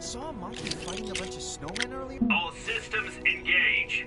Saw a monkey fighting a bunch of snowmen earlier? All systems engage.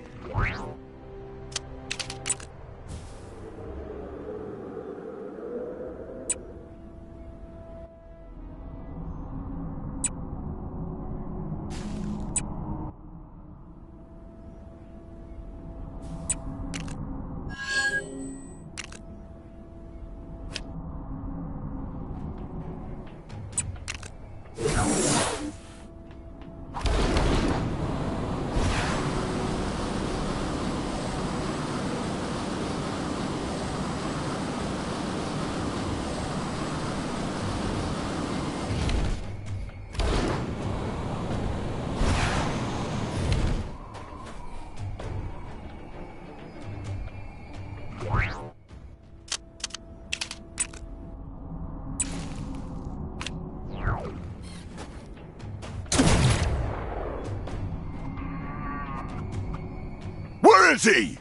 Where is he?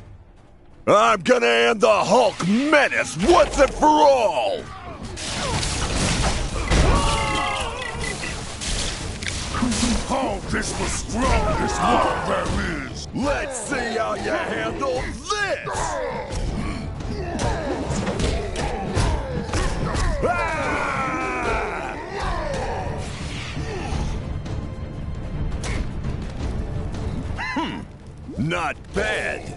I'm gonna end the Hulk menace once and for all! Hulk is the strongest one there is! Let's see how you handle this! Not bad.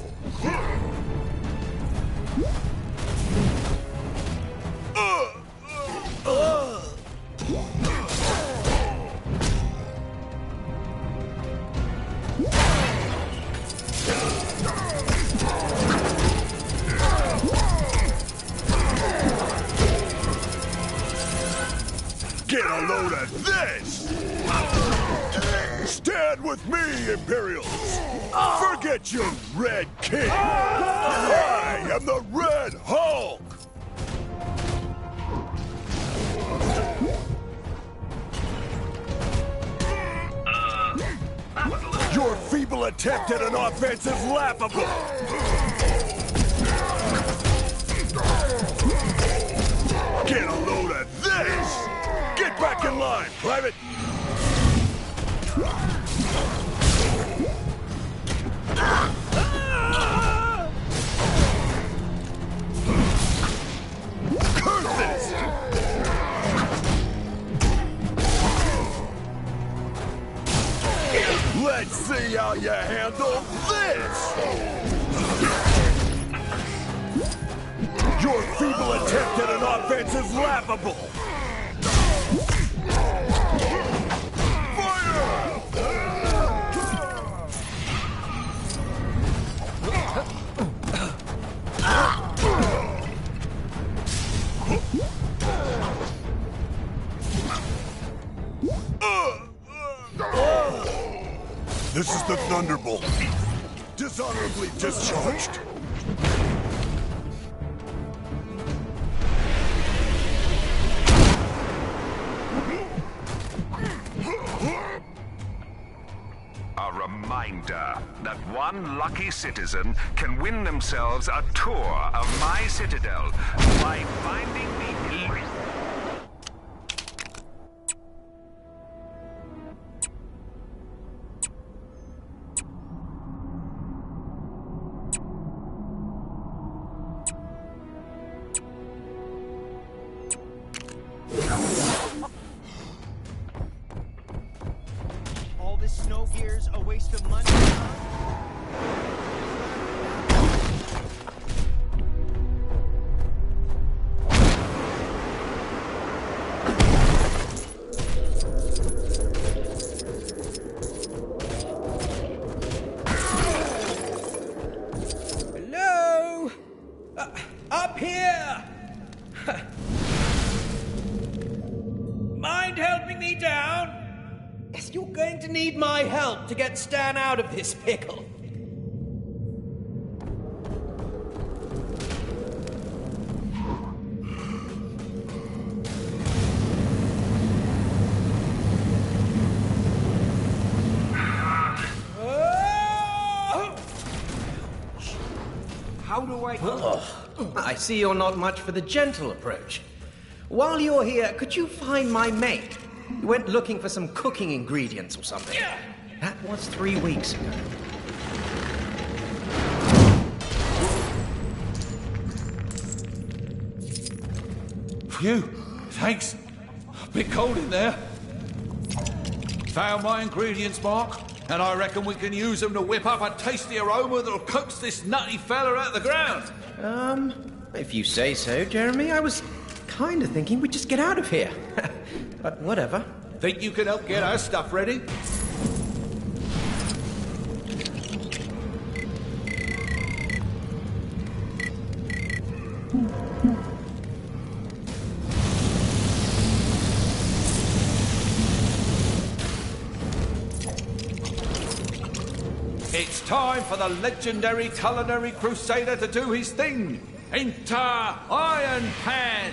Get a load of this! Stand with me, Imperials! Forget your Red King! I am the Red Hulk! Your feeble attempt at an offense is laughable! Get a load of this! Get back in line, Private! Curses! Let's see how you handle this! Your feeble attempt at an offense is laughable! This is the Thunderbolt. Dishonorably discharged. A reminder that one lucky citizen can win themselves a tour of my citadel by finding the... this snow gear's a waste of money, huh? Hello? Up here! Mind helping me down? Yes, you're going to need my help to get Stan out of this pickle. How do I... I see you're not much for the gentle approach. While you're here, could you find my mate? He went looking for some cooking ingredients or something. That was 3 weeks ago. Phew, thanks. Bit cold in there. Found my ingredients, Mark, and I reckon we can use them to whip up a tasty aroma that'll coax this nutty fella out the ground. If you say so, Jeremy. I was kind of thinking we'd just get out of here. But whatever. Think you can help get our stuff ready? It's time for the legendary culinary crusader to do his thing. Enter Iron Pan!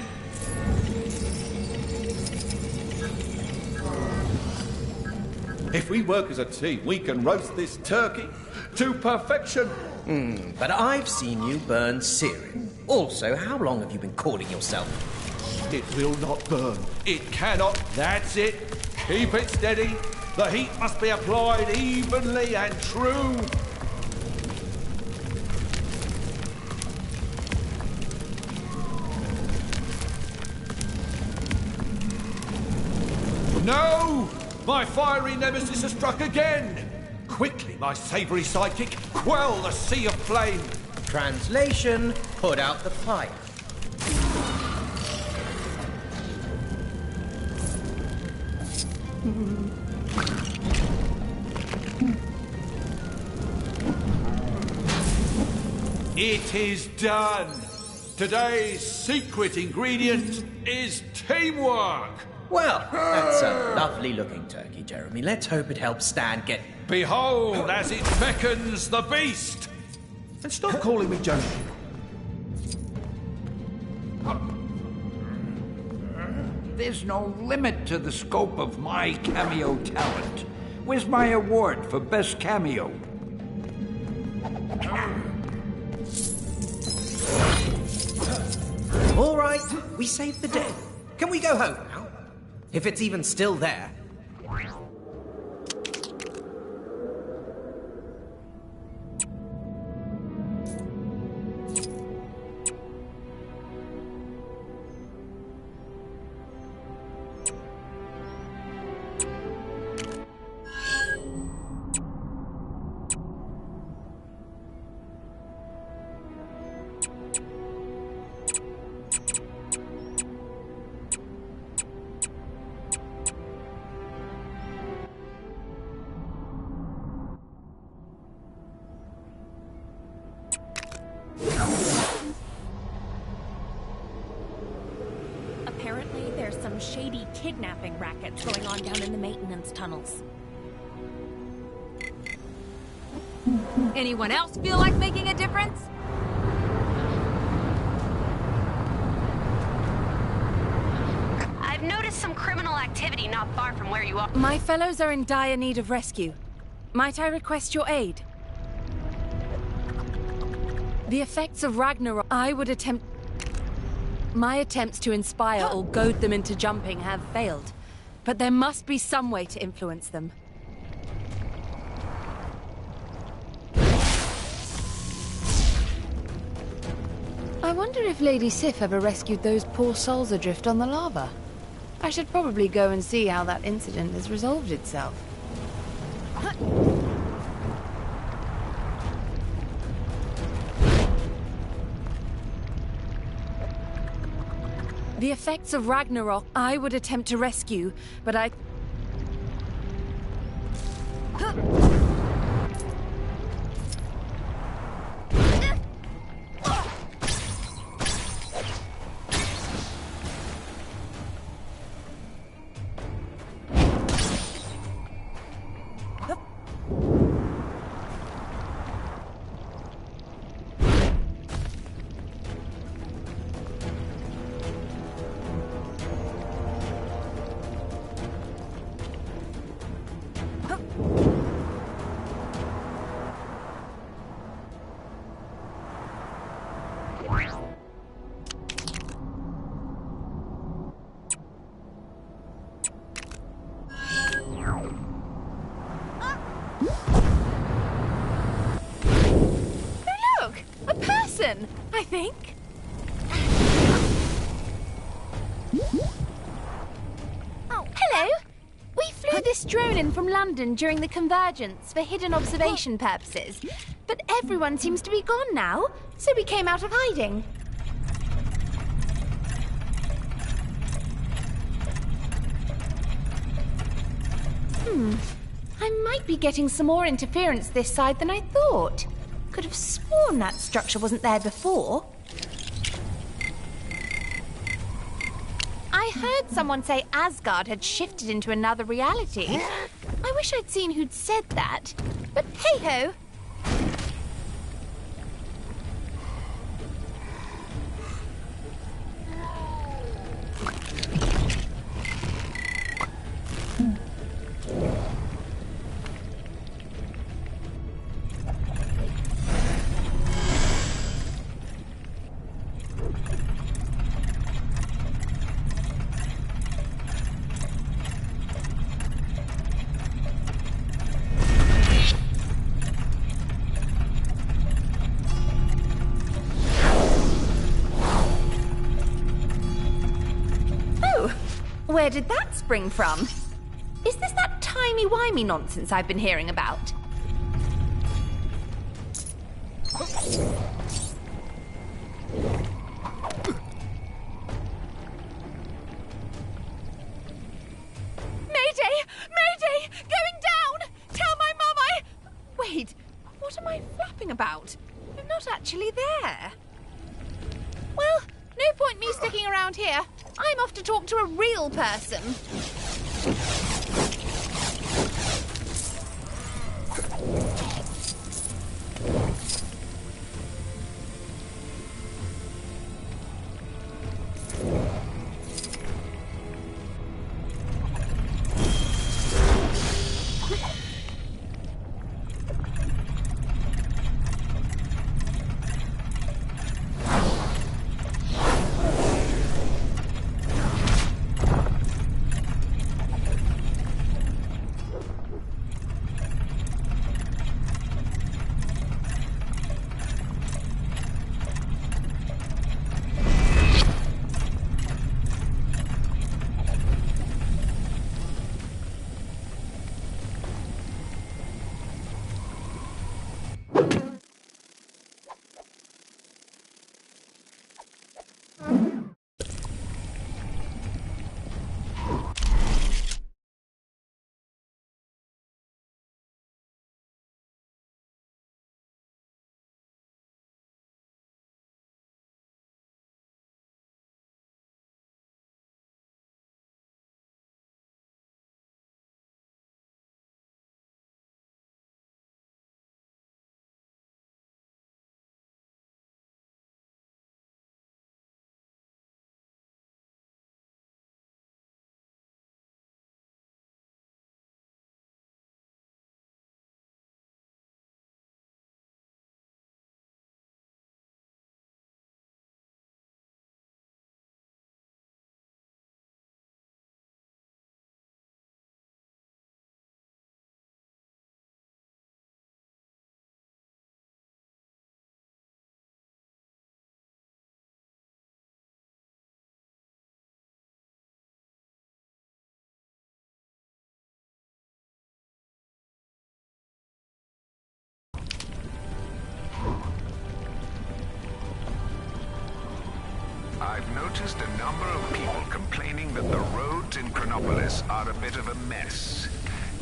If we work as a team, we can roast this turkey to perfection. But I've seen you burn cereal. Also, how long have you been calling yourself? It will not burn. It cannot. That's it. Keep it steady. The heat must be applied evenly and true. No! My fiery nemesis has struck again! Quickly, my savoury sidekick, quell the sea of flame! Translation, put out the fire. It is done! Today's secret ingredient is teamwork! Well, that's a lovely-looking turkey, Jeremy. Let's hope it helps Stan get... Behold, as it beckons the beast! And stop calling me Johnny. There's no limit to the scope of my cameo talent. Where's my award for best cameo? All right, we saved the day. Can we go home now? If it's even still there. Apparently, there's some shady kidnapping rackets going on down in the maintenance tunnels. Anyone else feel like making a difference? I've noticed some criminal activity not far from where you are. My fellows are in dire need of rescue. Might I request your aid? The effects of Ragnarok. My attempts to inspire or goad them into jumping have failed, but there must be some way to influence them. I wonder if Lady Sif ever rescued those poor souls adrift on the lava. I should probably go and see how that incident has resolved itself. The effects of Ragnarok I would attempt to rescue, but I... I think. Oh, hello. We flew this drone in from London during the convergence for hidden observation purposes. But everyone seems to be gone now, so we came out of hiding. I might be getting some more interference this side than I thought. Could have sworn that structure wasn't there before. I heard someone say Asgard had shifted into another reality. I wish I'd seen who'd said that. But hey-ho. Where did that spring from? Is this that timey-wimey nonsense I've been hearing about? Mayday! Mayday! Going down! Tell my mum I... Wait, what am I flapping about? I'm not actually there. Well, no point me sticking around here. I'm off to talk to a real person. roads in Chronopolis are a bit of a mess.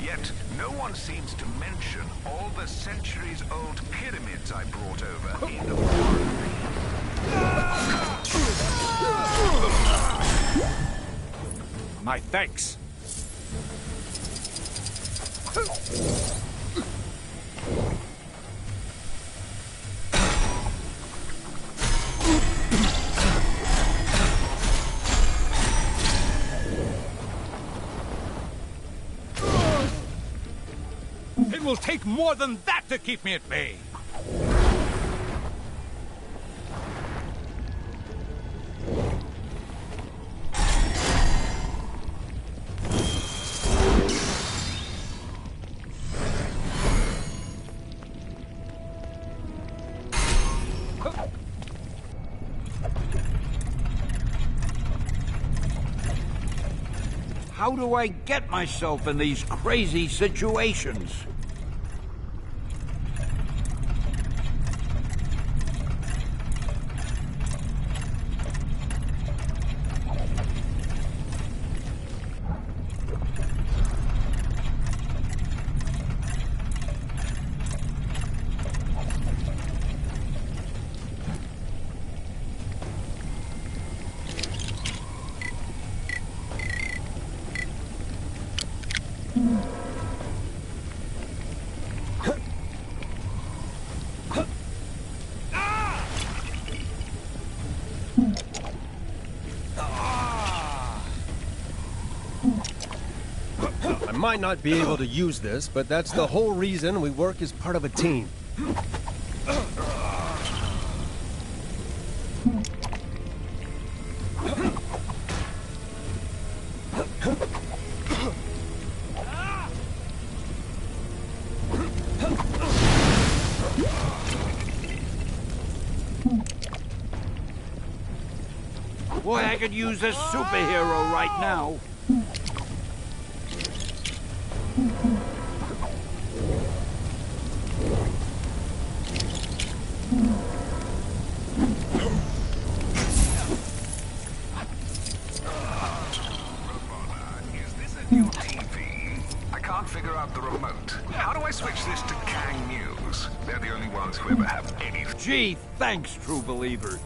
Yet, no one seems to mention all the centuries-old pyramids I brought over in a My thanks. It will take more than that to keep me at bay. How do I get myself in these crazy situations? I might not be able to use this, but that's the whole reason we work as part of a team. Boy, I could use a superhero right now. I can't figure out the remote. How do I switch this to Kang News? They're the only ones who ever have any... Gee, thanks, true believer.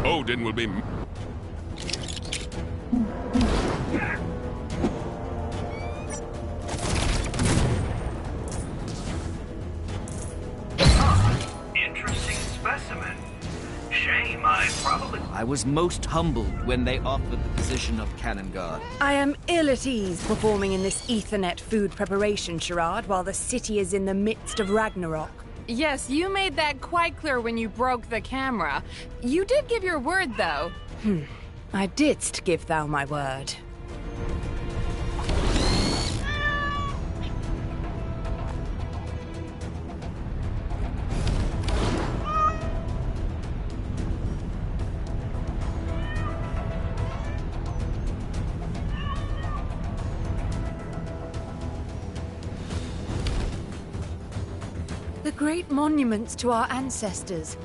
Odin will be... Interesting specimen. Shame, I probably... I was most humbled when they offered the position of cannon guard. I am ill at ease performing in this Ethernet food preparation charade while the city is in the midst of Ragnarok. Yes, you made that quite clear when you broke the camera. You did give your word, though. I didst give thou my word. The great monuments to our ancestors,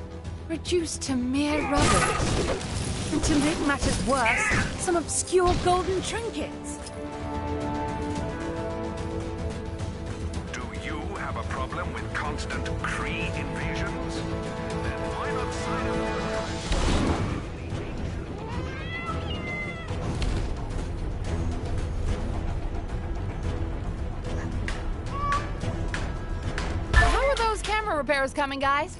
reduced to mere rubble. And to make matters worse, some obscure golden trinkets. Do you have a problem with constant Kree invasions? Then why not sign up How are those camera repairs coming, guys?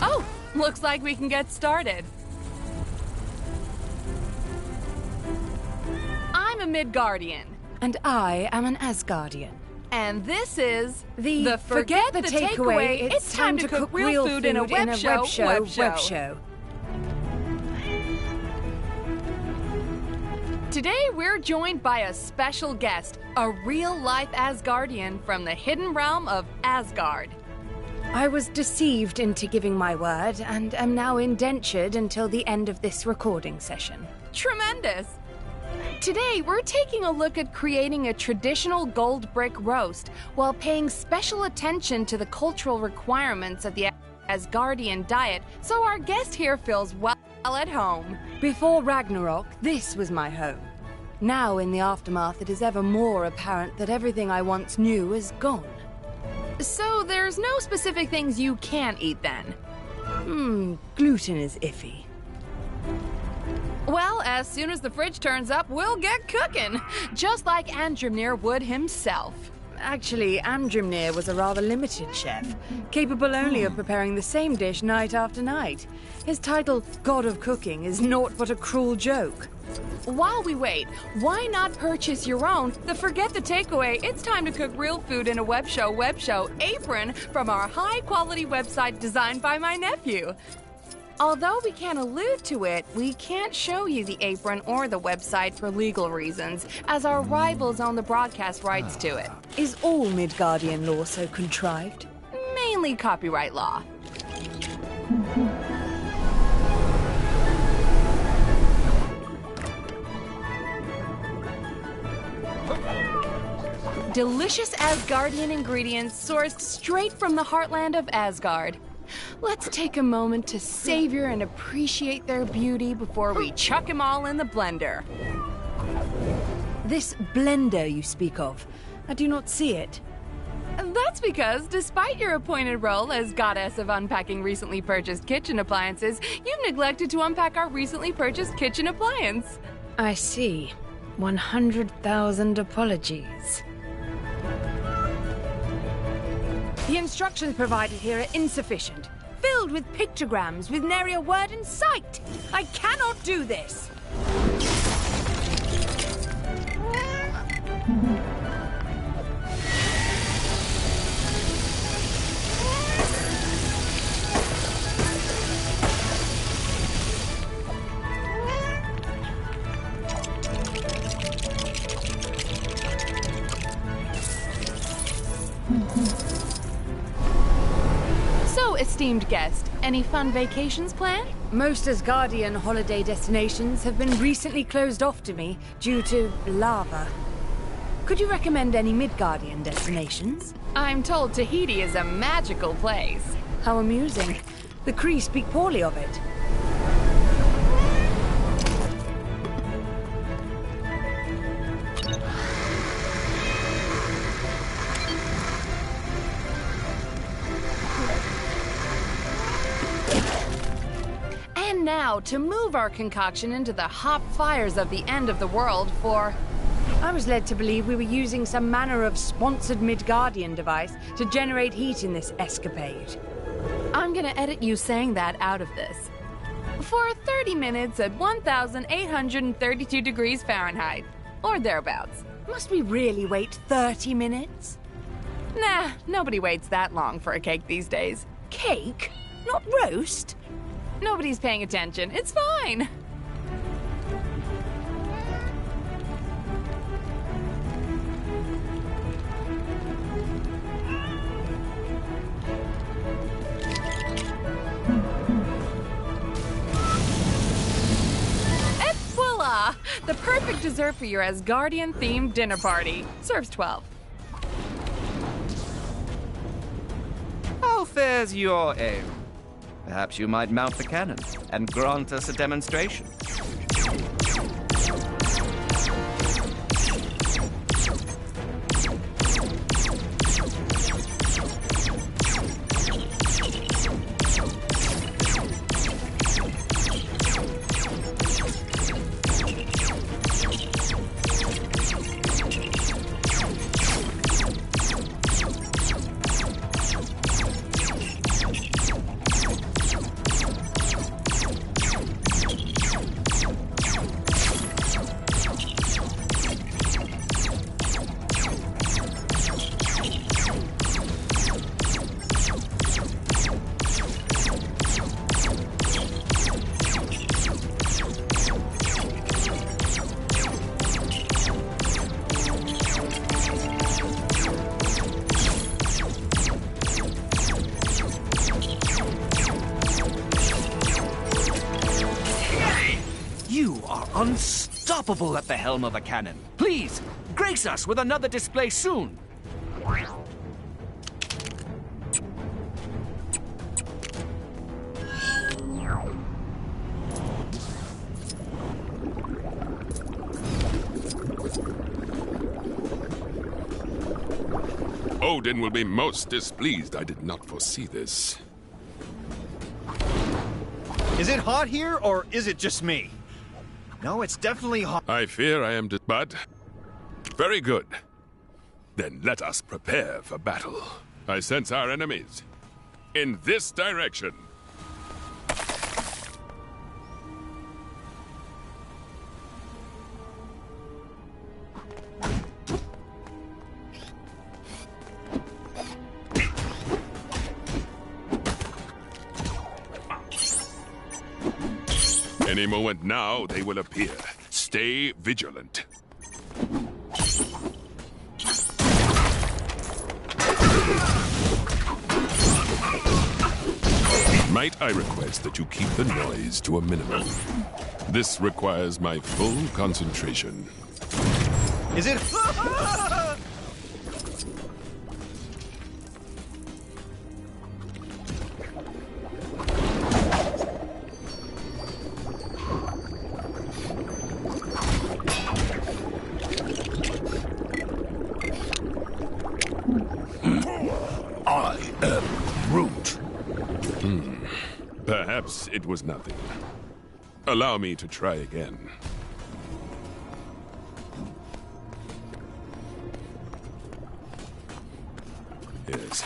Oh, looks like we can get started. I'm a Midgardian. And I am an Asgardian. And this is The Forget the Takeaway. It's time to cook real food in a web show. Today we're joined by a special guest, a real-life Asgardian from the hidden realm of Asgard. I was deceived into giving my word and am now indentured until the end of this recording session. Tremendous! Today, we're taking a look at creating a traditional gold brick roast while paying special attention to the cultural requirements of the Asgardian diet so our guest here feels well at home. Before Ragnarok, this was my home. Now, in the aftermath, it is ever more apparent that everything I once knew is gone. So there's no specific things you can't eat then? Gluten is iffy. Well, as soon as the fridge turns up, we'll get cooking, just like Andrimnir would himself. Actually, Andrimnir was a rather limited chef, capable only of preparing the same dish night after night. His title, God of Cooking, is naught but a cruel joke. While we wait, why not purchase your own? Forget the takeaway. It's time to cook real food in a web show apron from our high-quality website designed by my nephew. Although we can't allude to it, we can't show you the apron or the website for legal reasons, as our rivals own the broadcast rights to it. Is all Midgardian law so contrived? Mainly copyright law. Delicious Asgardian ingredients sourced straight from the heartland of Asgard. Let's take a moment to savor and appreciate their beauty before we chuck them all in the blender. This blender you speak of, I do not see it. That's because, despite your appointed role as goddess of unpacking recently purchased kitchen appliances, you've neglected to unpack our recently purchased kitchen appliance. I see. 100,000 apologies. The instructions provided here are insufficient, filled with pictograms with nary a word in sight. I cannot do this. Esteemed guest, any fun vacations planned? Most Asgardian holiday destinations have been recently closed off to me due to lava. Could you recommend any Midgardian destinations? I'm told Tahiti is a magical place. How amusing. The Kree speak poorly of it. Now, to move our concoction into the hot fires of the end of the world for... I was led to believe we were using some manner of sponsored Midgardian device to generate heat in this escapade. I'm gonna edit you saying that out of this. For 30 minutes at 1,832 degrees Fahrenheit, or thereabouts. Must we really wait 30 minutes? Nah, nobody waits that long for a cake these days. Cake? Not roast? Nobody's paying attention. It's fine. Et voila! The perfect dessert for your Asgardian-themed dinner party. Serves 12. How fares your aim? Perhaps you might mount the cannon and grant us a demonstration. unstoppable at the helm of a cannon. Please, grace us with another display soon. Odin will be most displeased I did not foresee this. Is it hot here, or is it just me? No, it's definitely hot. I fear I am but... Very good. Then let us prepare for battle. I sense our enemies. In this direction. Any moment now, they will appear. Stay vigilant. Might I request that you keep the noise to a minimum? This requires my full concentration. Is it... I am Groot. Perhaps it was nothing. Allow me to try again. Yes.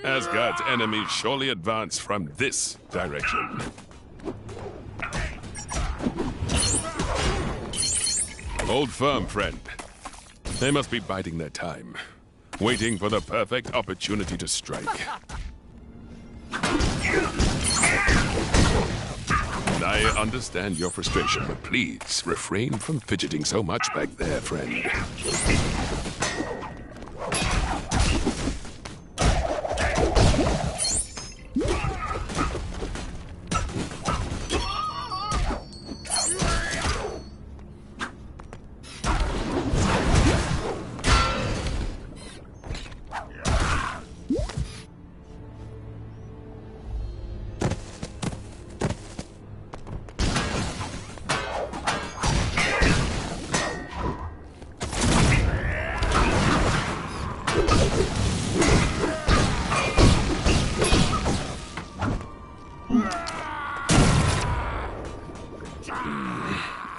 Asgard's enemies surely advance from this direction. Hold firm, friend. They must be biding their time, waiting for the perfect opportunity to strike. I understand your frustration, but please refrain from fidgeting so much back there, friend.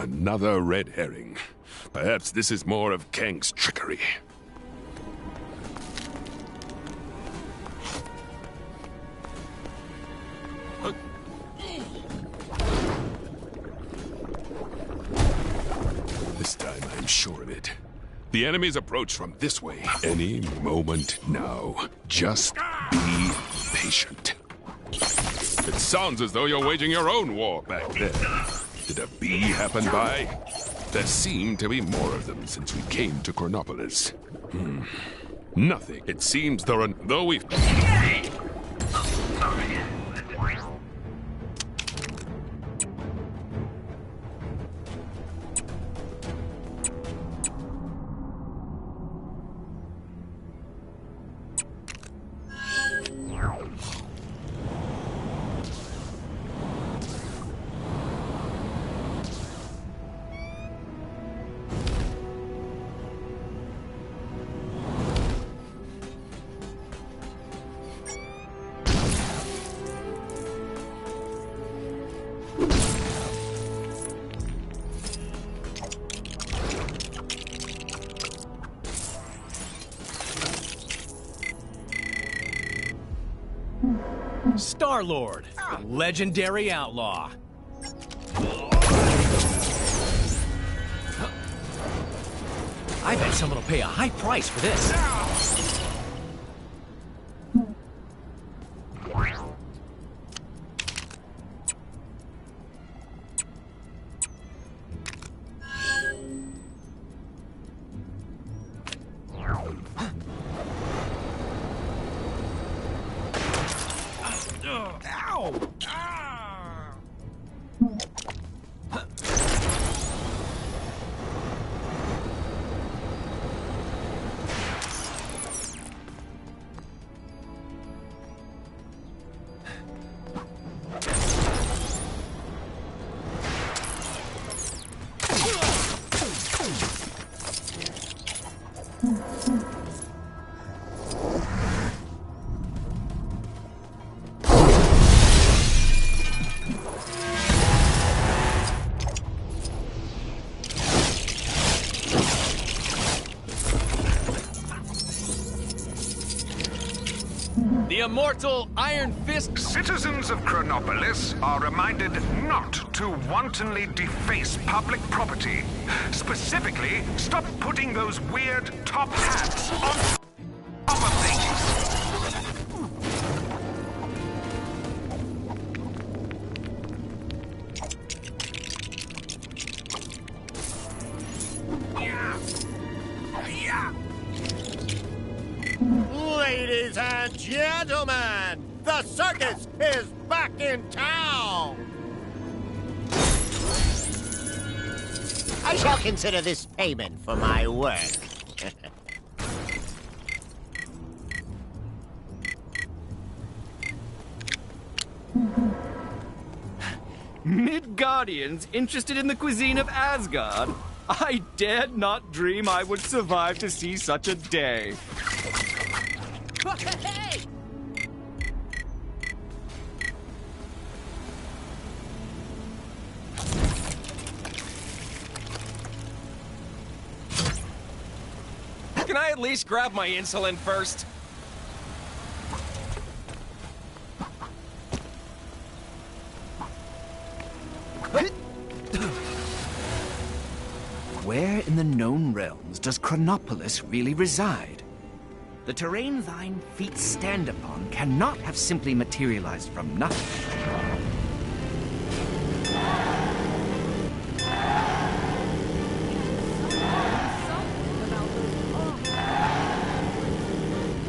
Another red herring. Perhaps this is more of Kang's trickery. This time I'm sure of it. The enemies approach from this way any moment now. Just be patient. It sounds as though you're waging your own war back there. Did a bee happen by? There seem to be more of them since we came to Chronopolis. Nothing. It seems though we've... Star-Lord, the legendary outlaw. I bet someone will pay a high price for this. The immortal Iron Fist. Citizens of Chronopolis are reminded not to wantonly deface public property. Specifically, stop putting those weird top hats on top of things. Ladies and gentlemen, the circus is back in town! I shall consider this payment for my work. Midgardians interested in the cuisine of Asgard? I dared not dream I would survive to see such a day. Hey! Can I at least grab my insulin first? Where in the known realms does Chronopolis really reside? The terrain thine feet stand upon cannot have simply materialized from nothing.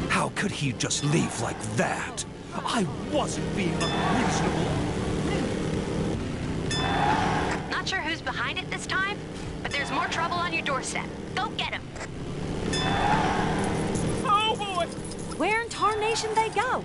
How could he just leave like that? I wasn't being unreasonable. Not sure who's behind it this time, but there's more trouble on your doorstep. Go get him. Oh boy! Where in tarnation they go?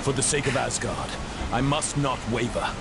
For the sake of Asgard, I must not waver.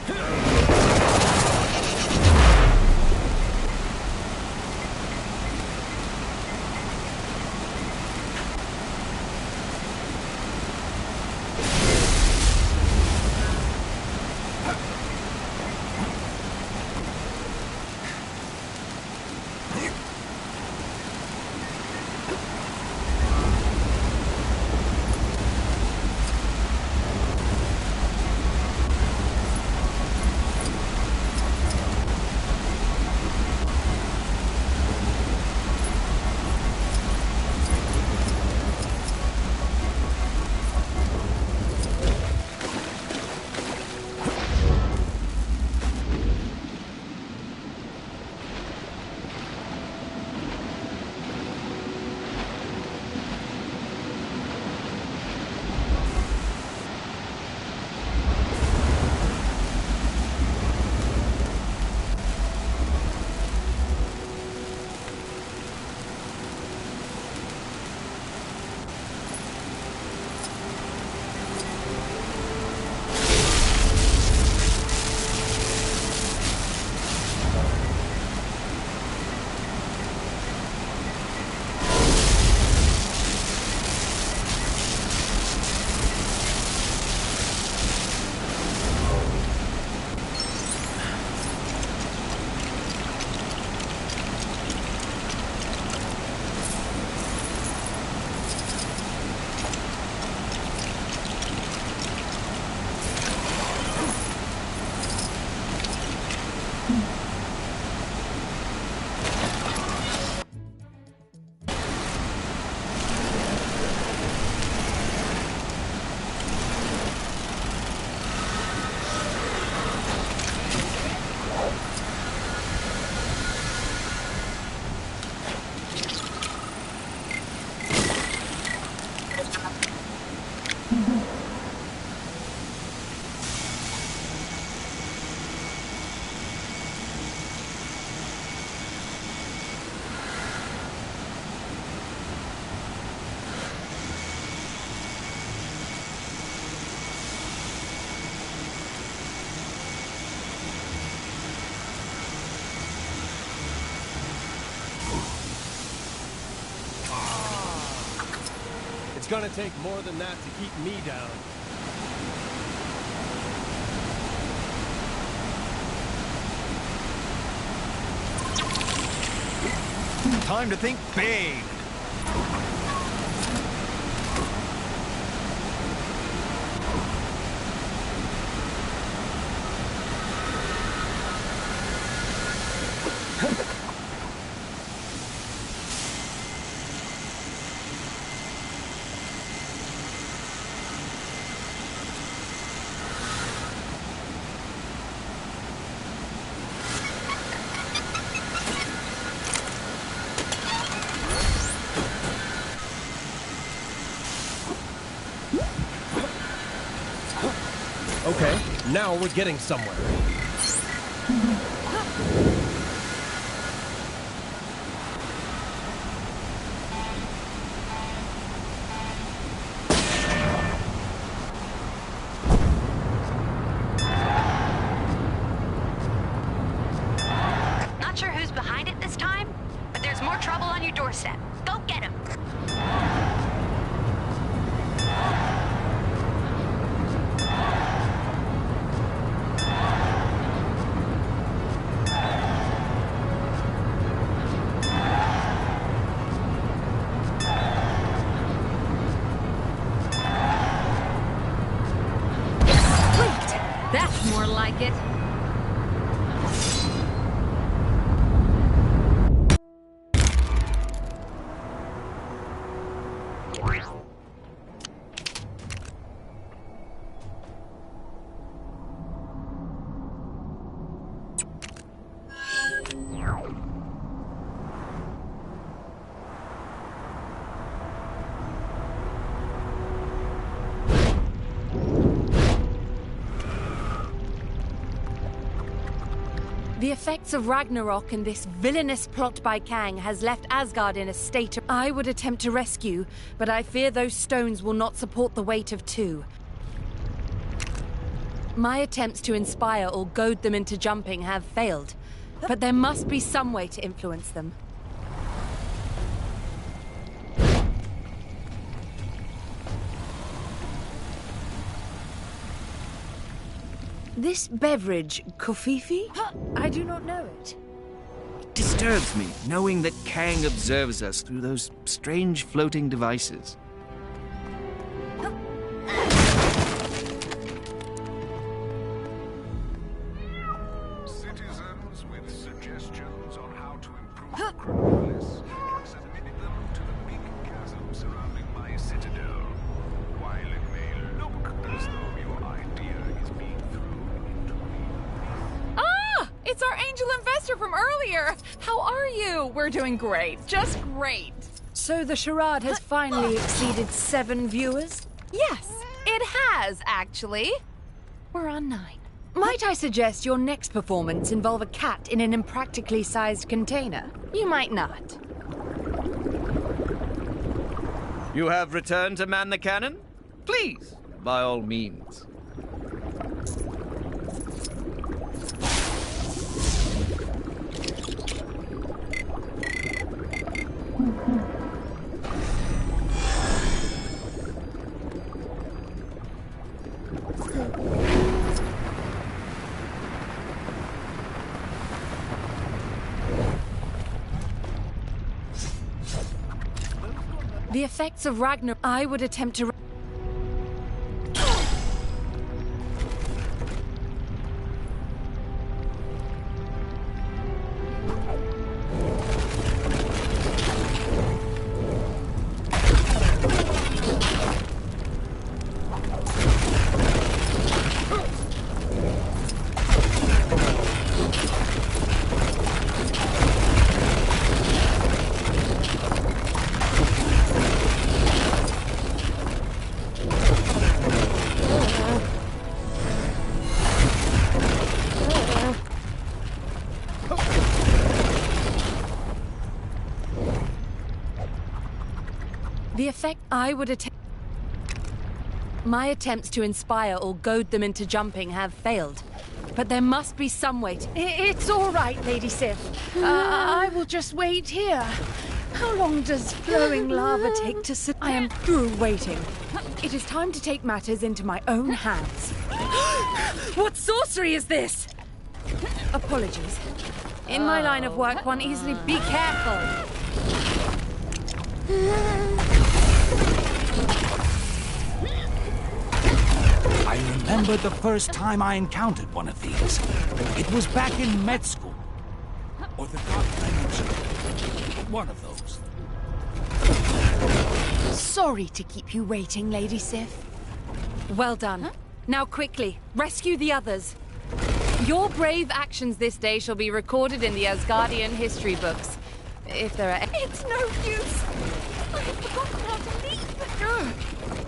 It's gonna take more than that to keep me down. Time to think big. Okay, now we're getting somewhere. Not sure who's behind it this time, but there's more trouble on your doorstep. Go get him. That's more like it. The effects of Ragnarok and this villainous plot by Kang has left Asgard in a state of... I would attempt to rescue, but I fear those stones will not support the weight of 2. My attempts to inspire or goad them into jumping have failed, but there must be some way to influence them. This beverage, Kofifi? I do not know it. It disturbs me, knowing that Kang observes us through those strange floating devices. Citizens with suggestions on how to improve Chronopolis can submit them to the big chasm surrounding my citadel. While it may look as though your idea is being thrown into the... Ah! It's our angel investor from earlier! How are you? We're doing great. Just great. So the charade has finally exceeded 7 viewers? Yes, it has, actually. We're on 9. Might I suggest your next performance involve a cat in an impractically sized container? You might not. You have returned to man the cannon? Please, by all means. The effects of Ragnarok... I would attempt to... The effect... I would attempt... My attempts to inspire or goad them into jumping have failed. But there must be some way to... It's all right, Lady Sif. I will just wait here. How long does flowing lava take to sit? I am through waiting. It is time to take matters into my own hands. What sorcery is this? Apologies. In my line of work, one easily... Be careful! I remember the first time I encountered one of these. It was back in med school. Or the Dark Dimension. One of those. Sorry to keep you waiting, Lady Sif. Well done. Now quickly, rescue the others. Your brave actions this day shall be recorded in the Asgardian history books. If there are... It's no use! I have forgotten how to leap!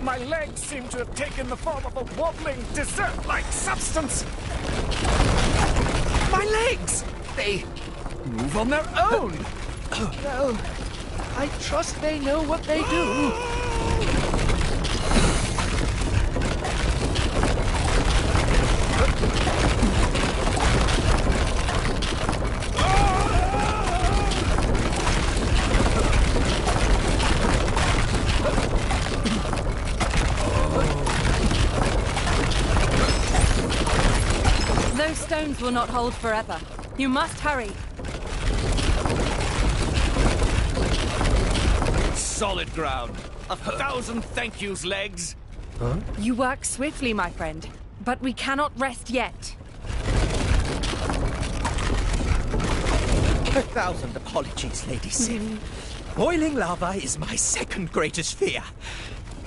My legs seem to have taken the form of a wobbling, dessert-like substance! My legs! They move on their own! Well, I trust they know what they do. Those stones will not hold forever. You must hurry. Solid ground. 1,000 thank yous, legs. Huh? You work swiftly, my friend. But we cannot rest yet. 1,000 apologies, Lady Sif. Boiling lava is my second greatest fear.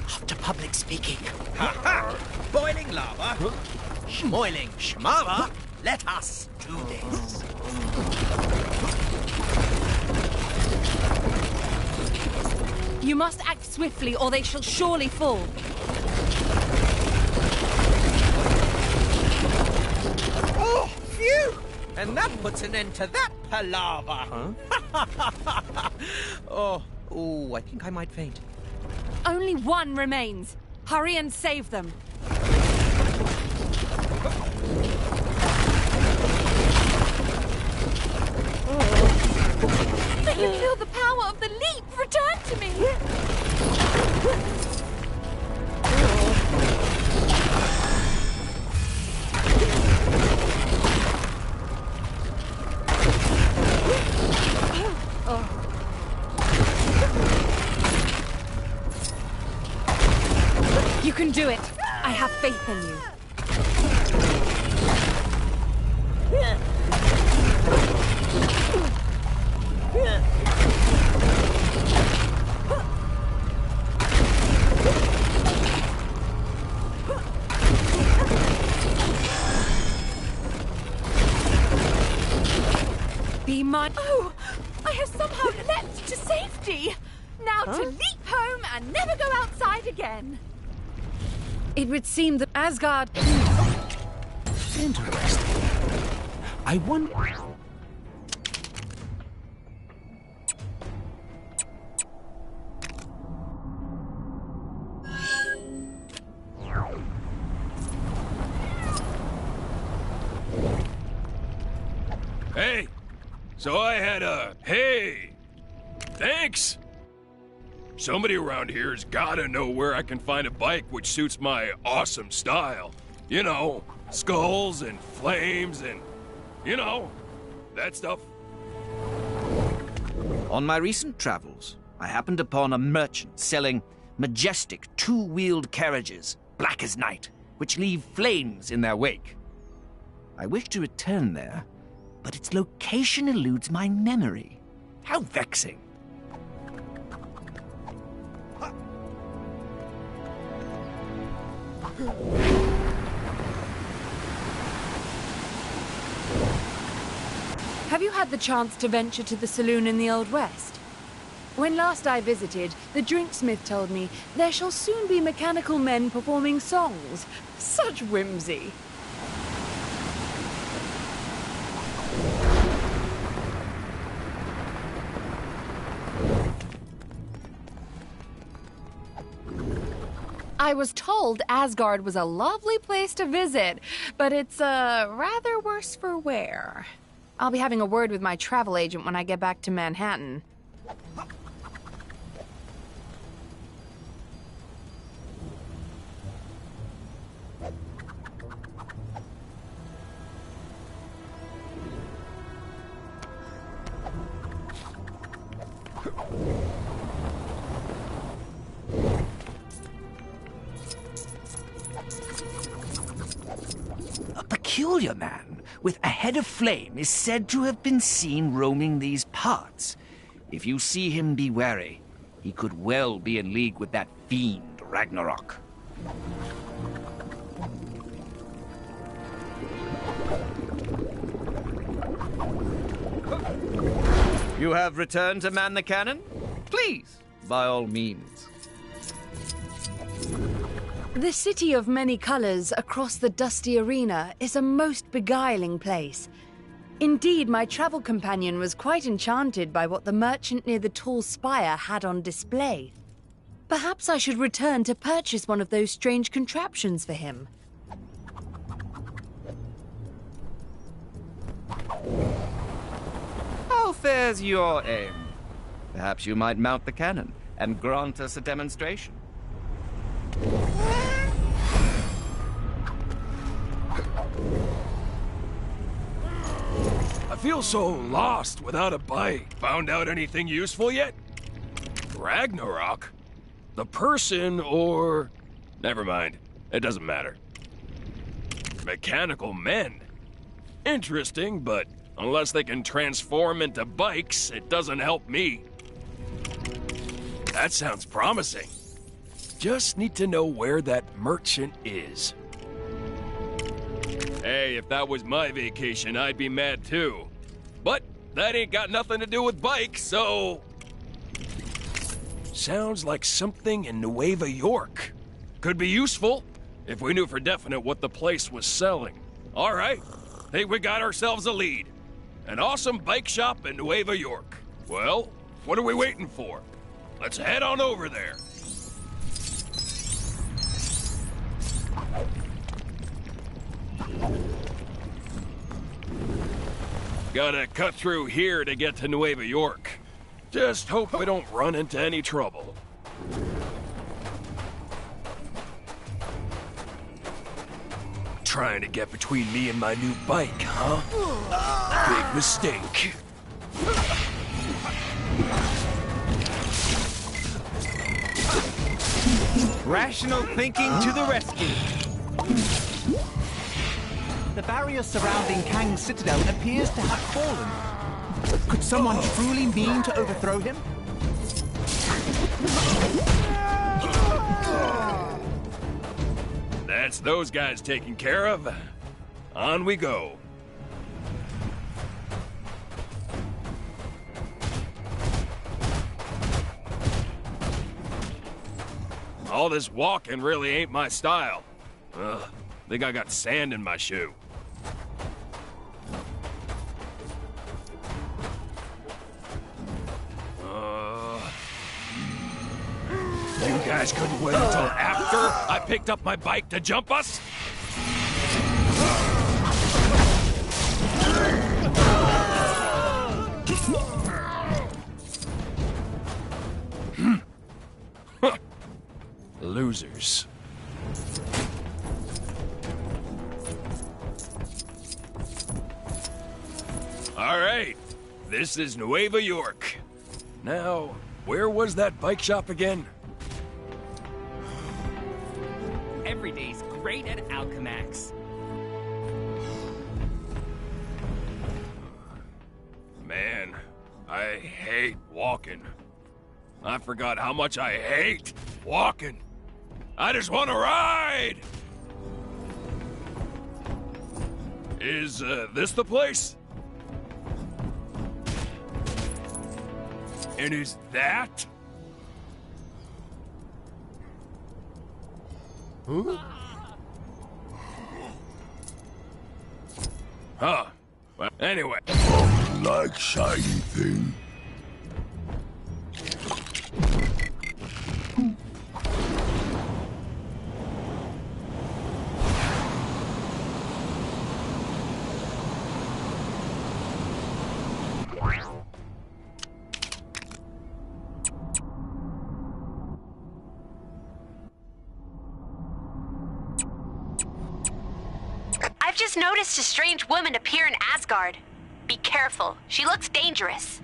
After public speaking. Ha ha! Boiling lava. Schmoiling schmava. Let us do this. You must act swiftly, or they shall surely fall. Oh, phew! And that puts an end to that palaver. Huh? Oh, I think I might faint. Only one remains. Hurry and save them. But you feel the power of the leap return to me! You can do it. I have faith in you. Be mine. Oh, I have somehow leapt to safety. Now to leap home and never go outside again. It would seem that Asgard... Interesting. I wonder... Hey! So I had a... Hey! Thanks! Somebody around here's gotta know where I can find a bike which suits my awesome style. You know, skulls and flames and... You know, that stuff. On my recent travels, I happened upon a merchant selling majestic two-wheeled carriages, black as night, which leave flames in their wake. I wish to return there, but its location eludes my memory. How vexing. Have you had the chance to venture to the saloon in the Old West? When last I visited, the drinksmith told me there shall soon be mechanical men performing songs. Such whimsy. I was told Asgard was a lovely place to visit, but it's rather worse for wear. I'll be having a word with my travel agent when I get back to Manhattan. A peculiar man with a head of flame is said to have been seen roaming these parts. If you see him, be wary. He could well be in league with that fiend, Ragnarok. You have returned to man the cannon? Please, by all means. The city of many colors across the dusty arena is a most beguiling place. Indeed, my travel companion was quite enchanted by what the merchant near the tall spire had on display. Perhaps I should return to purchase one of those strange contraptions for him. How fares your aim? Perhaps you might mount the cannon and grant us a demonstration. I feel so lost without a bike. Found out anything useful yet? Ragnarok? The person or... Never mind. It doesn't matter. Mechanical men. Interesting, but unless they can transform into bikes, it doesn't help me. That sounds promising. Just need to know where that merchant is. Hey, if that was my vacation, I'd be mad too. But that ain't got nothing to do with bikes, so... Sounds like something in Nueva York. Could be useful, if we knew for definite what the place was selling. All right, Think we got ourselves a lead. An awesome bike shop in Nueva York. Well, what are we waiting for? Let's head on over there. Gotta cut through here to get to Nueva York. Just hope we don't run into any trouble. Trying to get between me and my new bike, huh? Big mistake. Rational thinking to the rescue. The barrier surrounding Kang's citadel appears to have fallen. Could someone truly mean to overthrow him? That's those guys taken care of. On we go. All this walking really ain't my style. Ugh, think I got sand in my shoe. You guys couldn't wait until after I picked up my bike to jump us? Huh. Losers. All right, this is Nueva York. Now, where was that bike shop again? Every day's great at Alchemax. Man, I hate walking. I forgot how much I hate walking. I just want to ride! Is this the place? And is that? Huh? Huh. Well, anyway. Like shiny thing. I've just noticed a strange woman appear in Asgard. Be careful. She looks dangerous.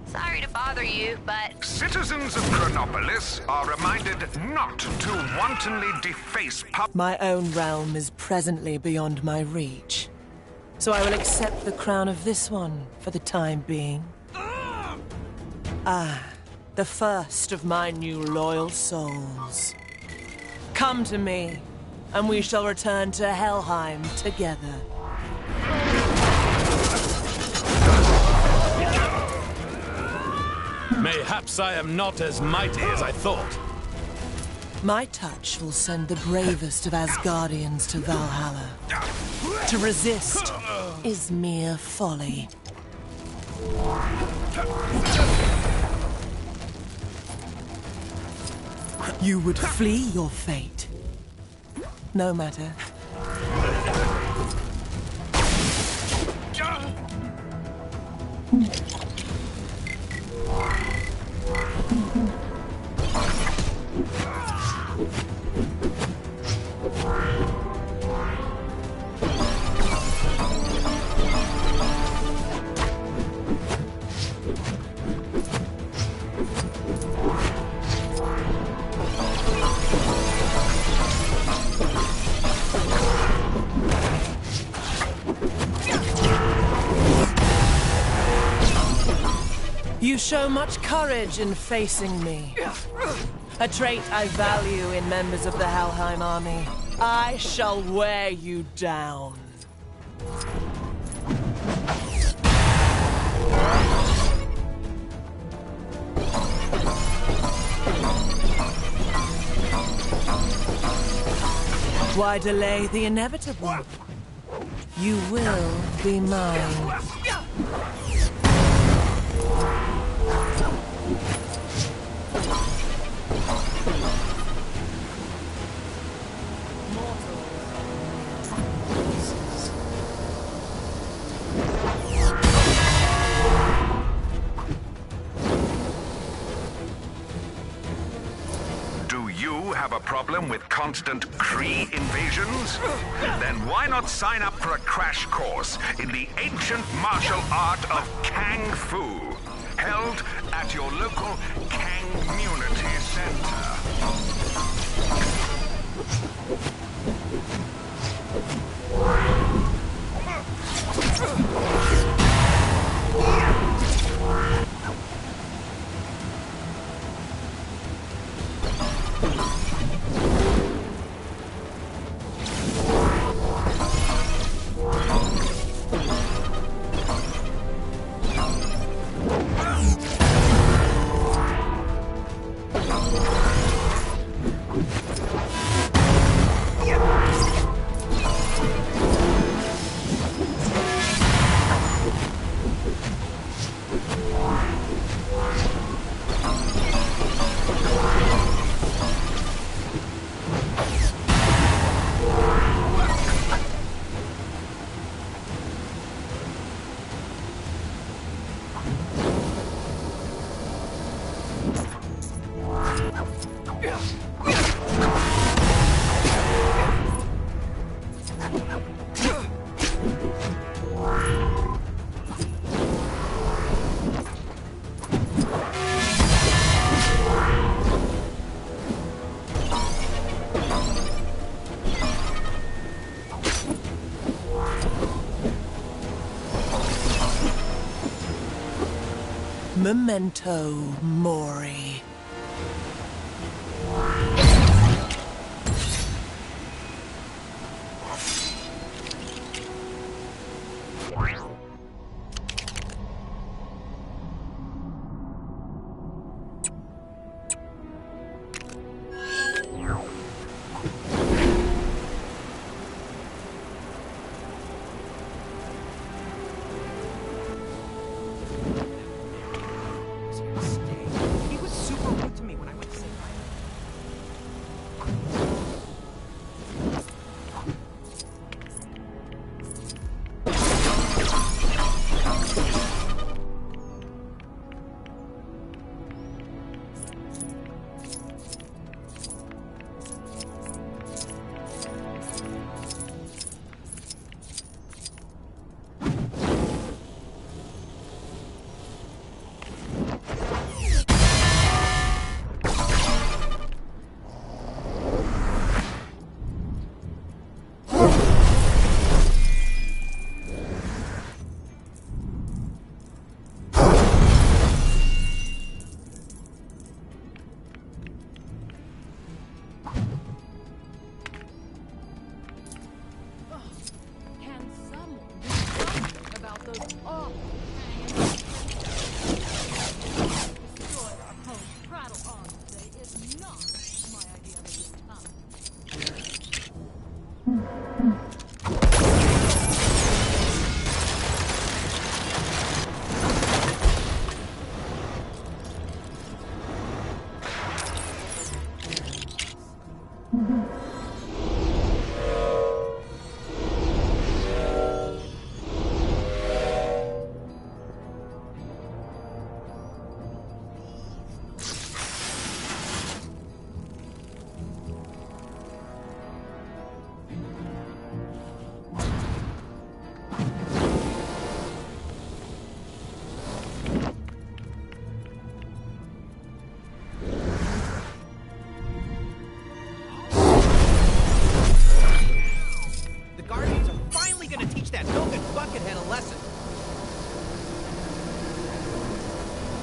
Sorry to bother you, but... Citizens of Chronopolis are reminded not to wantonly deface My own realm is presently beyond my reach, so I will accept the crown of this one for the time being. Ah, the first of my new loyal souls. Come to me, and we shall return to Helheim together. Mayhaps I am not as mighty as I thought. My touch will send the bravest of Asgardians to Valhalla. To resist is mere folly. You would flee your fate. No matter. You show much courage in facing me. A trait I value in members of the Helheim army. I shall wear you down. Why delay the inevitable? You will be mine. Have a problem with constant Kree invasions? Then why not sign up for a crash course in the ancient martial art of Kang Fu, held at your local Kang Community Center. Memento Mori. He was super rude to me when I went to say bye.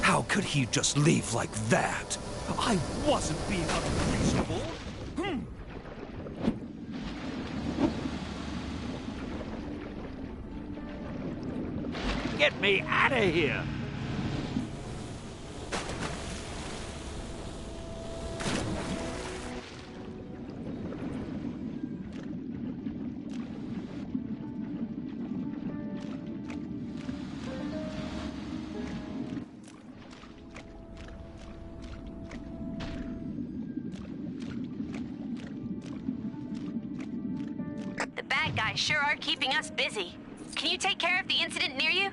How could he just leave like that? I wasn't being unreasonable. Get me out of here! The bad guys sure are keeping us busy. Can you take care of the incident near you?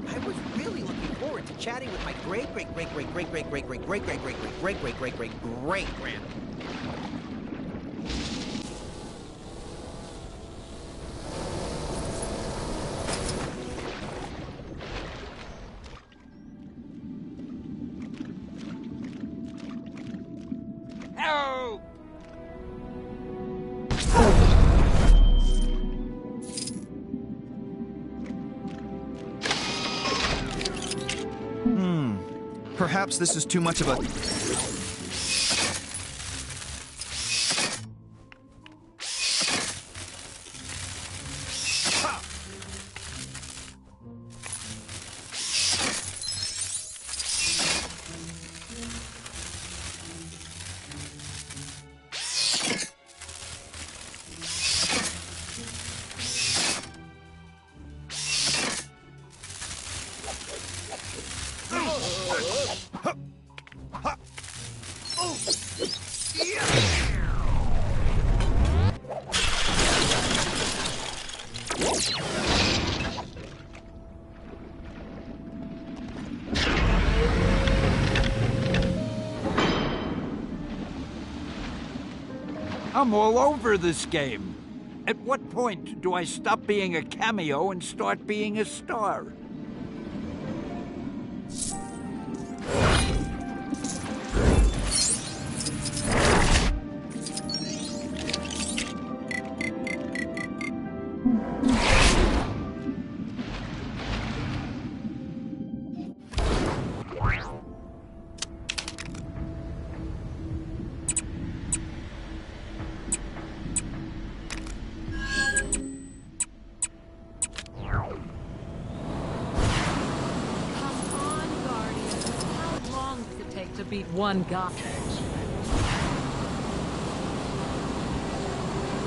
I was really looking forward to chatting with my great-great-great-great-great-great-great-great-great-great-great-great-great-great-great-grand. Oh! Perhaps this is too much of a... I'm all over this game. At what point do I stop being a cameo and start being a star? To beat one guy.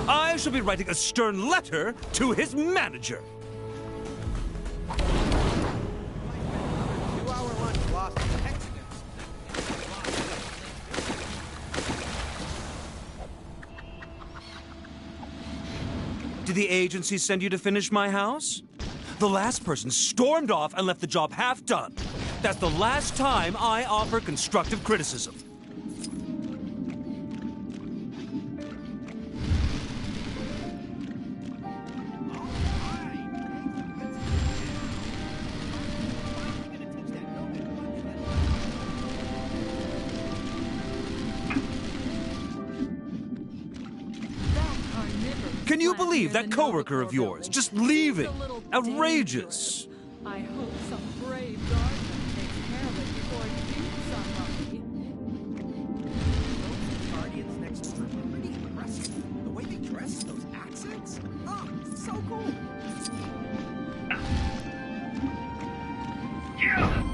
I shall be writing a stern letter to his manager. 2-hour lunch lost to the Hexagons. Did the agency send you to finish my house? The last person stormed off and left the job half done. That's the last time I offer constructive criticism. Can you believe that coworker of yours just leaving? Outrageous. I hope some brave guardsman takes care of it before it shoots somebody. Those guardians next door are pretty impressive. The way they dress, those accents, oh, so cool. Yeah.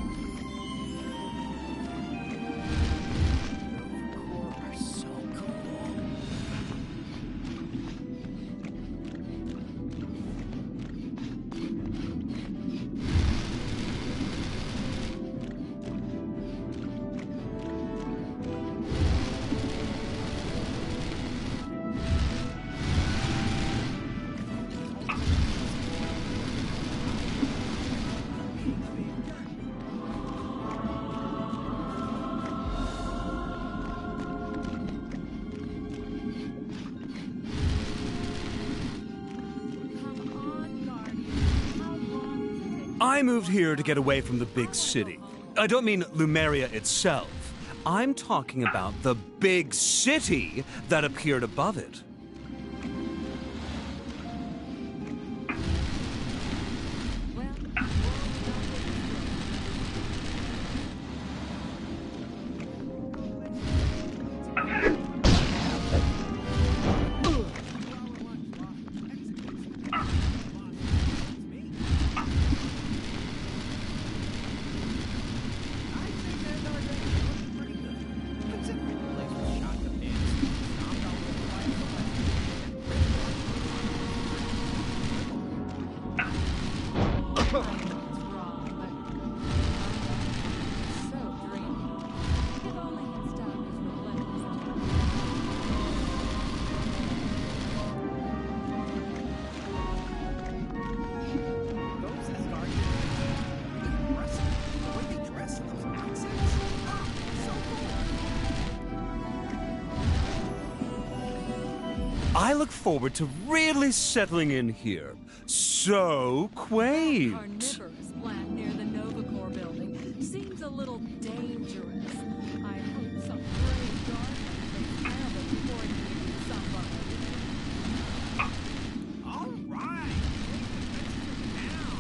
I moved here to get away from the big city. I don't mean Lumeria itself. I'm talking about the big city that appeared above it. I look forward to really settling in here. So quaint. Carnivorous plant near the Novacore building seems a little dangerous. I hope some brave gardener takes care of it before it eats somebody. All right. Now,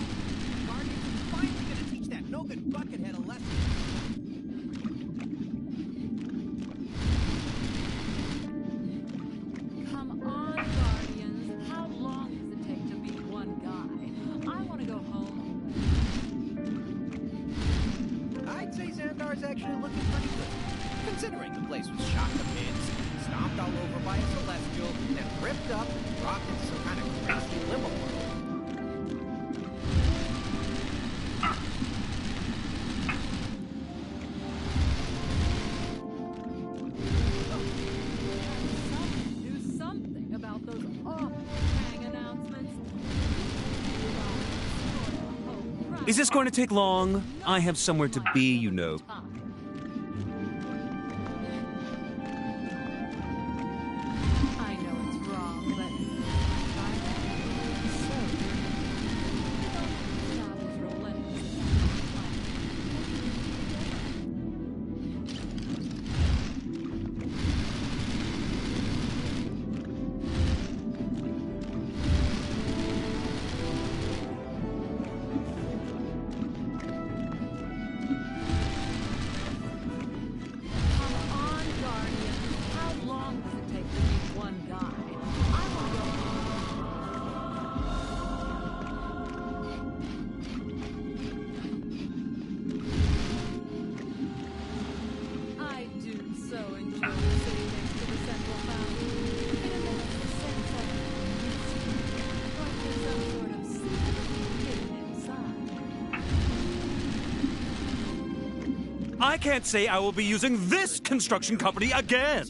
Guardians are finally gonna teach that no-good buckethead a lesson. Come on, Guardians. How long does it take to beat one guy? I want to go home. I'd say Xandar's actually looking pretty good, considering the place was shot to bits, stomped all over by a celestial, then ripped up and dropped into some kind of crazy limbo world. Do something about those off-hang announcements. Is this going to take long? I have somewhere to be, you know. I know it's wrong, but I can't say I will be using this construction company again.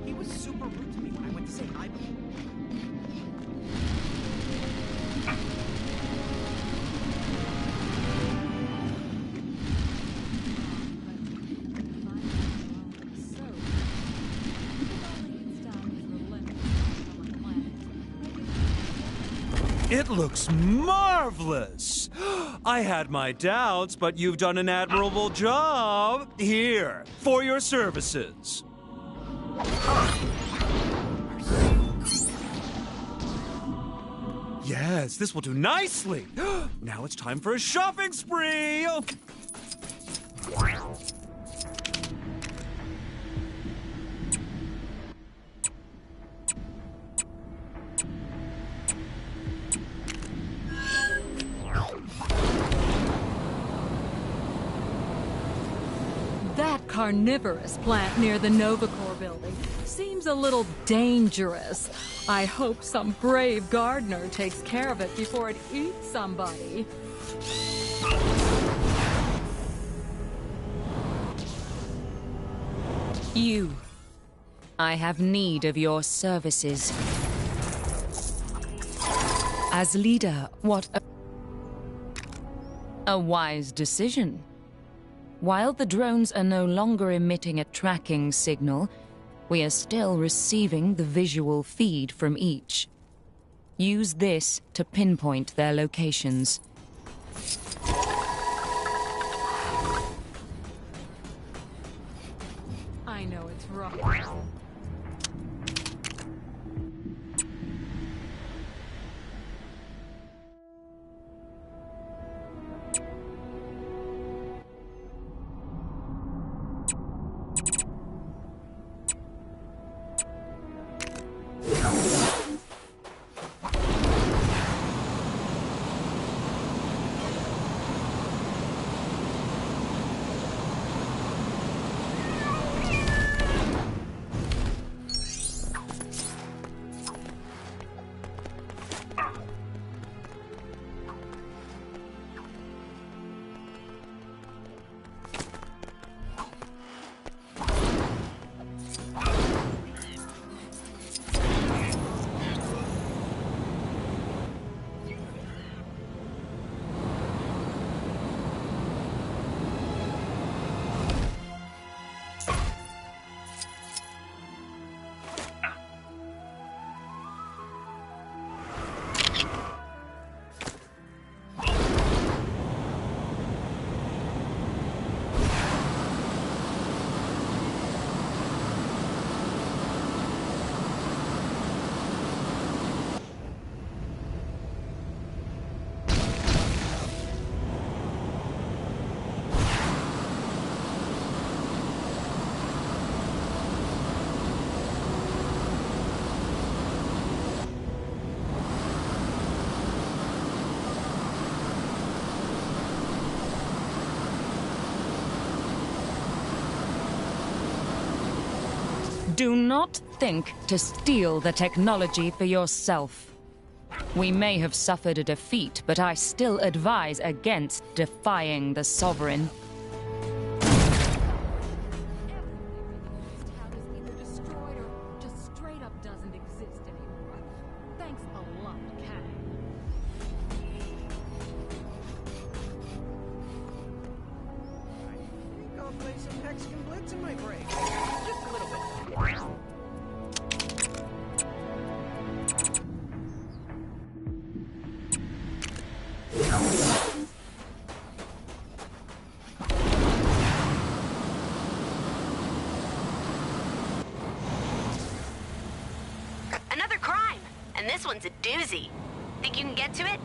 He was super rude to me when I went to say hi before. It looks marvelous! I had my doubts, but you've done an admirable job. Here, for your services. Yes, this will do nicely. Now it's time for a shopping spree. that carnivorous plant near the Novacore building seems a little dangerous. I hope some brave gardener takes care of it before it eats somebody. You. I have need of your services. As leader, what a wise decision. While the drones are no longer emitting a tracking signal, we are still receiving the visual feed from each. Use this to pinpoint their locations. I know it's wrong. Do not think to steal the technology for yourself. We may have suffered a defeat, but I still advise against defying the Sovereign. Another crime, and this one's a doozy. Think you can get to it?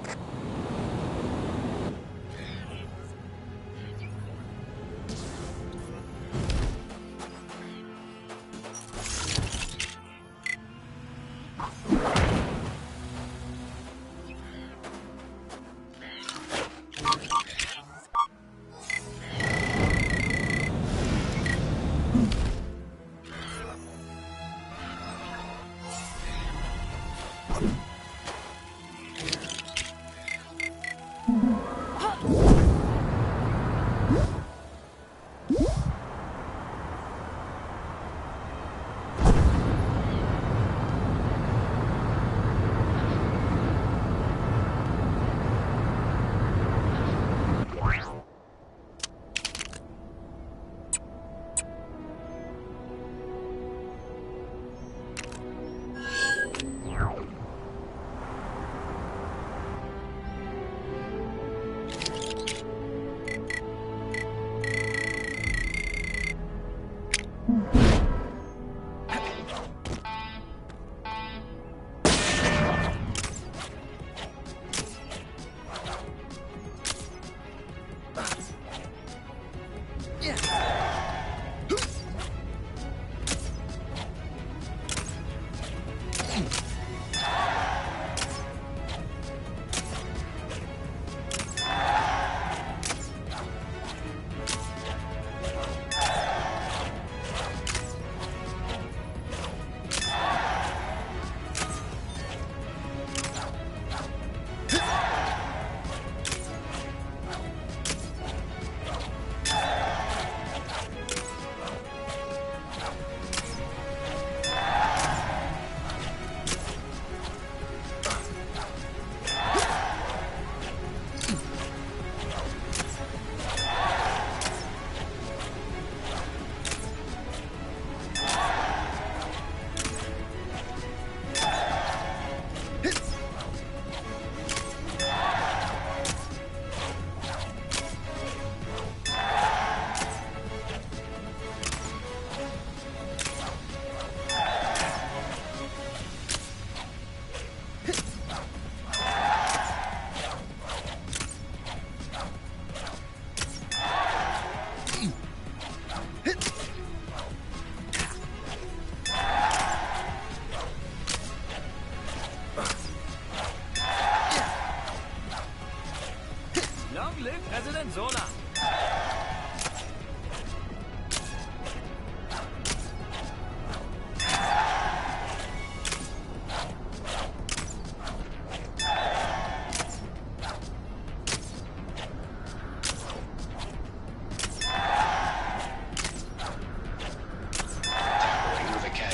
Zola.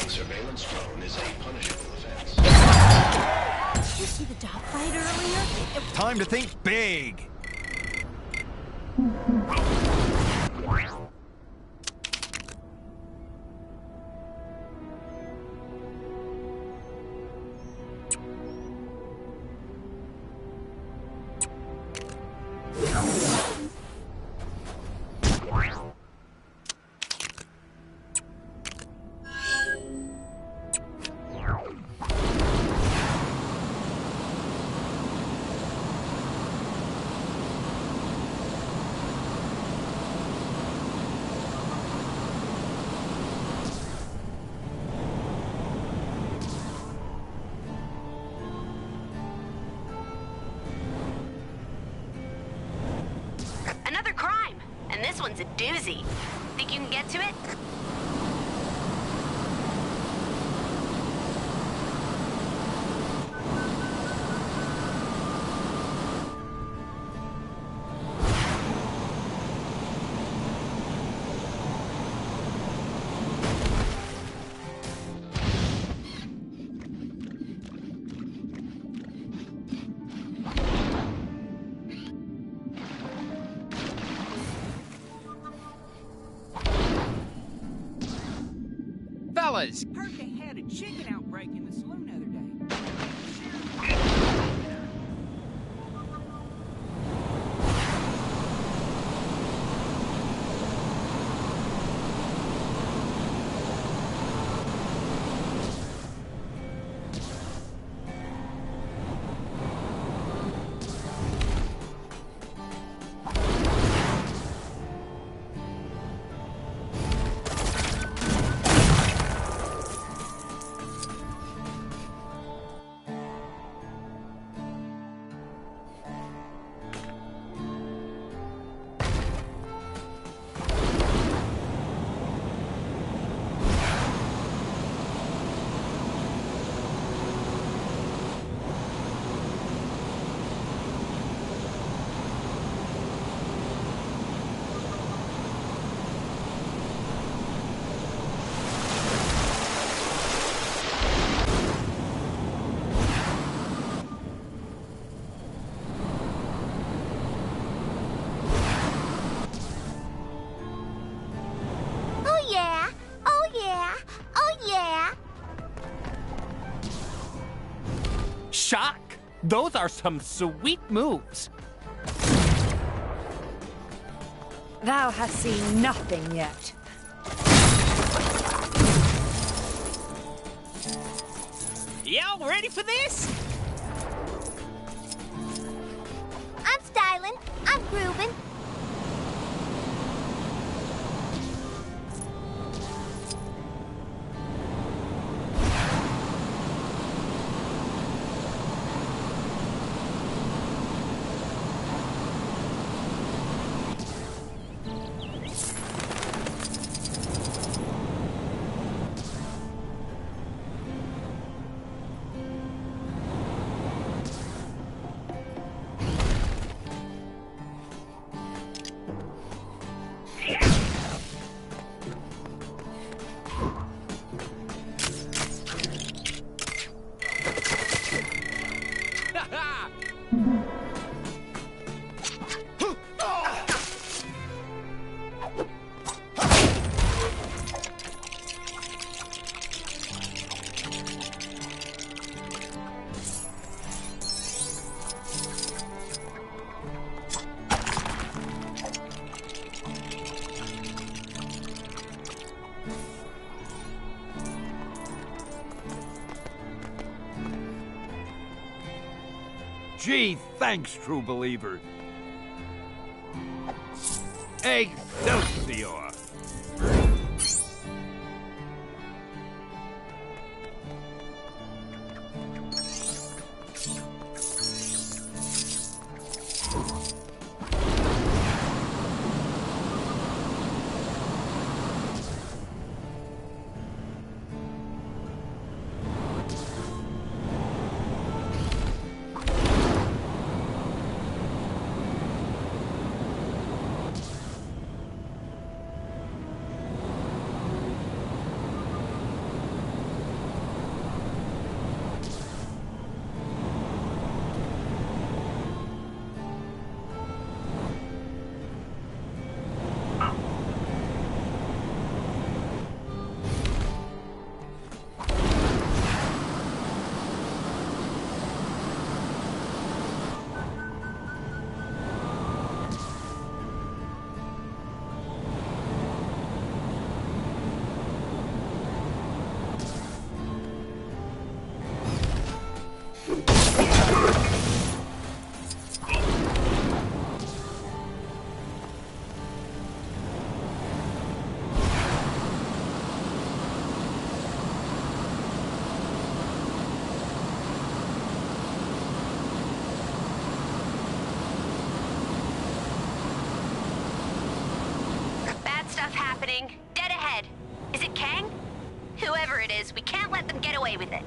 Surveillance drone is a punishable offense. Did you see the dogfight earlier? Time to think big! Another crime, and this one's a doozy. Think you can get to it? fellas. Heard they had a chicken outbreak in the saloon the other day. Shock! Those are some sweet moves. Thou hast seen nothing yet. Y'all ready for this? I'm styling. I'm grooving. Gee, thanks, true believer. Excelsior! Stuff happening. Dead ahead. Is it Kang? Whoever it is, we can't let them get away with it.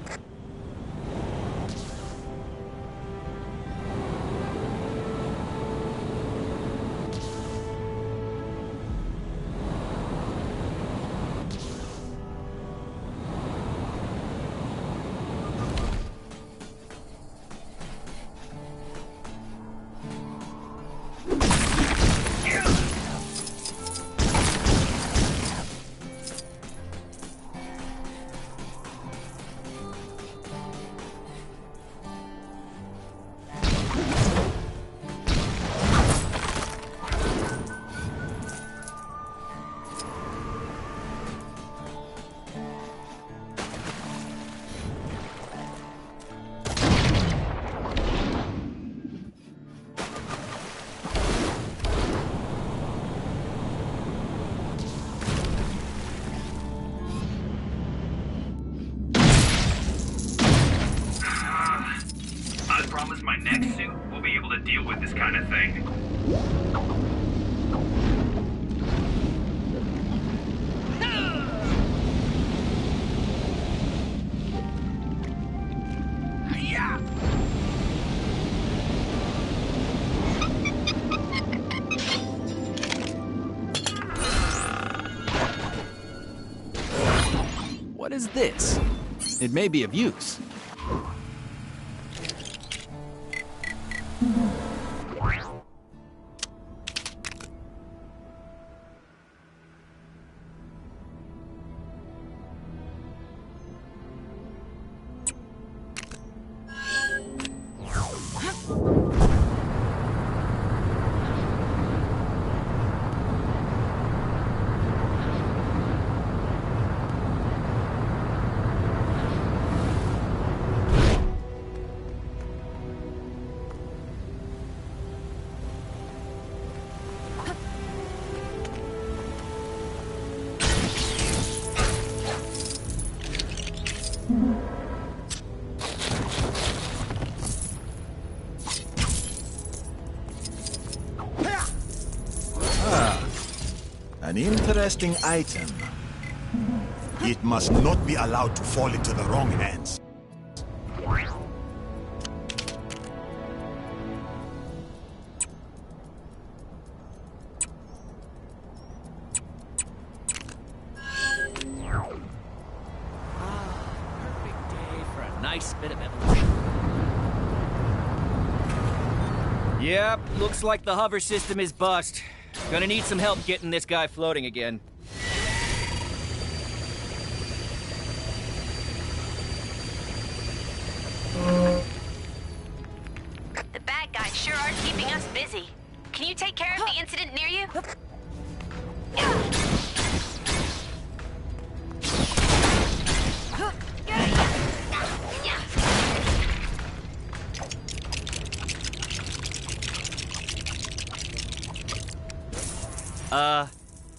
What is this? It may be of use. An interesting item. It must not be allowed to fall into the wrong hands. Perfect day for a nice bit of evolution. Yep, looks like the hover system is bust. Gonna need some help getting this guy floating again. The bad guys sure are keeping us busy. Can you take care of the incident near you?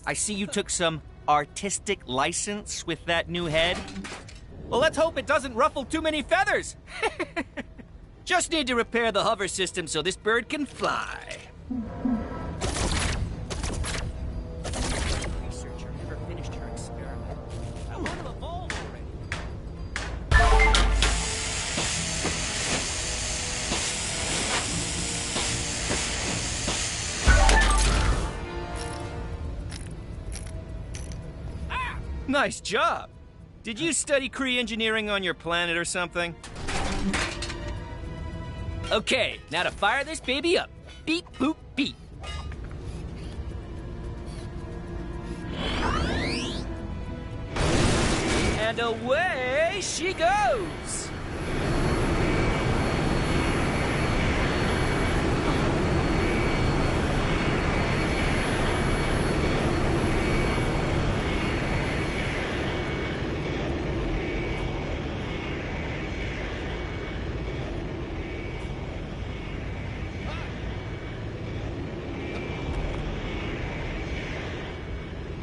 I see you took some artistic license with that new head. Well, let's hope it doesn't ruffle too many feathers. Just need to repair the hover system so this bird can fly. Researcher never finished her experiment. I want to evolve already. Nice job. Did you study Kree engineering on your planet or something? Okay, now to fire this baby up. Beep, boop, beep. And away she goes.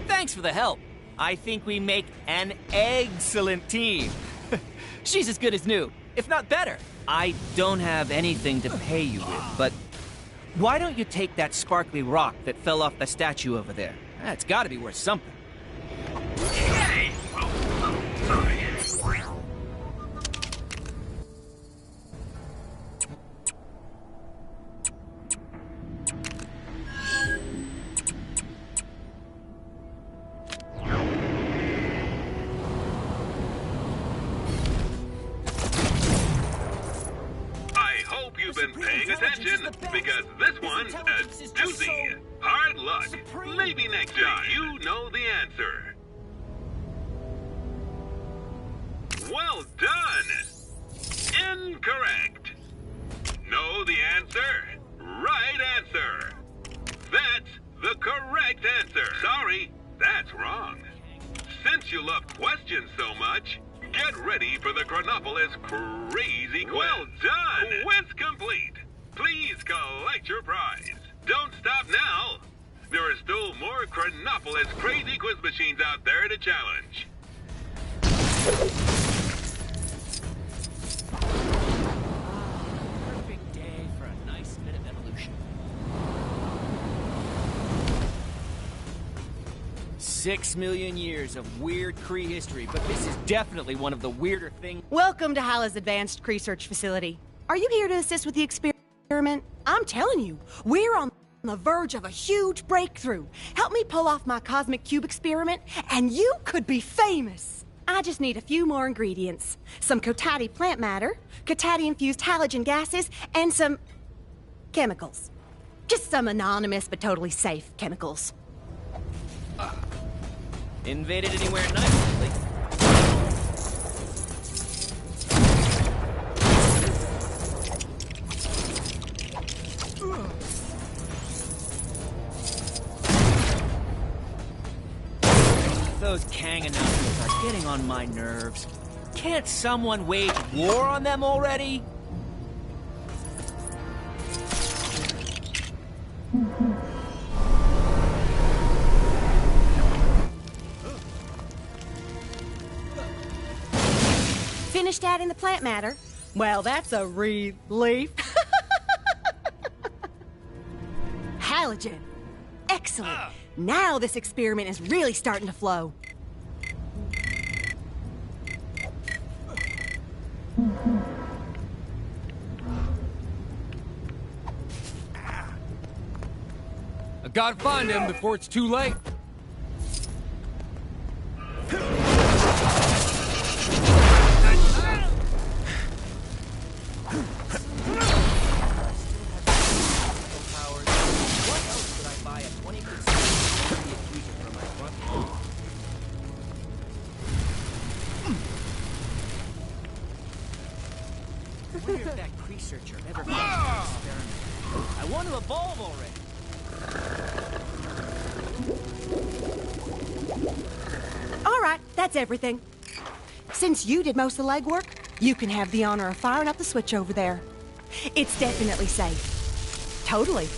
Thanks for the help. I think we make an excellent team. She's as good as new, if not better. I don't have anything to pay you with, but why don't you take that sparkly rock that fell off the statue over there? It's got to be worth something. Hey! Oh, sorry. You've been paying attention, because this one's a doozy. Hard luck. Maybe next time you know the answer. Well done! Incorrect. Know the answer? Right answer. That's the correct answer. Sorry, that's wrong. Since you love questions so much, get ready for the Chronopolis Crazy Quiz. Well done! Quiz complete. Please collect your prize. Don't stop now. There are still more Chronopolis Crazy Quiz machines out there to challenge. Perfect day for a nice bit of evolution. 6 million years of weird Kree history, but this is definitely one of the weirder things. Welcome to Hala's Advanced Kree Search Facility. Are you here to assist with the experiment? I'm telling you, we're on the verge of a huge breakthrough. Help me pull off my Cosmic Cube experiment, and you could be famous. I just need a few more ingredients. Some Cotati plant matter, Cotati-infused halogen gases, and some chemicals. Just some anonymous but totally safe chemicals. Invaded anywhere nice lately? Those Kang announcements are getting on my nerves. Can't someone wage war on them already? Finished adding the plant matter? Well, that's a relief. Halogen. Excellent. Now this experiment is really starting to flow. I gotta find him before it's too late. I wonder if that Kree searcher ever finished an experiment. I want to evolve already. All right, that's everything. Since you did most of the legwork, you can have the honor of firing up the switch over there. It's definitely safe. Totally.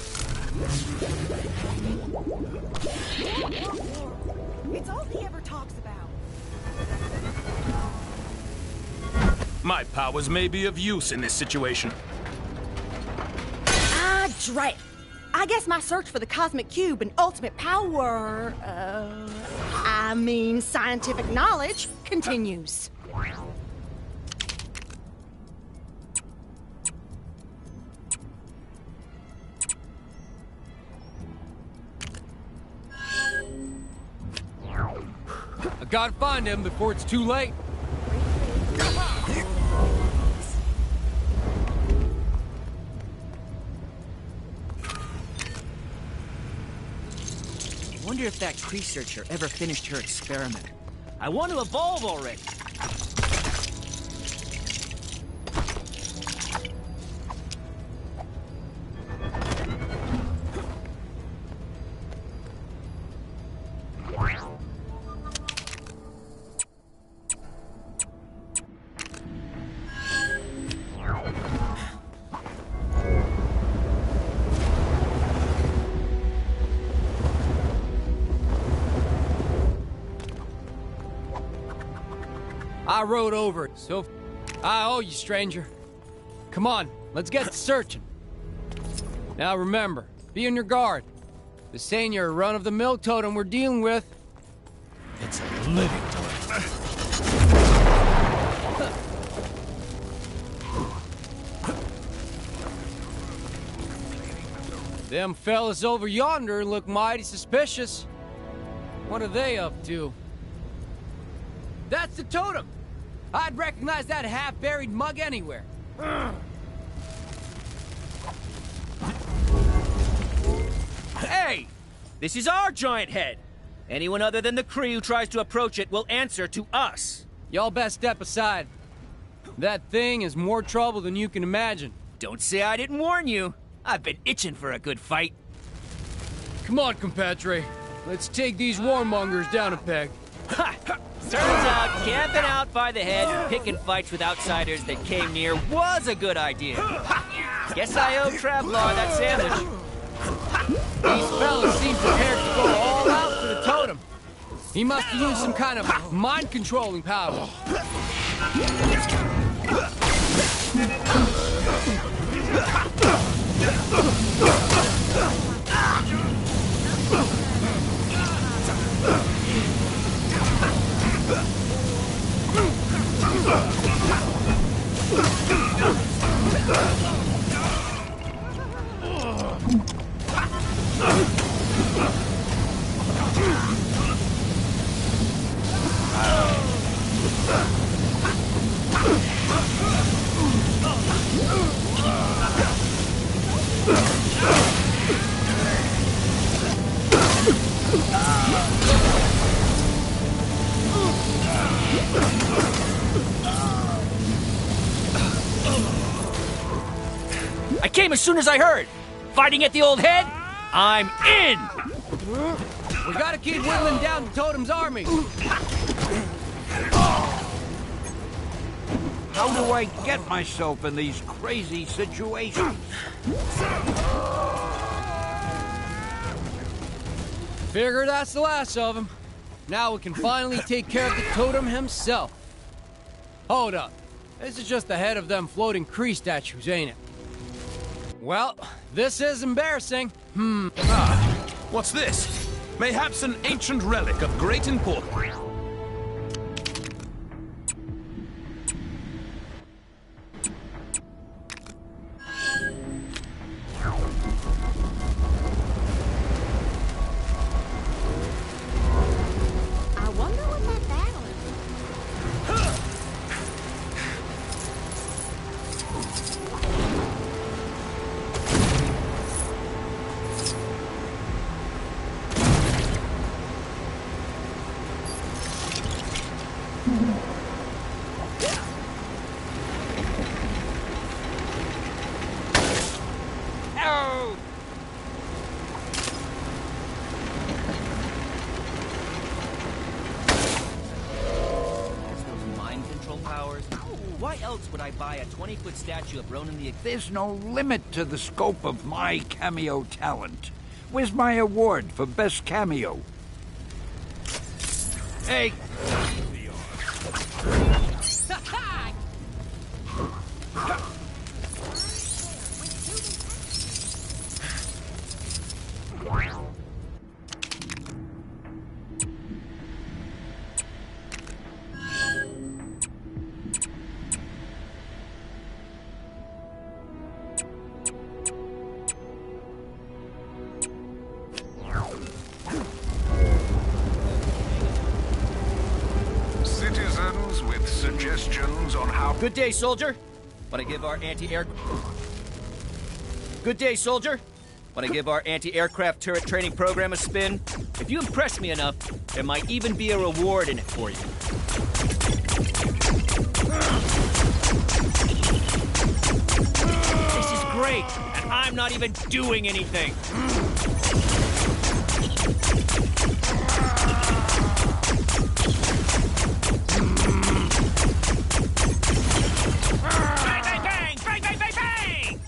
It's all he ever talks about. My powers may be of use in this situation. Ah, drat. I guess my search for the Cosmic Cube and ultimate power, scientific knowledge continues. I gotta find him before it's too late. I wonder if that Kree searcher ever finished her experiment. I want to evolve already. I rode over it, so I owe you, stranger. Come on, let's get to searching. Now remember, be on your guard. This ain't your run-of-the-mill totem we're dealing with. It's a living totem. Them fellas over yonder look mighty suspicious. What are they up to? That's the totem! I'd recognize that half-buried mug anywhere. Hey! This is our giant head! Anyone other than the Kree who tries to approach it will answer to us. Y'all best step aside. That thing is more trouble than you can imagine. Don't say I didn't warn you. I've been itching for a good fight. Come on, compadre. Let's take these warmongers down a peg. Ha! Turns out, camping out by the head and picking fights with outsiders that came near was a good idea. Guess I owe Travlar that sandwich. These fellas seem prepared to go all out for the totem. He must have used some kind of mind-controlling power. as soon as I heard. Fighting at the old head? I'm in! We gotta keep whittling down Totem's army. How do I get myself in these crazy situations? Figure that's the last of them. Now we can finally take care of the Totem himself. Hold up. This is just the head of them floating Kree statues, ain't it? Well, this is embarrassing. What's this? Mayhaps an ancient relic of great importance. I wonder what that battle is. Oh! Those mind control powers. Why else would I buy a 20-foot statue of Ronan the... There's no limit to the scope of my cameo talent. Where's my award for best cameo? Hey! Citizens with suggestions on how... Good day, soldier. Want to give our anti-air... Good day, soldier. Want to give our anti-aircraft turret training program a spin? If you impress me enough, there might even be a reward in it for you. This is great, and I'm not even doing anything. Bang, bang, bang! Bang, bang, bang, bang!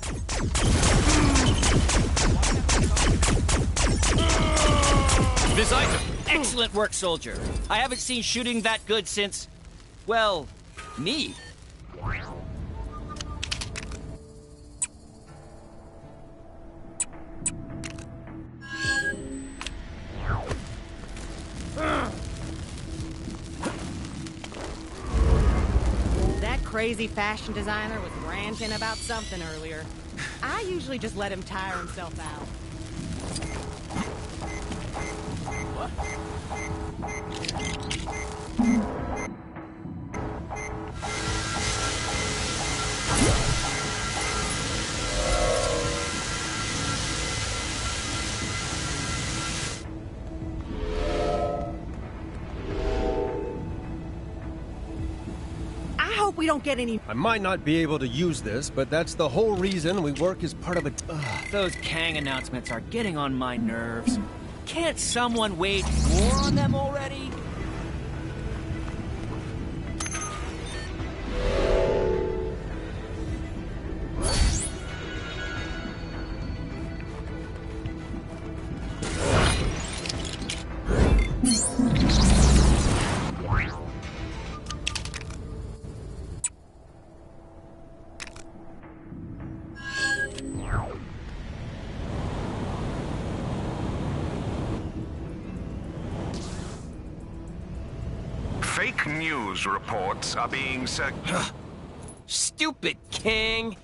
This item. Excellent work, soldier. I haven't seen shooting that good since, well, me. That crazy fashion designer was ranting about something earlier. I usually just let him tire himself out. I hope we don't get any... I might not be able to use this, but that's the whole reason we work as part of a... Those Kang announcements are getting on my nerves. Can't someone wage war on them already? Fake news reports are being Stupid King.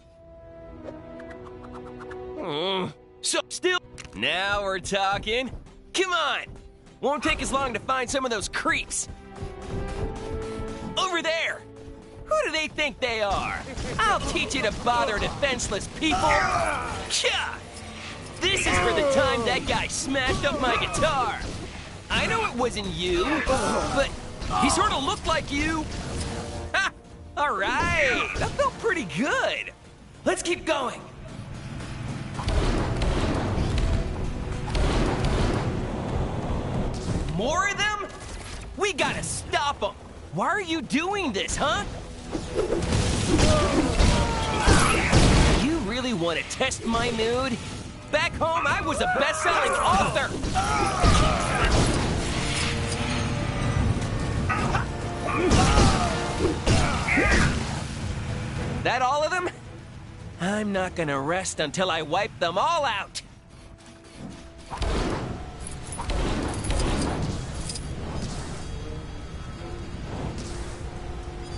So, still... Now we're talking. Come on. Won't take as long to find some of those creeps. Over there. Who do they think they are? I'll teach you to bother defenseless people. Tcha! This is for the time that guy smashed up my guitar. I know it wasn't you, but he sort of looked like you. Ha! All right. That felt pretty good. Let's keep going. more of them? We gotta stop them. Why are you doing this, huh? You really want to test my mood? Back home, I was a best-selling author. That all of them? I'm not gonna rest until I wipe them all out.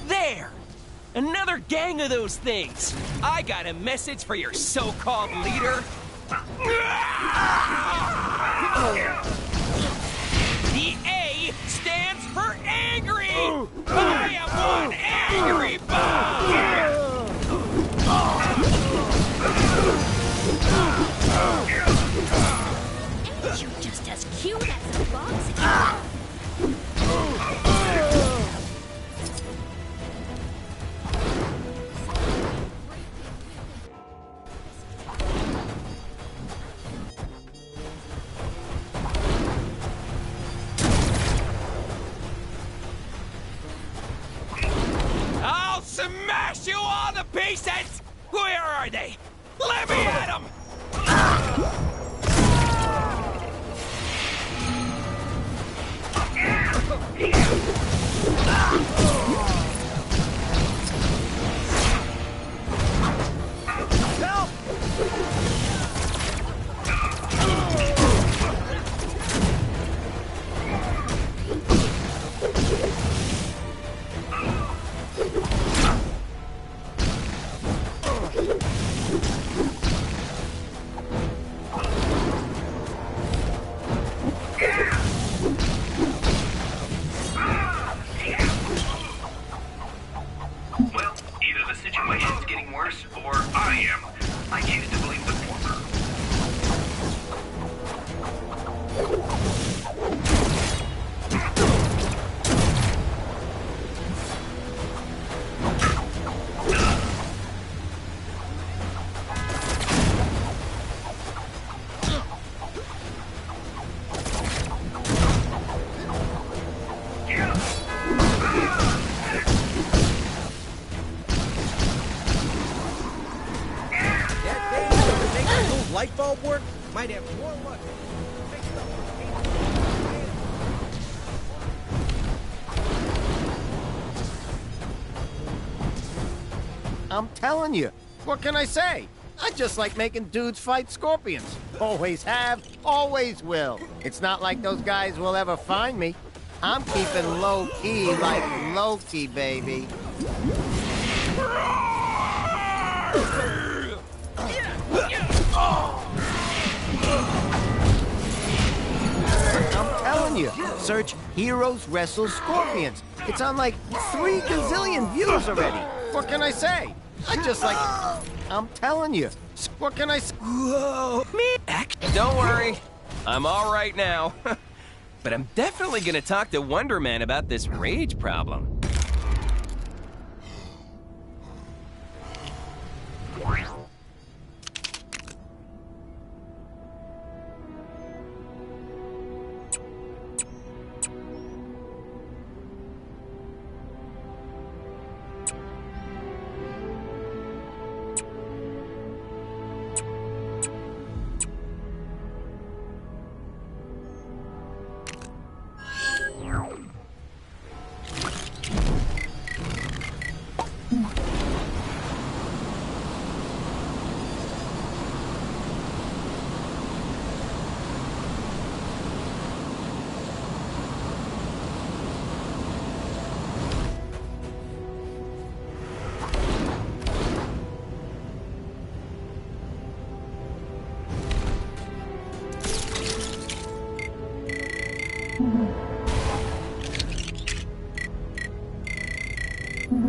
There! Another gang of those things! I got a message for your so-called leader. The A stands for angry! I am one angry bug! Ain't you just as cute as a box? I'll smash you all to pieces! Where are they? Let me at them! Help! Well, either the situation's getting worse, or I am. I choose to believe the former. Light bulb work? Might have more luck. I'm telling you, what can I say? I just like making dudes fight scorpions. Always have, always will. It's not like those guys will ever find me. I'm keeping low-key like Loki, baby. I'm telling you, search Heroes Wrestle Scorpions. It's on like 3 gazillion views already. What can I say? I just like... I'm telling you. What can I say? Whoa, me? Don't worry. I'm all right now. But I'm definitely gonna talk to Wonder Man about this rage problem.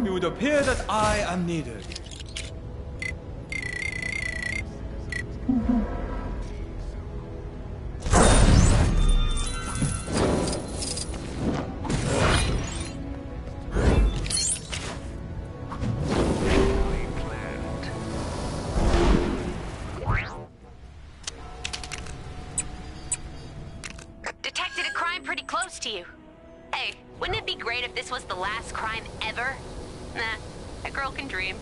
It would appear that I am needed. detected a crime pretty close to you. Hey, wouldn't it be great if this was the last crime ever? Nah, a girl can dream.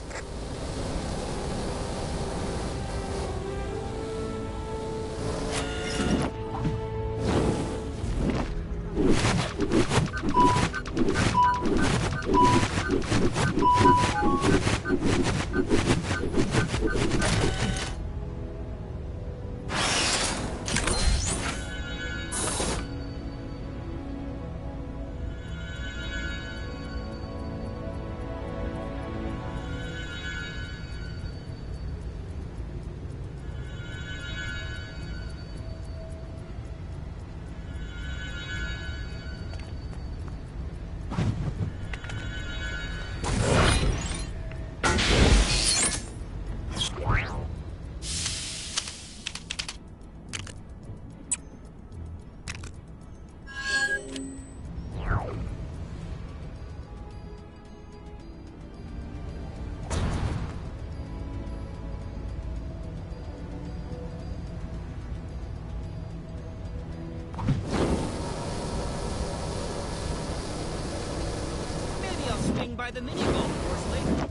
By the mini golf course later,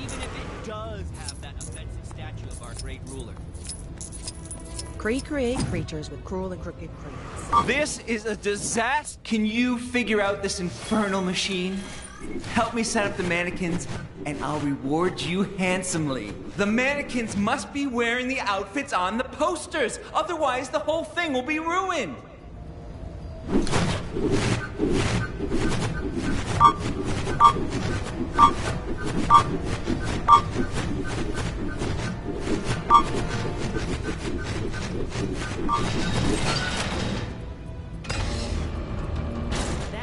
even if it does have that offensive statue of our great ruler. Kree create creatures with cruel and crooked creeds. This is a disaster. Can you figure out this infernal machine? Help me set up the mannequins, and I'll reward you handsomely. The mannequins must be wearing the outfits on the posters, otherwise the whole thing will be ruined.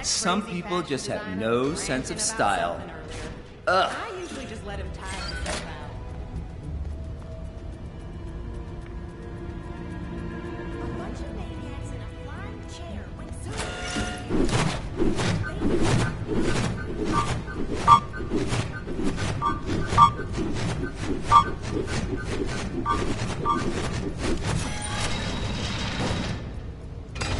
Some people just have no sense of style. Ugh. I usually just let him tire himself out. A bunch of maniacs in a flying chair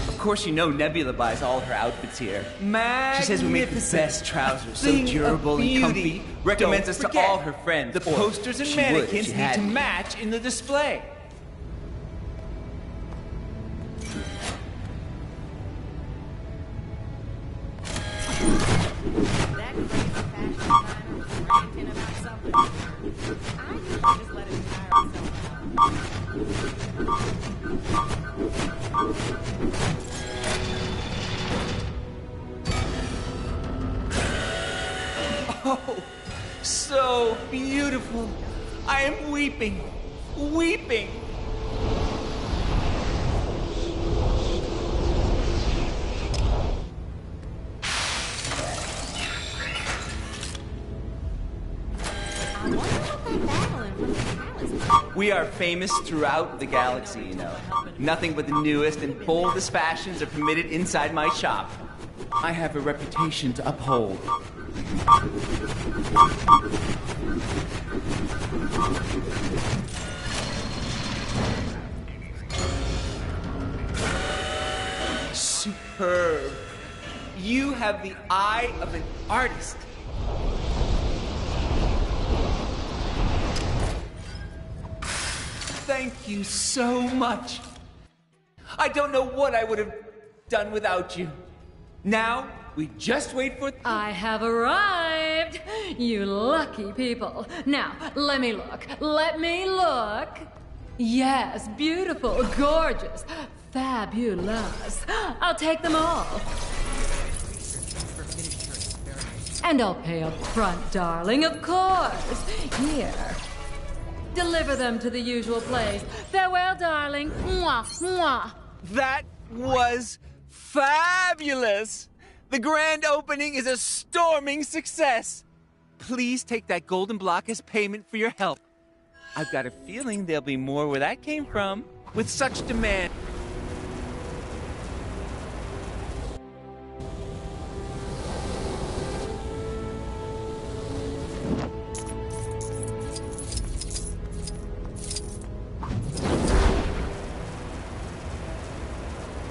Of course you know Nebula buys all her outfits here. She says we make the best trousers, so durable and comfy. Recommends us to all her friends. The posters and mannequins need to match in the display. That crazy fashion designer was ranting about something. I usually just let him tire himself Oh, so beautiful. I am weeping, weeping. We are famous throughout the galaxy, you know. Nothing but the newest and boldest fashions are permitted inside my shop. I have a reputation to uphold. Superb. You have the eye of an artist. Thank you so much. I don't know what I would have done without you. Now, we just wait for... I have arrived! You lucky people. Now, let me look. Let me look. Yes, beautiful, gorgeous, fabulous. I'll take them all. And I'll pay up front, darling, of course. Here. Deliver them to the usual place. Farewell, darling. Mwah, mwah. That was fabulous! The grand opening is a storming success. Please take that golden block as payment for your help. I've got a feeling there'll be more where that came from, with such demand.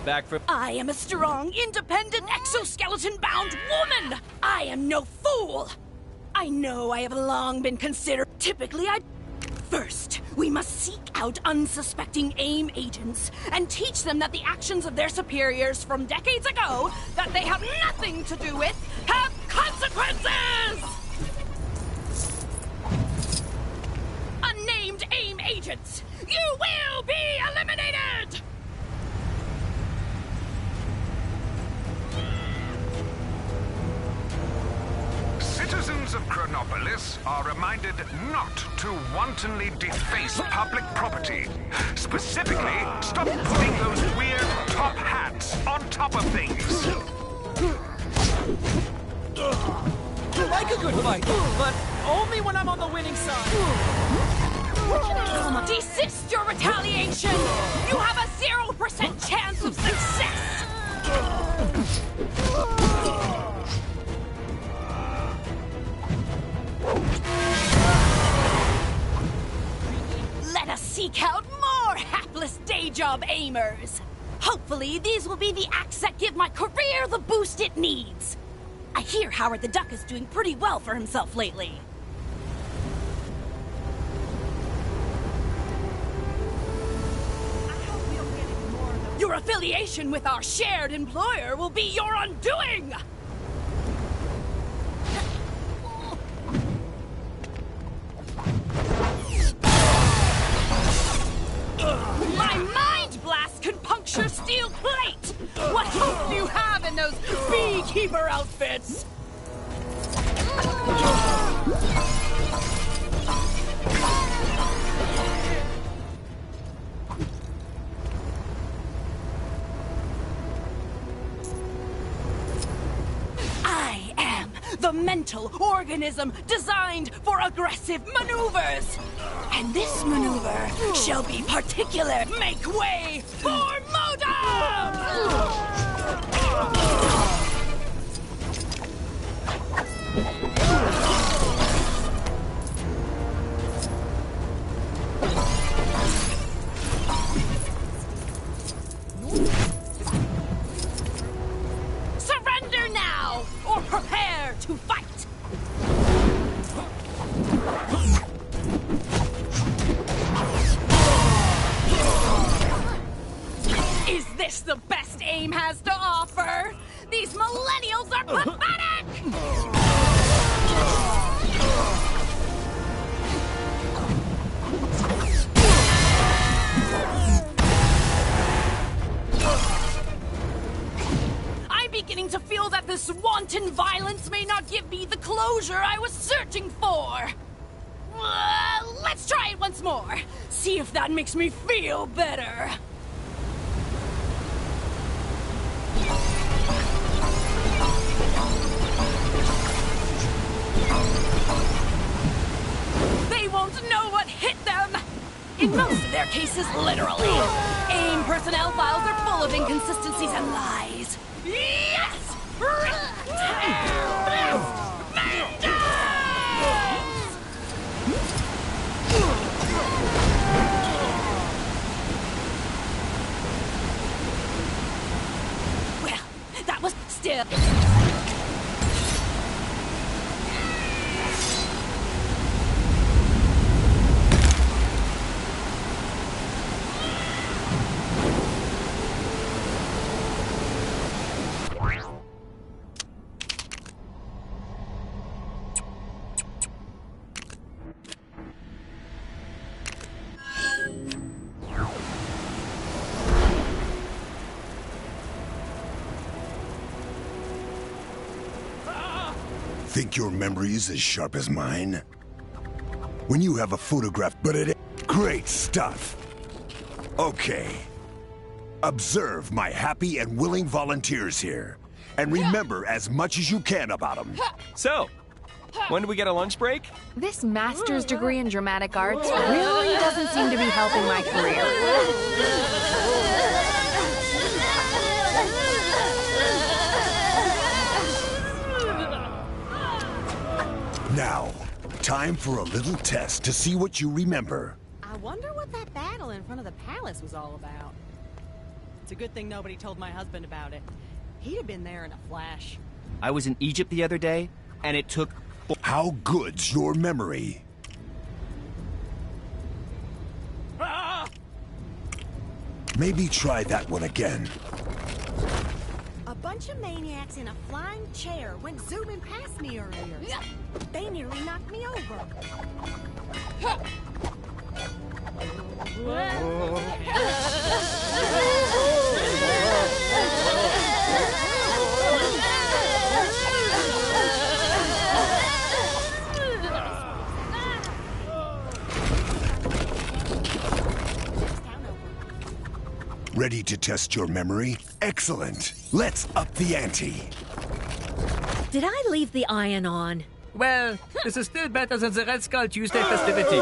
back from... I am a strong, independent, exoskeleton-bound woman! I am no fool! I know I have long been considered... Typically, First, we must seek out unsuspecting AIM agents and teach them that the actions of their superiors from decades ago that they have nothing to do with have consequences! Unnamed AIM agents, you will be eliminated! Citizens of Chronopolis are reminded not to wantonly deface public property. Specifically, stop putting those weird top hats on top of things. I like a good fight, but only when I'm on the winning side. Desist your retaliation! You have a 0% chance of success! Let us seek out more hapless day job aimers. Hopefully, these will be the acts that give my career the boost it needs. I hear Howard the Duck is doing pretty well for himself lately. Your affiliation with our shared employer will be your undoing! My mind blast can puncture steel plate! What hope do you have in those beekeeper outfits? I am the mental organism designed for aggressive maneuvers. And this maneuver shall be particular. Make way for Modem! Surrender now, or prepare to fight! Is this the best AIM has to offer? These millennials are pathetic! I'm beginning to feel that this wanton violence may not give me the closure I was searching for. Let's try it once more. See if that makes me feel better. They won't know what hit them! In most of their cases, literally. AIM personnel files are full of inconsistencies and lies. Yes! Well, that was still... Think your memory's as sharp as mine? When you have a photograph, but it ain't great stuff. Okay. Observe my happy and willing volunteers here. And remember as much as you can about them. So, when do we get a lunch break? This master's degree in dramatic arts really doesn't seem to be helping my career. Now, time for a little test to see what you remember. I wonder what that battle in front of the palace was all about. It's a good thing nobody told my husband about it. He'd have been there in a flash. I was in Egypt the other day, and it took... How good's your memory? Maybe try that one again. A bunch of maniacs in a flying chair went zooming past me earlier. They nearly knocked me over. Ready to test your memory? Excellent. Let's up the ante. Did I leave the iron on? Well, this is still better than the Red Skull Tuesday festivity.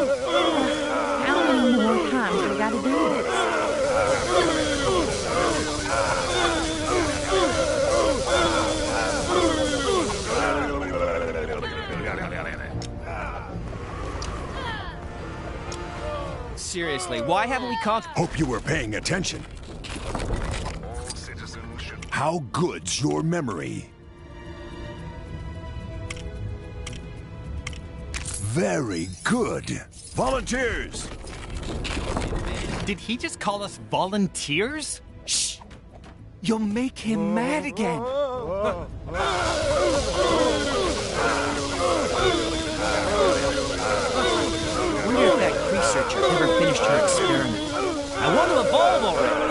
How many more times we gotta do this? Seriously, why haven't we conquered... Hope you were paying attention. How good's your memory? Very good. Volunteers! Did he just call us volunteers? Shh! You'll make him mad again. Wonder if that researcher ever finished her experiment. I want to evolve already.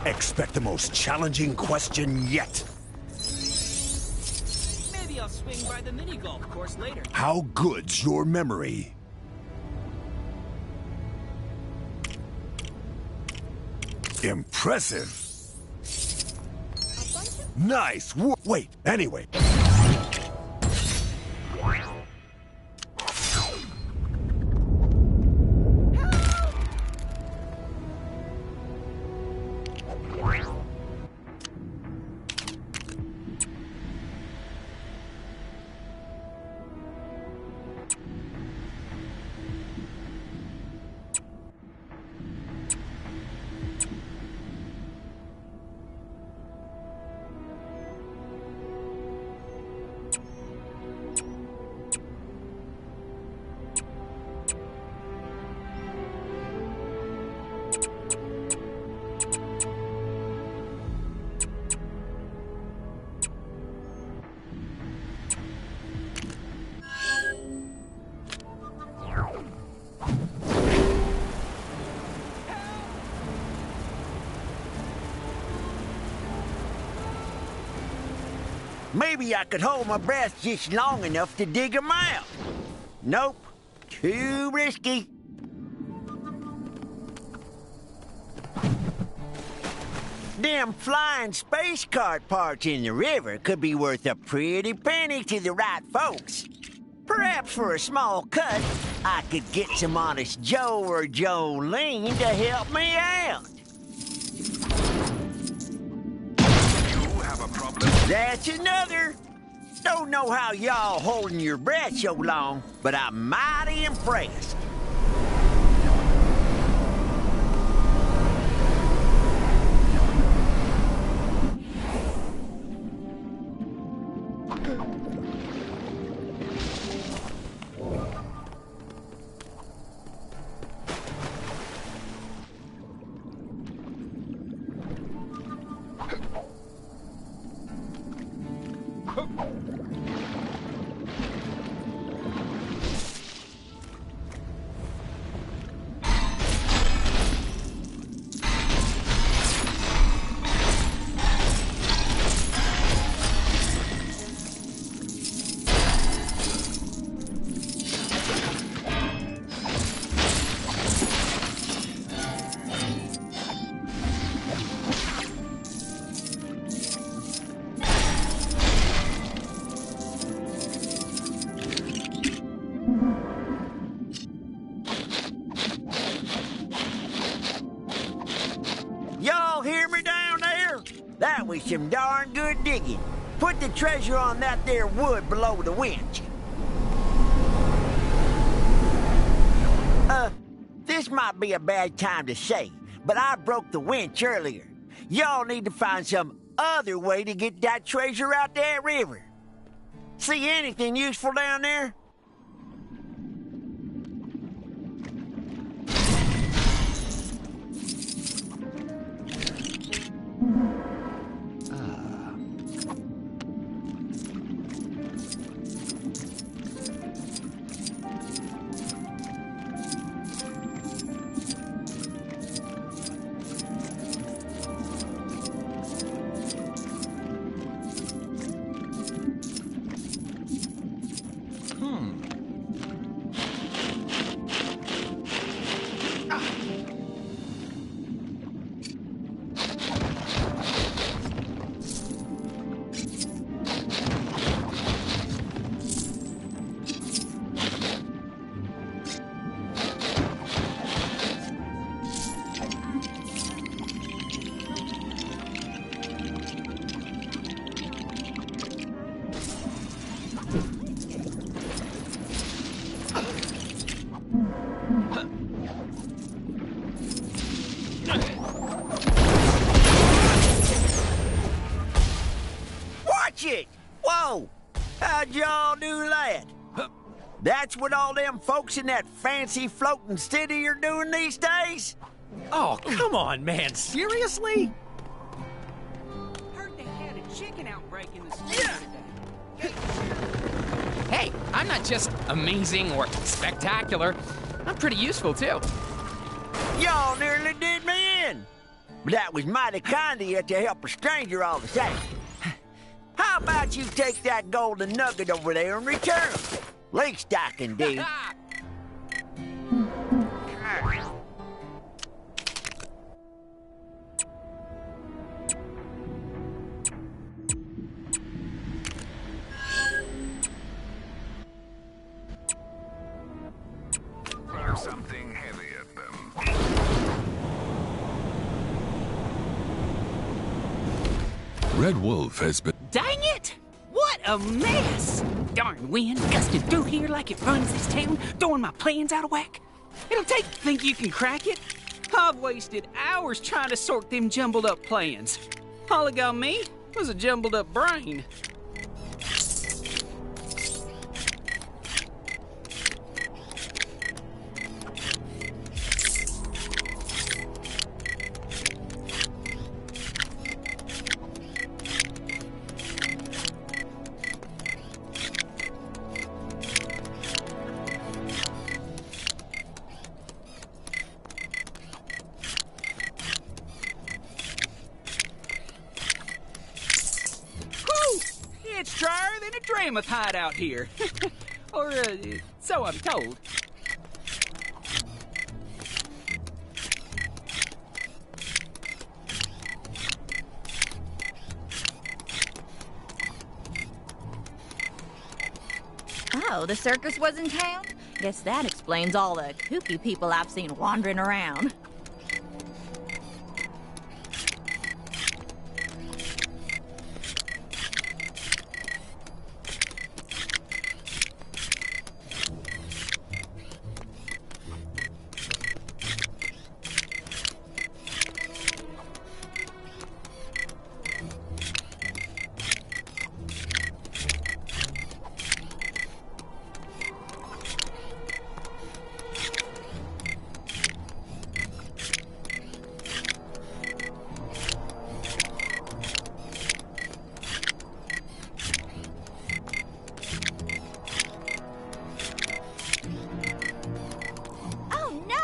Expect the most challenging question yet. Maybe I'll swing by the mini golf course later. How good's your memory? Impressive. Nice. Wait, anyway. Maybe I could hold my breath just long enough to dig 'em out. Nope. Too risky. Them flying space cart parts in the river could be worth a pretty penny to the right folks. Perhaps for a small cut, I could get some honest Joe or Jolene to help me out. That's another. Don't know how y'all holding your breath so long, but I'm mighty impressed. Y'all hear me down there? That was some darn good digging. Put the treasure on that there wood below the winch. This might be a bad time to say, but I broke the winch earlier. Y'all need to find some other way to get that treasure out that river. See anything useful down there? Watch it! Whoa! How'd y'all do that? That's what all them folks in that fancy floating city are doing these days? Oh, come on, man. Seriously? Heard they had a chicken outbreak in the store today. Hey, I'm not just amazing or spectacular. I'm pretty useful, too. Y'all nearly did me in. But that was mighty kind of you to help a stranger all the same. How about you take that golden nugget over there and return? Least I can do. Throw something heavy at them. Red Wolf has been... Dang it! What a mess! Darn wind gusting through here like it runs this town, throwing my plans out of whack. It'll take to think you can crack it. I've wasted hours trying to sort them jumbled up plans. All it got me was a jumbled up brain. It's drier than a Dramoth hideout here. Or, so I'm told. Oh, the circus was in town? Guess that explains all the kooky people I've seen wandering around.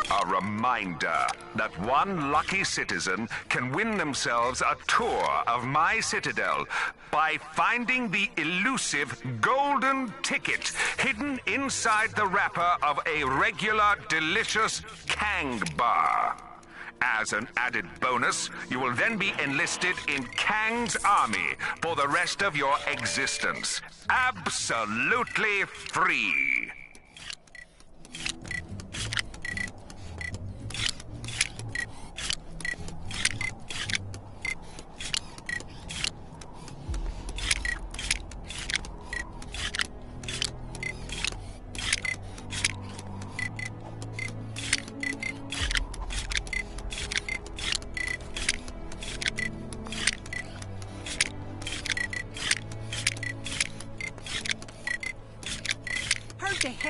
A reminder that one lucky citizen can win themselves a tour of my citadel by finding the elusive golden ticket hidden inside the wrapper of a regular, delicious Kang bar. As an added bonus, you will then be enlisted in Kang's army for the rest of your existence. Absolutely free.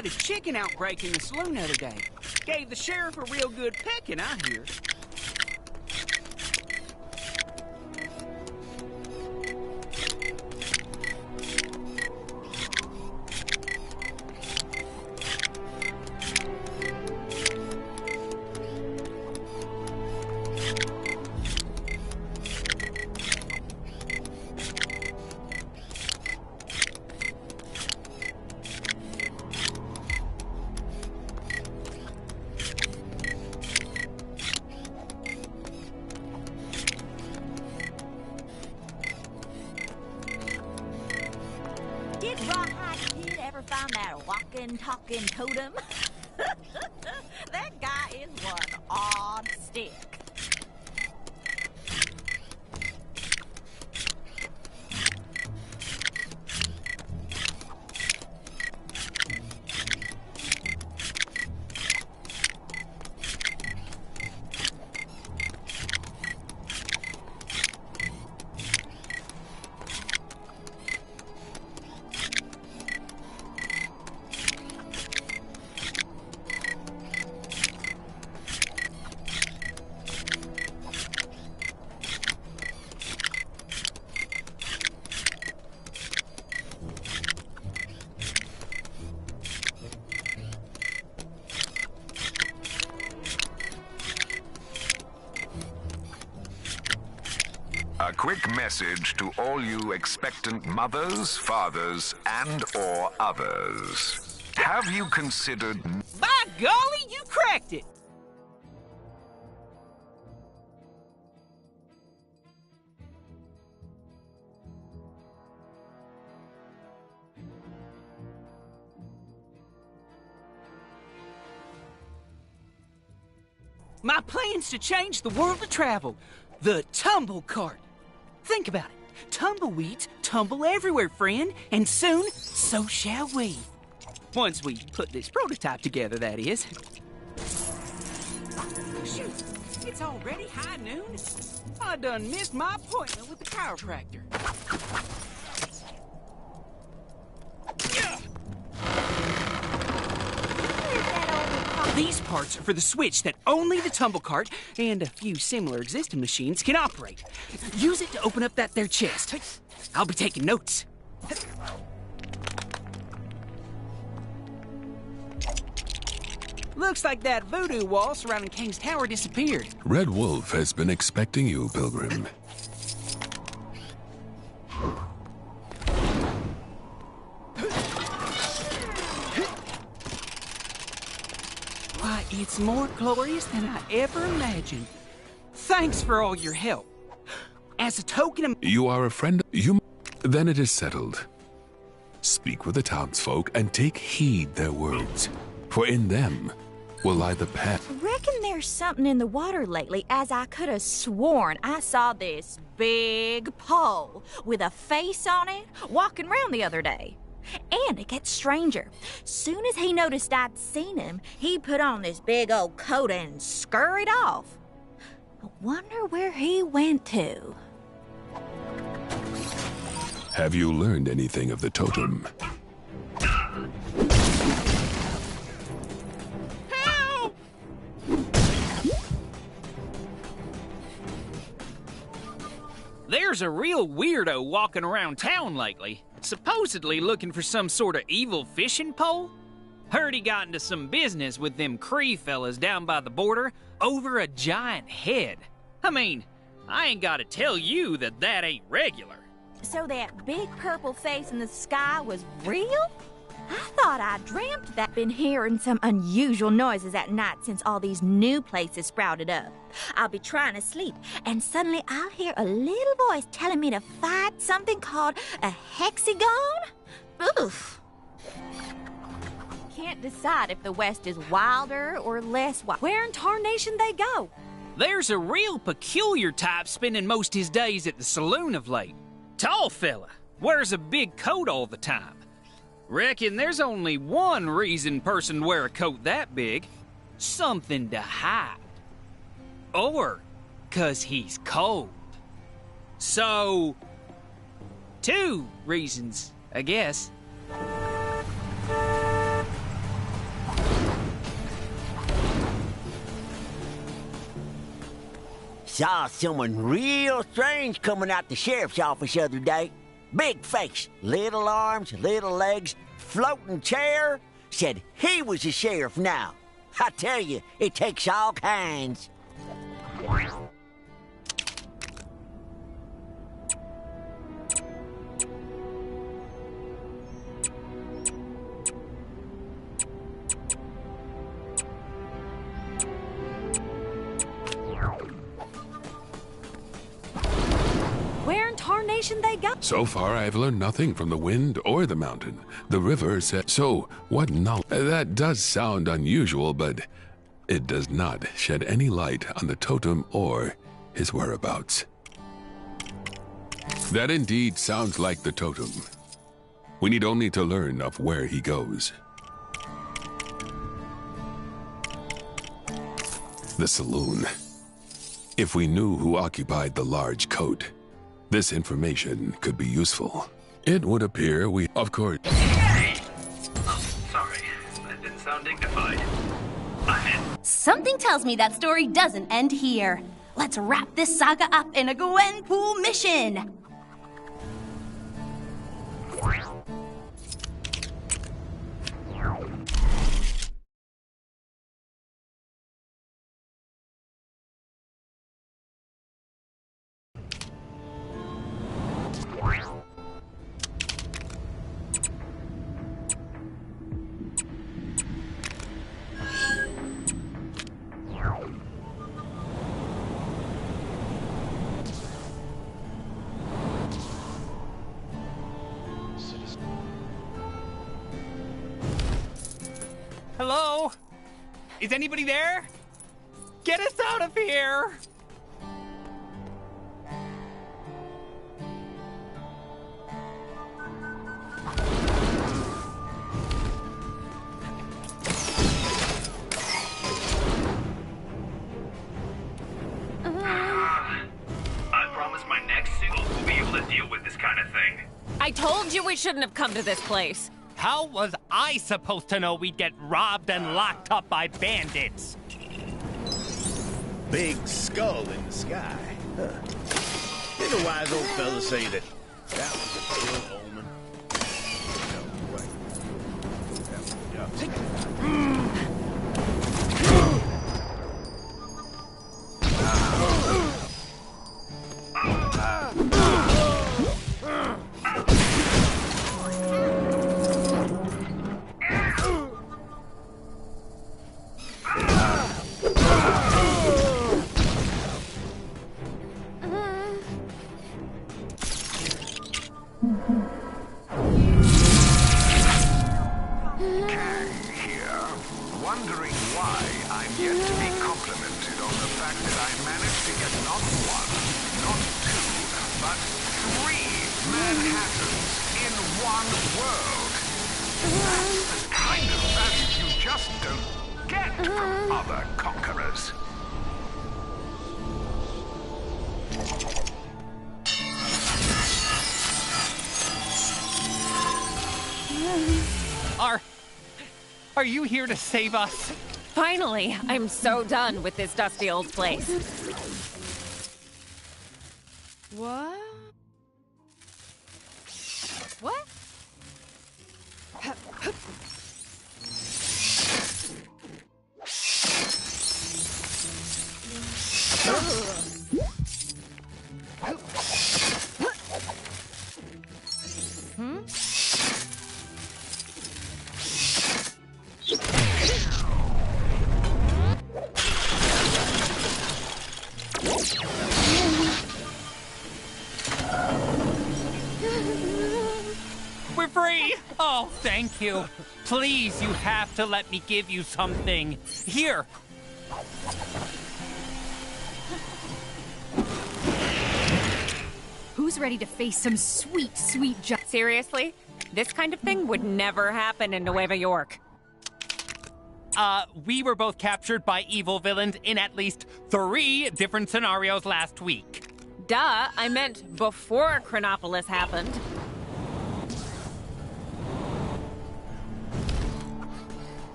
had a chicken outbreak in the saloon the other day. Gave the sheriff a real good pecking, I hear. Did Rawhide Kid ever find that walking, talking totem? That guy is one odd stick. A quick message to all you expectant mothers, fathers, and/or others. Have you considered... By golly, you cracked it! My plan's to change the world of travel. The tumble cart. Think about it. Tumbleweeds tumble everywhere, friend, and soon, so shall we. Once we put this prototype together, that is. Shoot, it's already high noon. I done missed my appointment with the chiropractor. These parts are for the switch that only the tumble cart and a few similar existing machines can operate. Use it to open up that there chest. I'll be taking notes. Looks like that voodoo wall surrounding King's Tower disappeared. Red Wolf has been expecting you, Pilgrim. Why, it's more glorious than I ever imagined. Thanks for all your help. As a token of... You are a friend. Then it is settled. Speak with the townsfolk and take heed their words, for in them will lie the path. Reckon there's something in the water lately, as I could have sworn I saw this big pole with a face on it walking around the other day. And it gets stranger. Soon as he noticed I'd seen him, he put on this big old coat and scurried off. I wonder where he went to. Have you learned anything of the totem? Help! There's a real weirdo walking around town lately, supposedly looking for some sort of evil fishing pole. Heard he got into some business with them Cree fellas down by the border over a giant head. I mean, I ain't gotta tell you that that ain't regular. So that big purple face in the sky was real? I thought I dreamt that. Been hearing some unusual noises at night since all these new places sprouted up. I'll be trying to sleep, and suddenly I'll hear a little voice telling me to fight something called a hexagon? Oof. Can't decide if the West is wilder or less wild. Where in tarnation they go? There's a real peculiar type spending most his days at the saloon of late. Tall fella, wears a big coat all the time. Reckon there's only one reason person wear a coat that big. Something to hide. Or 'cause he's cold. So, two reasons, I guess. Saw someone real strange coming out the sheriff's office the other day. Big face, little arms, little legs, floating chair. Said he was the sheriff now. I tell you, it takes all kinds. Where in tarnation they go? So far, I have learned nothing from the wind or the mountain. The river said, so what knowledge? That does sound unusual, but it does not shed any light on the totem or his whereabouts. That indeed sounds like the totem. We need only to learn of where he goes. The saloon. If we knew who occupied the large coat, this information could be useful. It would appear we, of course... Oh, sorry. That didn't sound dignified. Something tells me that story doesn't end here. Let's wrap this saga up in a Gwenpool mission! Hello? Is anybody there? Get us out of here! I promise my next suit will be able to deal with this kind of thing. I told you we shouldn't have come to this place. How was I supposed to know we'd get robbed and locked up by bandits? Big skull in the sky. Huh. Did a wise old fella say that was a ill omen? Wondering why I'm yet to be complimented on the fact that I managed to get not one, not two, but 3 Manhattans in one world. That's the kind of value you just don't get from other conquerors. Are you here to save us? Finally, I'm so done with this dusty old place. What? What? We're free! Oh, thank you. Please, you have to let me give you something. Here. Who's ready to face some sweet, sweet justice? Seriously? This kind of thing would never happen in Nueva York. We were both captured by evil villains in at least 3 different scenarios last week. Duh, I meant before Chronopolis happened.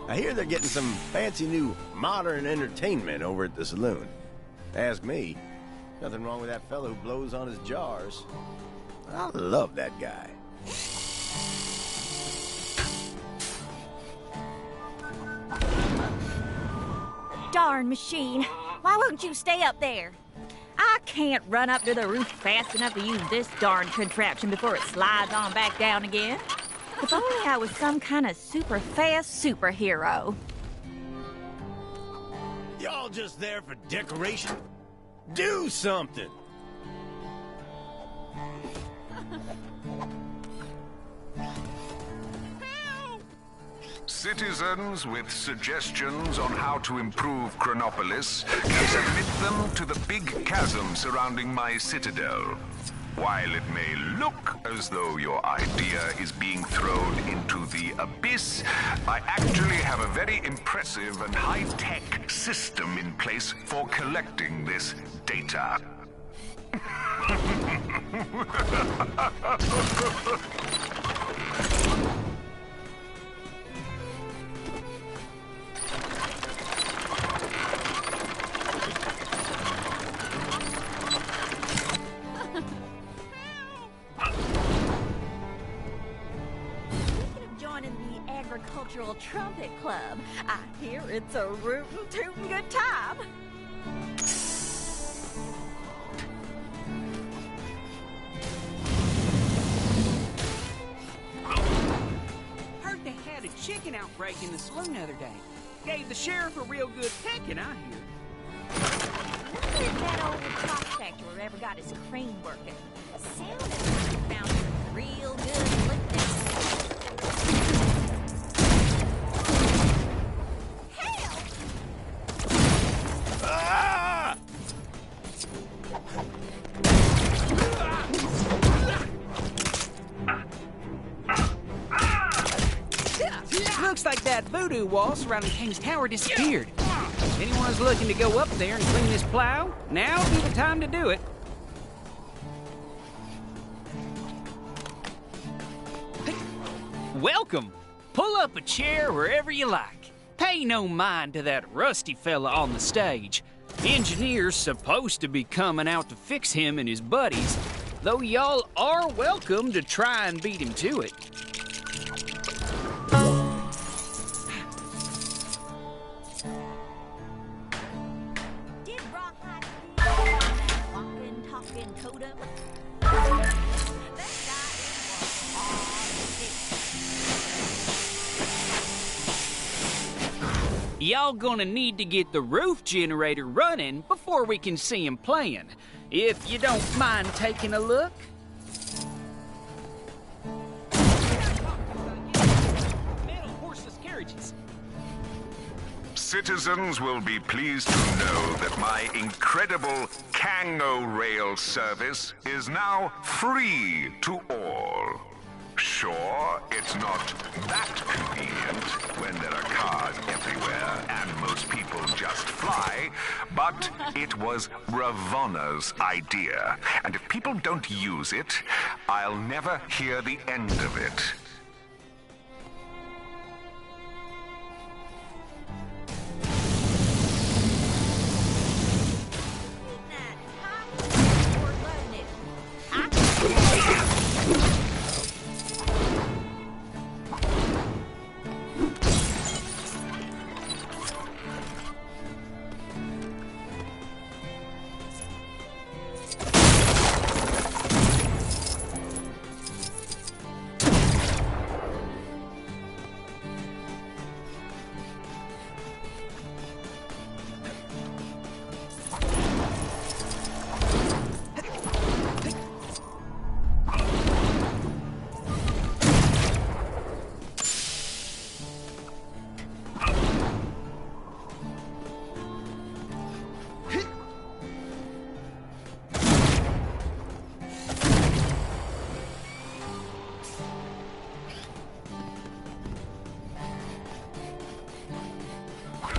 I hear they're getting some fancy new modern entertainment over at the saloon. Ask me. Nothing wrong with that fellow who blows on his jars. I love that guy. Darn machine. Why won't you stay up there? I can't run up to the roof fast enough to use this darn contraption before it slides on back down again. If only I was some kind of super fast superhero. Y'all just there for decoration? Do something! Citizens with suggestions on how to improve Chronopolis can submit them to the big chasm surrounding my citadel. While it may look as though your idea is being thrown into the abyss, I actually have a very impressive and high-tech system in place for collecting this data. Agricultural Trumpet Club. I hear it's a rootin' tootin' good time. Heard they had a chicken outbreak in the saloon the other day. Gave the sheriff a real good pecking, I hear. Wonder if that old prospector ever got his crane working. Sounded like he found some real good lick down. Looks like that voodoo wall surrounding King's Tower disappeared. If anyone's looking to go up there and clean this plow, now'd be the time to do it. Welcome. Pull up a chair wherever you like. Pay no mind to that rusty fella on the stage. Engineer's supposed to be coming out to fix him and his buddies, though y'all are welcome to try and beat him to it. Y'all gonna need to get the roof generator running before we can see him playing. If you don't mind taking a look. Metal horseless carriages. Citizens will be pleased to know that my incredible Kango Rail service is now free to all. Sure, it's not that convenient when there are cars everywhere and most people just fly, but it was Ravonna's idea. And if people don't use it, I'll never hear the end of it.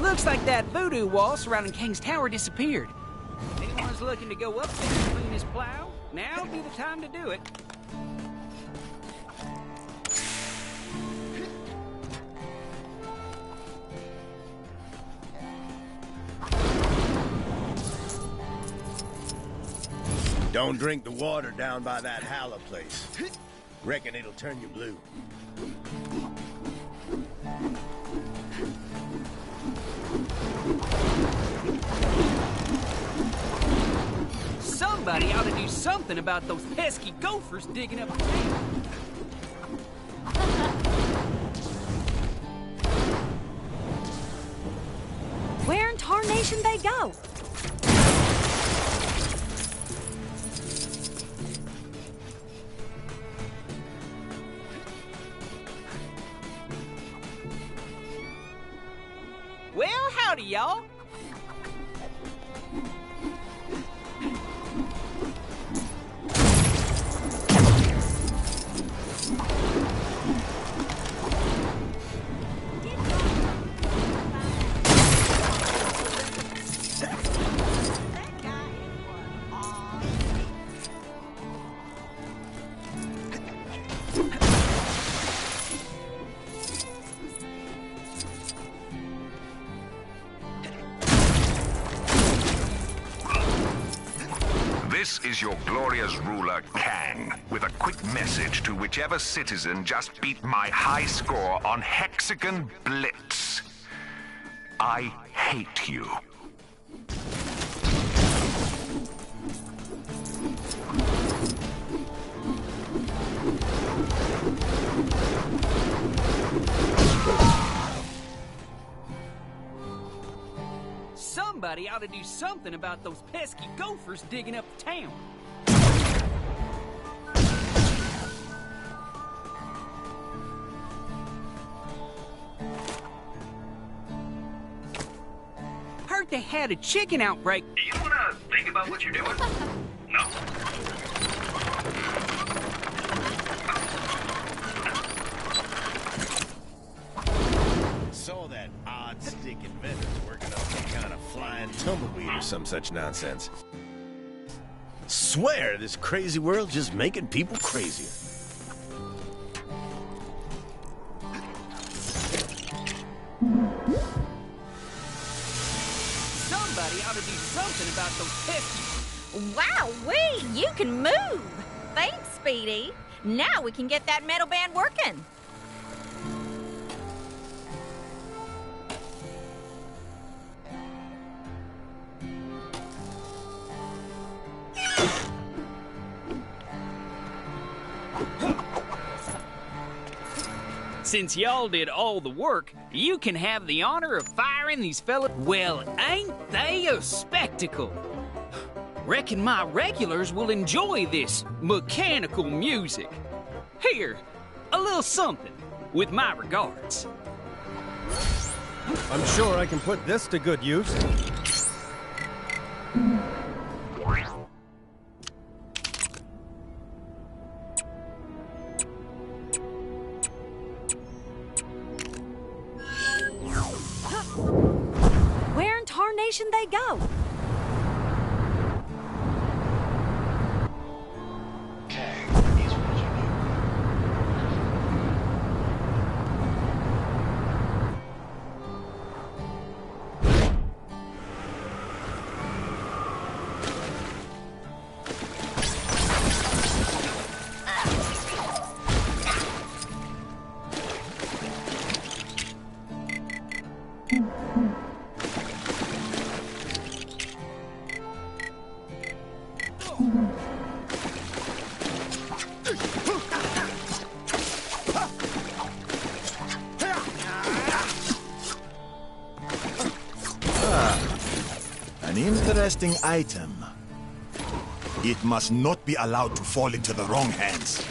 Looks like that voodoo wall surrounding King's Tower disappeared. If anyone's looking to go up there and clean his plow, now'd be the time to do it. Don't drink the water down by that Halla place. Reckon it'll turn you blue. Somebody ought to do something about those pesky gophers digging up the town. Where in tarnation they go? Well, howdy, y'all. This is your glorious ruler, Kang, with a quick message to whichever citizen just beat my high score on Hexagon Blitz. I hate you. Somebody ought to do something about those pesky gophers digging up the town. Heard they had a chicken outbreak. Do you want to think about what you're doing? No? Saw that odd stick inventor's working on some kind of flying tumbleweed or some such nonsense. Swear this crazy world just making people crazier. Somebody ought to do something about those pesky... Wow-wee, you can move! Thanks, Speedy. Now we can get that metal band working. Since y'all did all the work, you can have the honor of firing these fellas. Well, ain't they a spectacle? Reckon my regulars will enjoy this mechanical music. Here, a little something, with my regards. I'm sure I can put this to good use. Where in tarnation they go? An interesting item. It must not be allowed to fall into the wrong hands.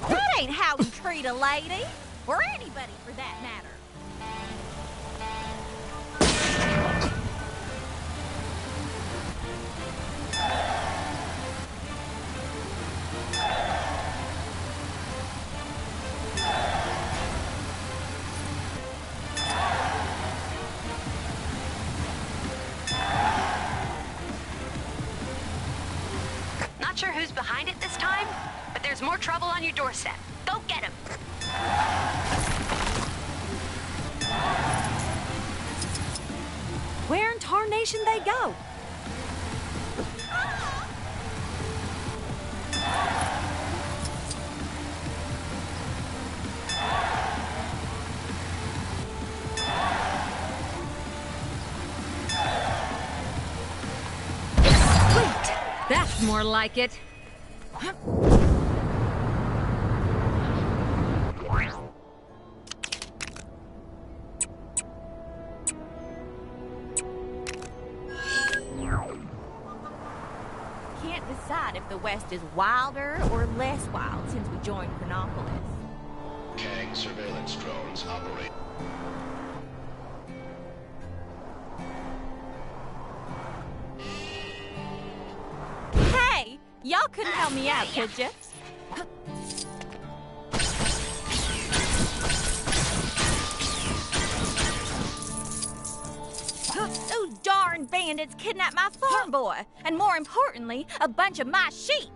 That ain't how you treat a lady, or anybody for that matter. find it this time, but there's more trouble on your doorstep. Go get him. Where in tarnation they go? Sweet! That's more like it. Can't decide if the West is wilder or less wild since we joined Chronopolis. Kang surveillance drones operate. Hey! Y'all couldn't help me out, could ya? Those darn bandits kidnapped my farm boy, and more importantly, a bunch of my sheep.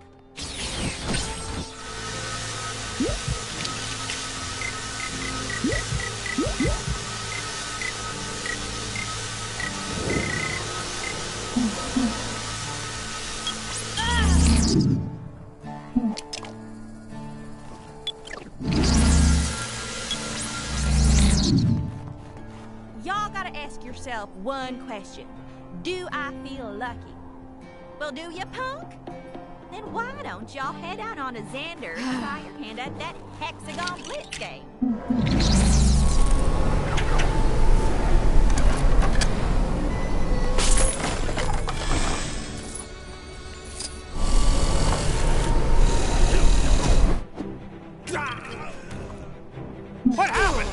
Y'all gotta ask yourself one question. Do I feel lucky? Well, do you, punk? Then why don't y'all head out on a Xander and try your hand at that Hexagon Blitz game? What happened?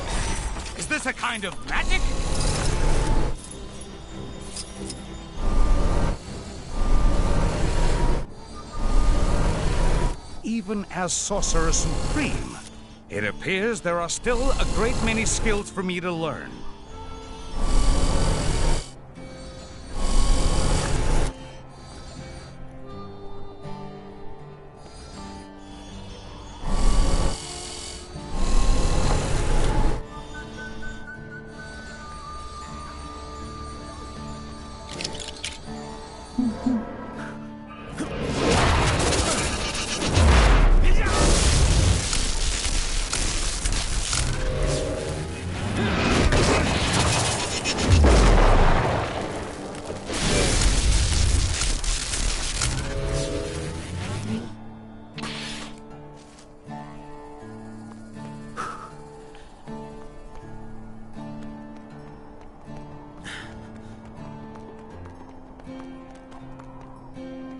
Is this a kind of magic? Even as Sorcerer Supreme, it appears there are still a great many skills for me to learn.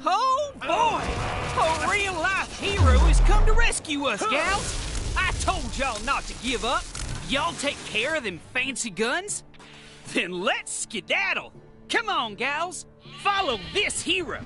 Oh boy! A real-life hero has come to rescue us, gals! I told y'all not to give up. Y'all take care of them fancy guns? Then let's skedaddle! Come on, gals! Follow this hero!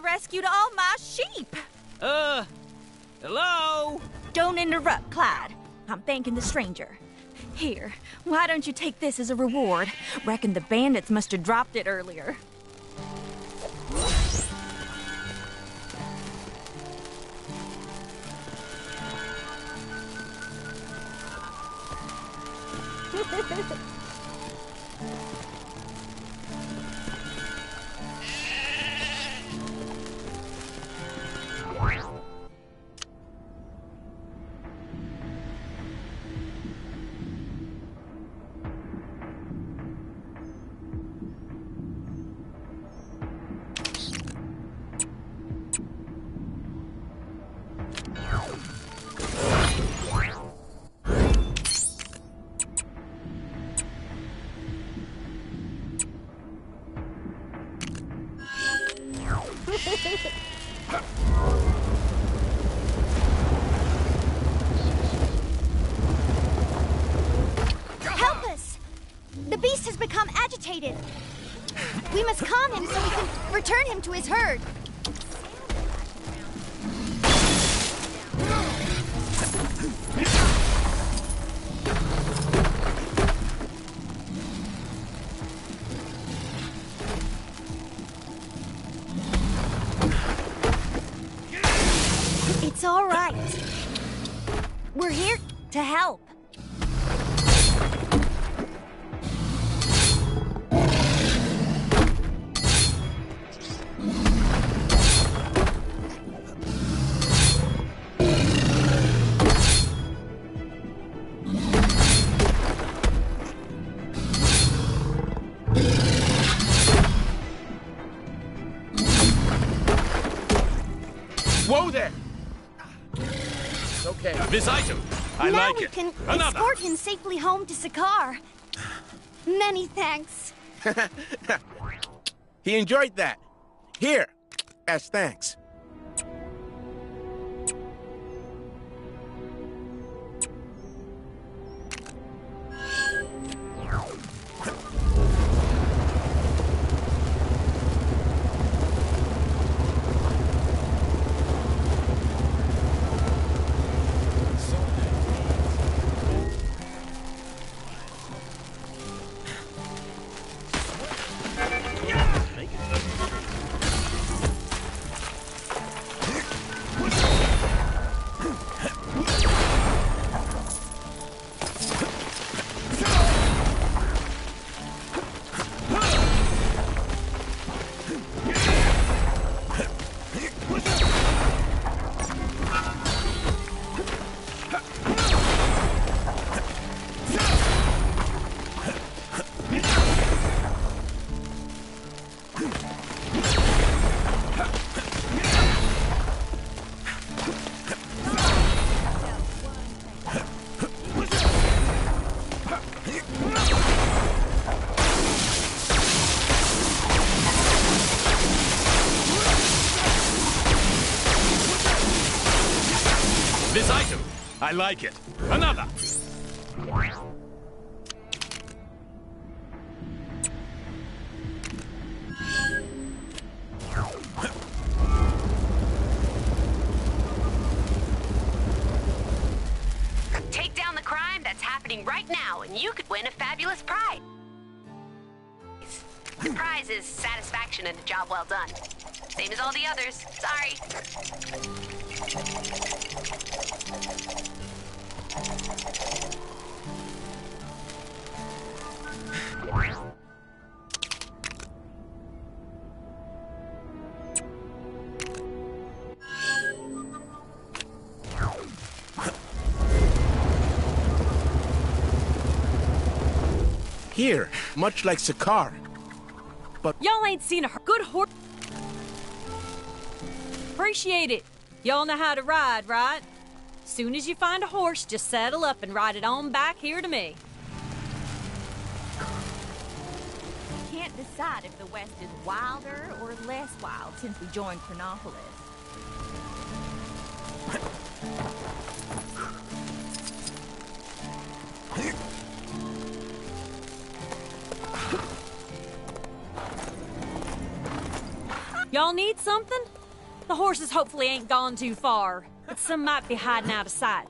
Rescued all my sheep. Hello? Don't interrupt, Clyde. I'm thanking the stranger. Here, why don't you take this as a reward? Reckon the bandits must have dropped it earlier. The beast has become agitated. We must calm him so we can return him to his herd. It's all right. We're here to help. Whoa there! Okay. This item, I now like we it. can Another. escort him safely home to Sakaar. Many thanks. He enjoyed that. Here, as thanks. This item, I like it. Another. Take down the crime that's happening right now, and you could win a fabulous prize. The prize is satisfaction and a job well done. Same as all the others. Sorry. Here, much like Sakaar. But Y'all ain't seen a good horse. Appreciate it. Y'all know how to ride, right? Soon as you find a horse, just saddle up and ride it on back here to me. Can't decide if the West is wilder or less wild since we joined Chronopolis. Y'all need something? The horses hopefully ain't gone too far, but some might be hiding out of sight.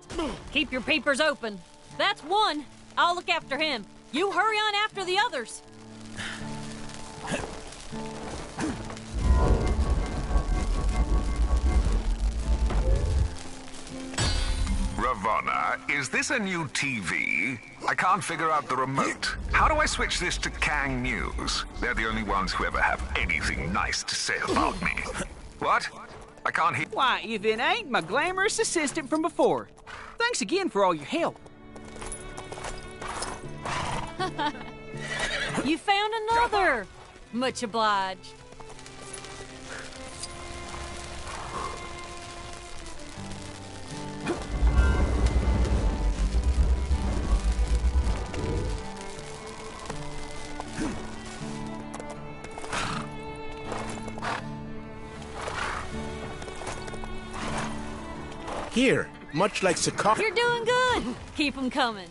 Keep your peepers open. That's one. I'll look after him. You hurry on after the others. Ravonna, is this a new TV? I can't figure out the remote. How do I switch this to Kang News? They're the only ones who ever have anything nice to say about me. What? I can't hear. Why, if it ain't my glamorous assistant from before. Thanks again for all your help. You found another. Much obliged. here, much like Sakaar. You're doing good. Keep them coming.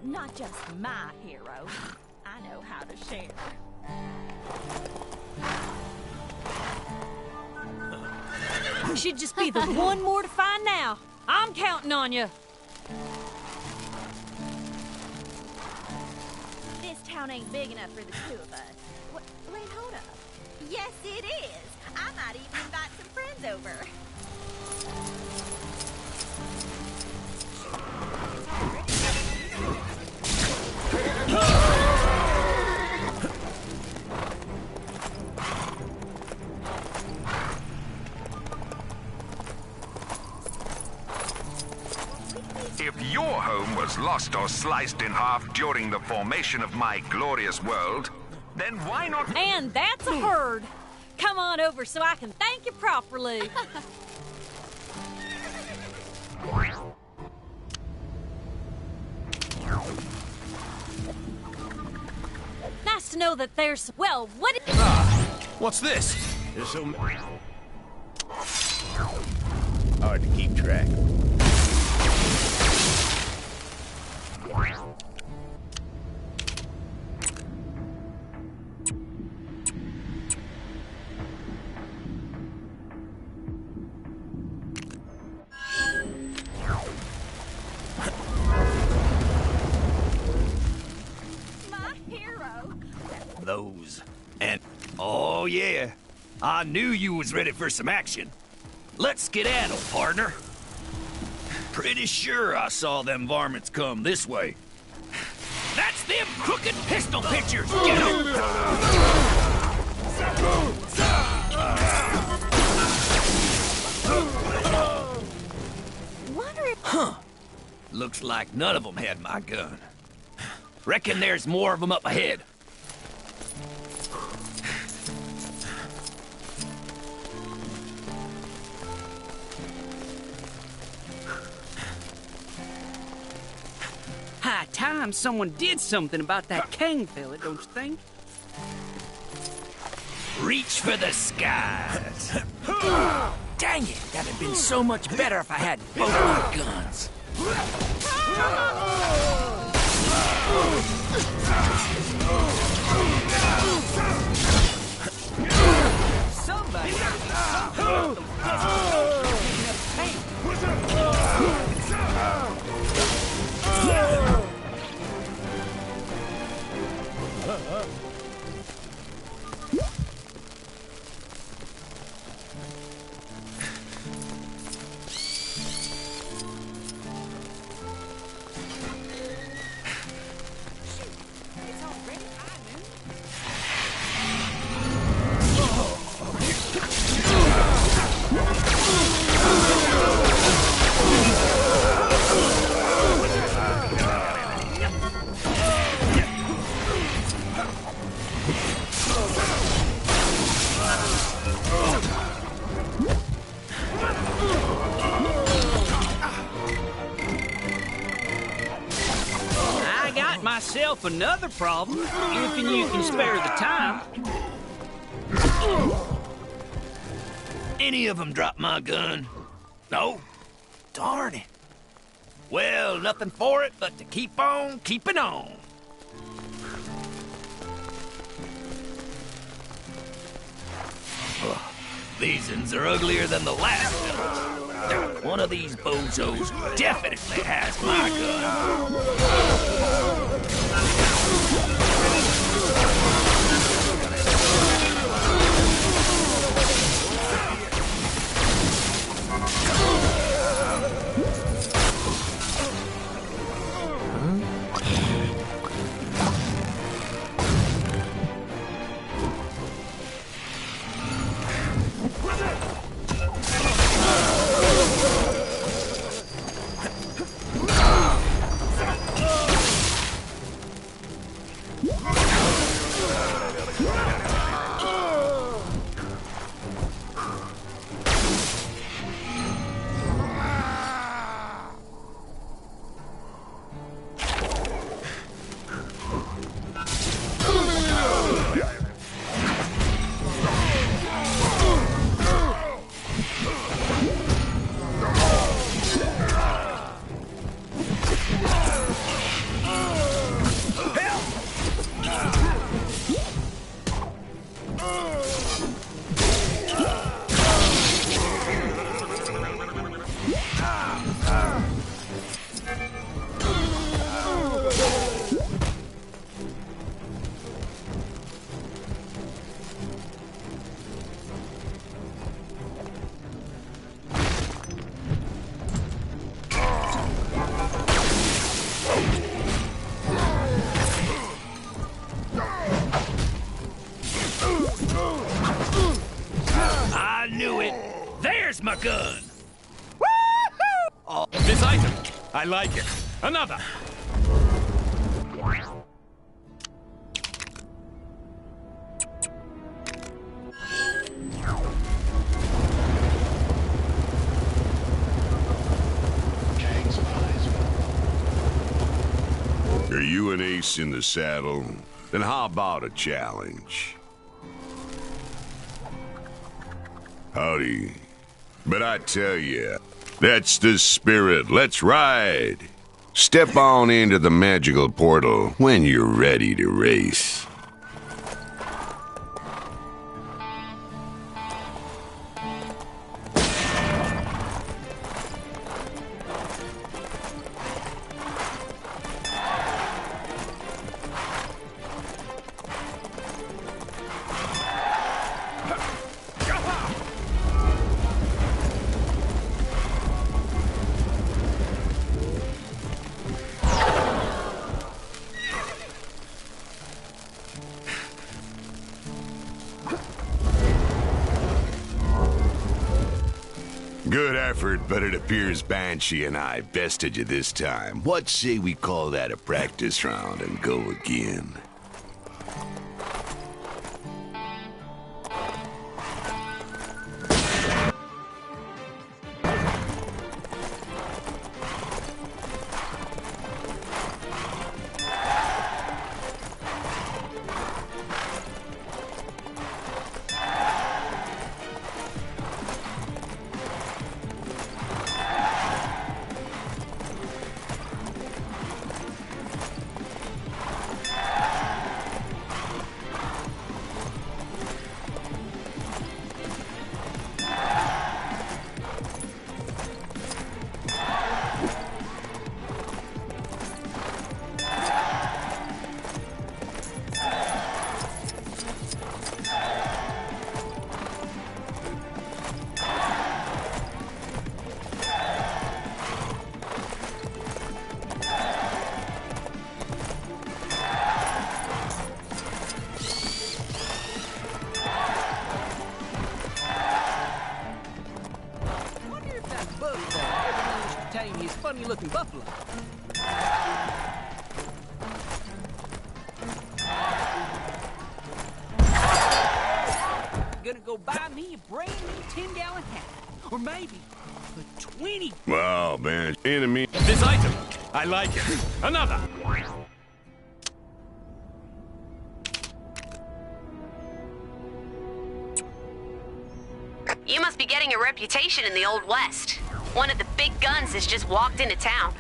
not just my hero. I know how to share. We should just be the one more to find now. I'm counting on you. This town ain't big enough for the two of us. Wait, hold up. Yes, it is. I might even invite some friends over. If your home was lost or sliced in half during the formation of my glorious world, then why not... And that's a herd. Come on over so I can thank you properly. Nice to know that there's... Well, what... What's this? There's so hard to keep track. My hero. Those. And, oh yeah, I knew you was ready for some action. Let's skedaddle, partner. Pretty sure I saw them varmints come this way. That's them crooked pistol pitchers! Get 'em! Huh. Looks like none of them had my gun. Reckon there's more of them up ahead. High time someone did something about that Kang fella, don't you think? Reach for the skies. Dang it, that'd have been so much better if I had both my guns. Somebody. Myself another problem, if you can spare the time. Any of them drop my gun? No? Darn it. Well, nothing for it but to keep on keeping on. These uns are uglier than the last village. One of these bozos definitely has my gun. I knew it. There's my gun. This item, I like it. Another. Are you an ace in the saddle? Then how about a challenge? Howdy. But I tell ya, that's the spirit. Let's ride. Step on into the magical portal when you're ready to race. Good effort, but it appears Banshee and I bested you this time. What say we call that a practice round and go again? His funny-looking buffalo. Gonna go buy me a brand new 10-gallon hat, or maybe a 20. Wow, man, enemy. This item, I like it. Another. You must be getting a reputation in the Old West. One of the big guns has just walked into town.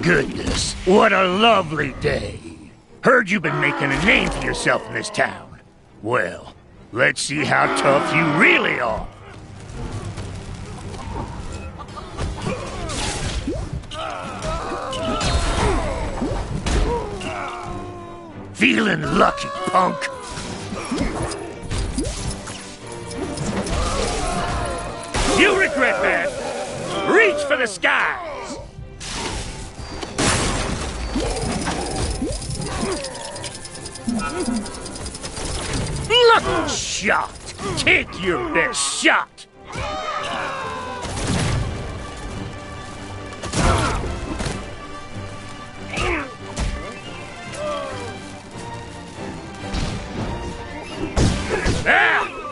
Goodness, what a lovely day. Heard you've been making a name for yourself in this town. Well, let's see how tough you really are. Feeling lucky, punk? You regret that. Reach for the skies. Lucky shot. Take your best shot.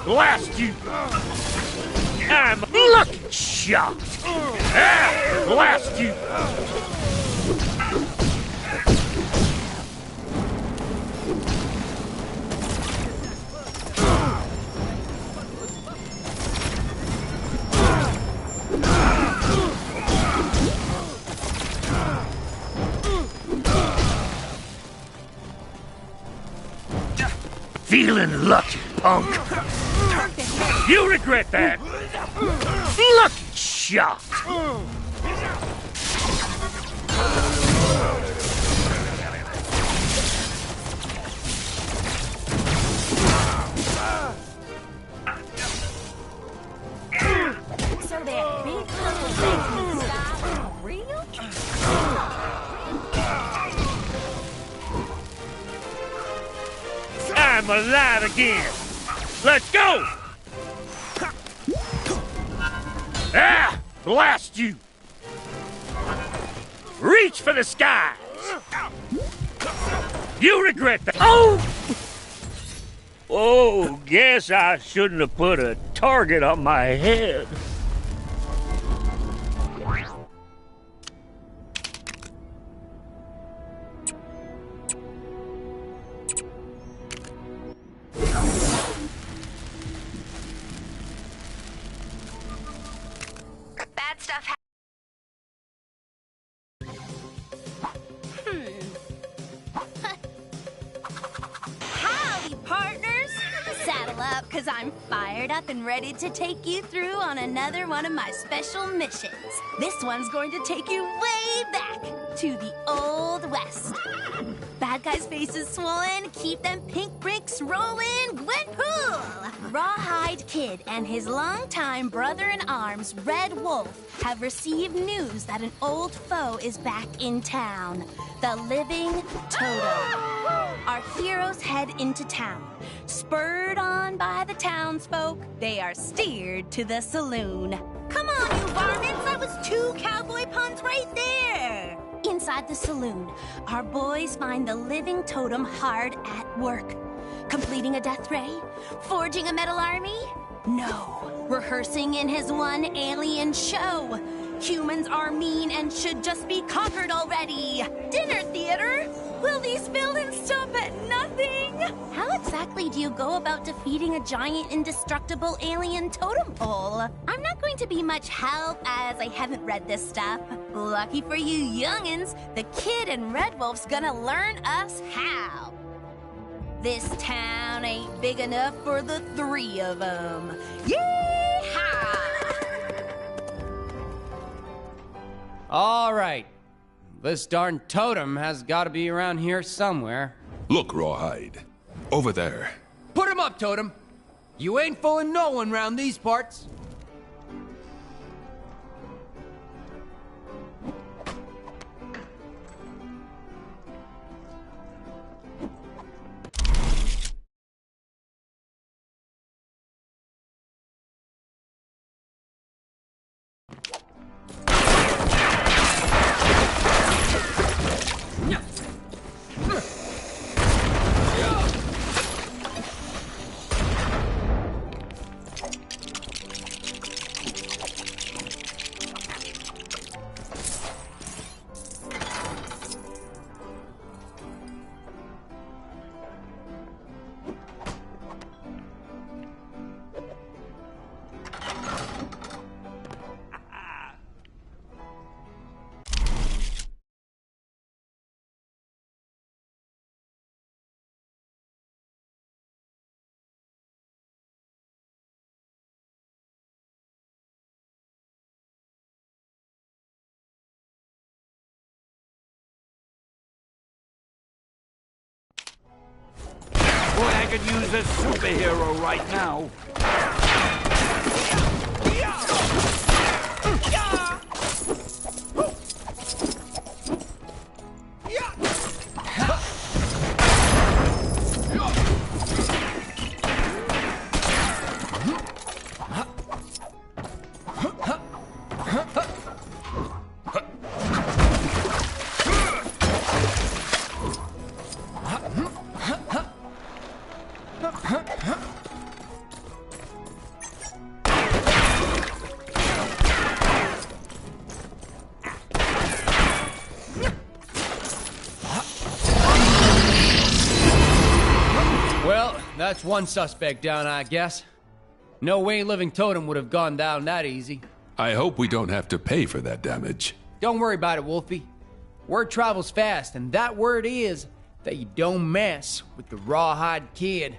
Blast you! I'm lucky shot! Blast you! Feeling lucky, punk. You regret that. Lucky shot. So that big purple thing in the sky was real? I'm alive again. Let's go. Ah, blast you. Reach for the skies. You regret that. Oh, guess I shouldn't have put a target on my head. Bad stuff Howdy, partners! Saddle up, because I'm fired up and ready to take you through on another one of my special missions. This one's going to take you way back to the Old West. Bad guys' faces swollen, keep them pink bricks rolling, Gwenpool! Rawhide Kid and his longtime brother-in-arms, Red Wolf, have received news that an old foe is back in town. The Living Totem. Our heroes head into town. Spurred on by the townsfolk, they are steered to the saloon. Come on, you varmints! That was 2 cowboy puns right there! Inside the saloon, our boys find the Living Totem hard at work. Completing a death ray? Forging a metal army? No. Rehearsing in his one alien show. Humans are mean and should just be conquered already. Dinner theater? Will these villains stop at nothing? How exactly do you go about defeating a giant indestructible alien totem pole? I'm not going to be much help as I haven't read this stuff. Lucky for you youngins, the Kid and Red Wolf's gonna learn us how. This town ain't big enough for the 3 of them. Yeehaw! All right. This darn totem has got to be around here somewhere. Look, Rawhide. Over there. Put him up, Totem. You ain't fooling no one round these parts. Boy, I could use a superhero right now. Well, that's one suspect down, I guess. No way Living Totem would have gone down that easy. I hope we don't have to pay for that damage. Don't worry about it, Wolfie. Word travels fast, and that word is that you don't mess with the Rawhide Kid.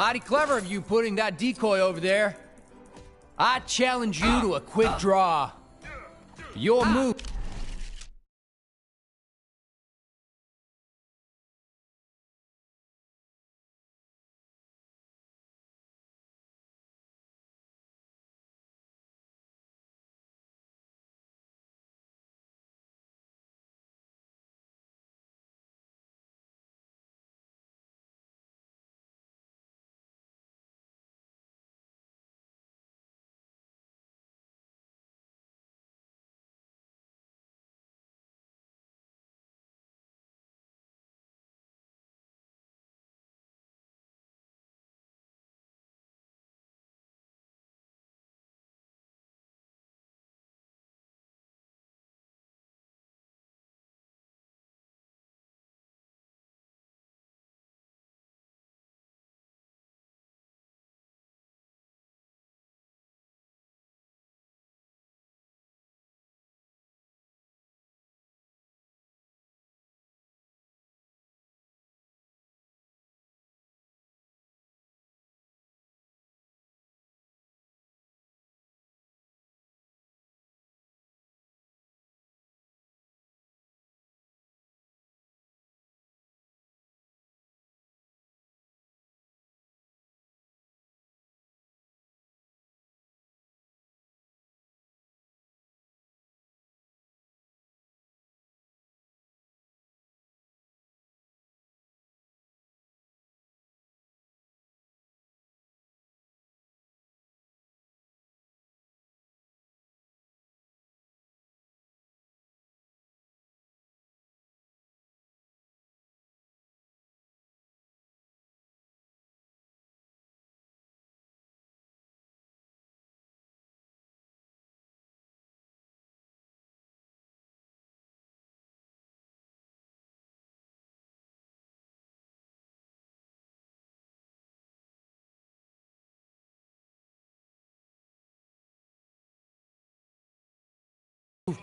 Mighty clever of you putting that decoy over there. I challenge you to a quick draw. Your move.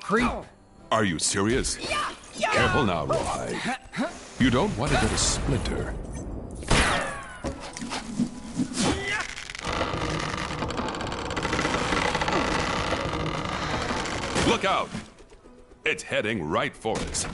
Creep. Are you serious? Careful now, Rawhide. You don't want to get a splinter. Look out! It's heading right for us.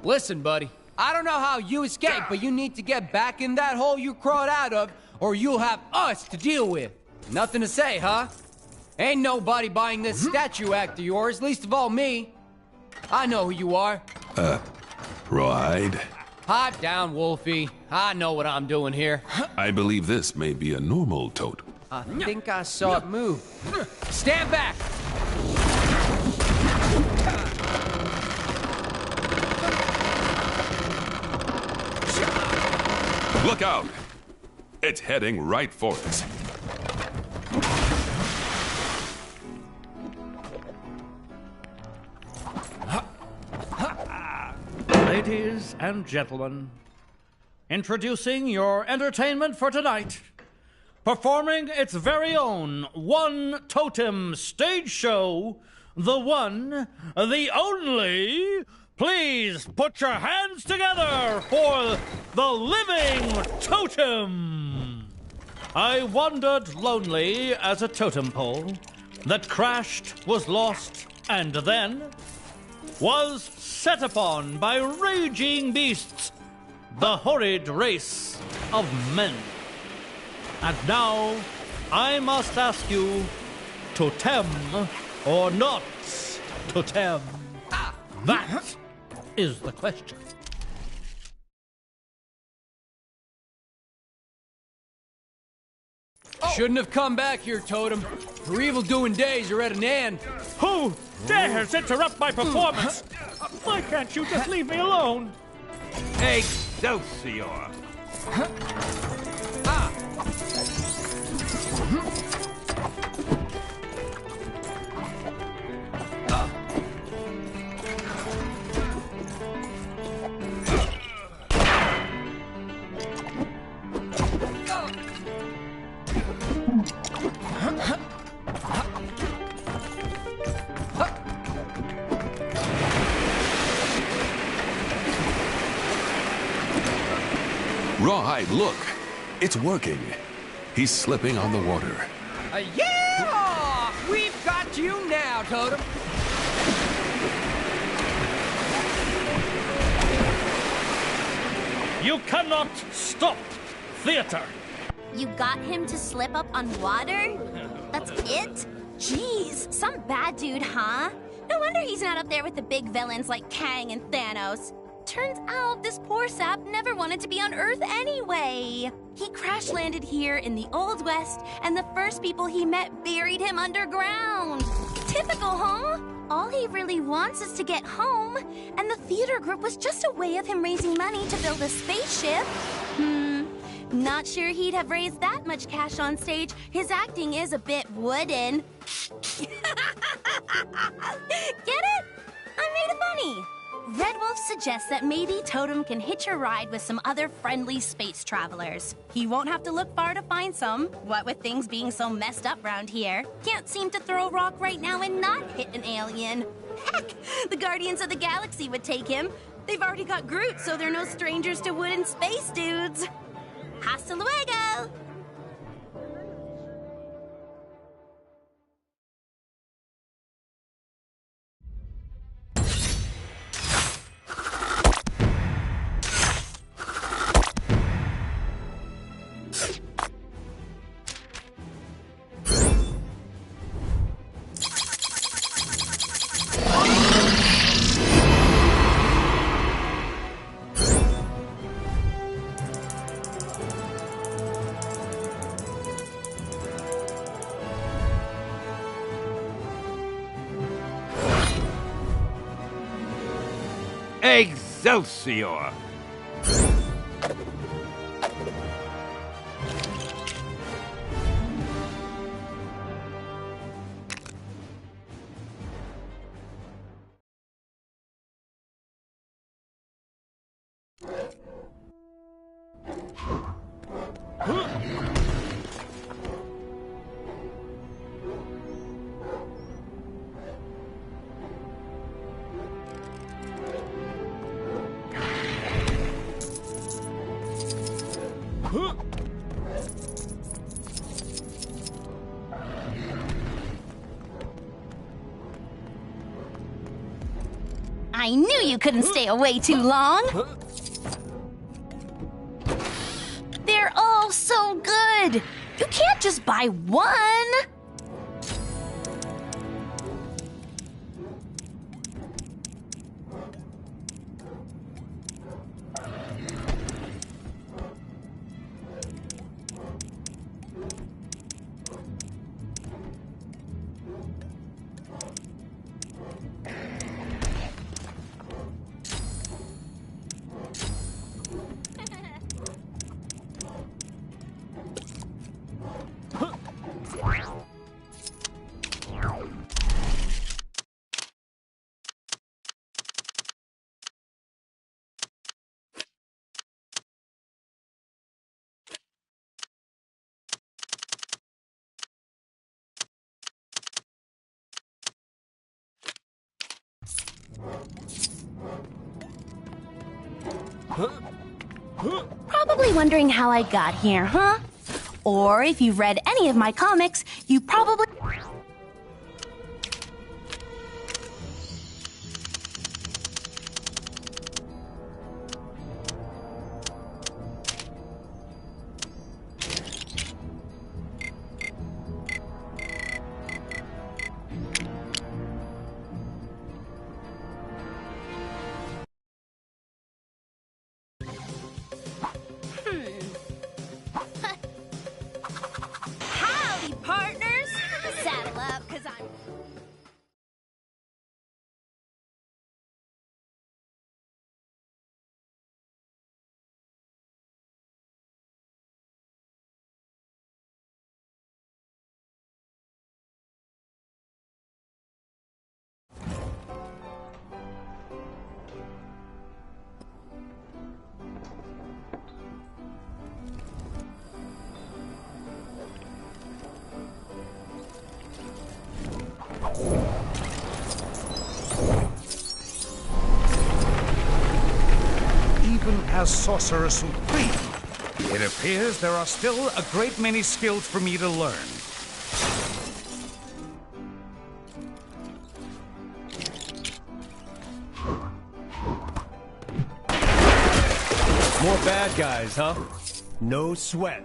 Listen, buddy. I don't know how you escaped, but you need to get back in that hole you crawled out of, or you'll have us to deal with. Nothing to say, huh? Ain't nobody buying this statue act of yours, least of all me. I know who you are. Rawhide? Pipe down, Wolfie. I know what I'm doing here. I believe this may be a normal totem. I think I saw it move. Stand back! Look out! It's heading right for us. Ladies and gentlemen, introducing your entertainment for tonight. Performing its very own One Totem stage show, the one, the only. Please put your hands together for the Living Totem. I wandered lonely as a totem pole that crashed, was lost, and then was set upon by raging beasts, the horrid race of men. And now, I must ask you, totem or not totem? That is the question. Shouldn't have come back here, Totem. Her evil-doing days are at an end. Who dares interrupt my performance? Why can't you just leave me alone? Excelsior! Rawhide, look! It's working. He's slipping on the water. Yeah! We've got you now, Totem. You cannot stop theater. You got him to slip up on water? That's it? Jeez, some bad dude, huh? No wonder he's not up there with the big villains like Kang and Thanos. Turns out this poor sap never wanted to be on Earth anyway. He crash-landed here in the Old West, and the first people he met buried him underground. Typical, huh? All he really wants is to get home, and the theater group was just a way of him raising money to build a spaceship. Not sure he'd have raised that much cash on stage. His acting is a bit wooden. Get it? I made it funny. Red Wolf suggests that maybe Totem can hitch a ride with some other friendly space travelers. He won't have to look far to find some, what with things being so messed up round here. Can't seem to throw a rock right now and not hit an alien. Heck, the Guardians of the Galaxy would take him. They've already got Groot, so they're no strangers to wooden space dudes. Hasta luego! Excelsior! I knew you couldn't stay away too long. They're all so good. You can't just buy one. Probably wondering how I got here, huh? Or if you've read any of my comics, you probably... 'cause I'm... Even as Sorcerer Supreme, it appears there are still a great many skills for me to learn. More bad guys, huh? No sweat.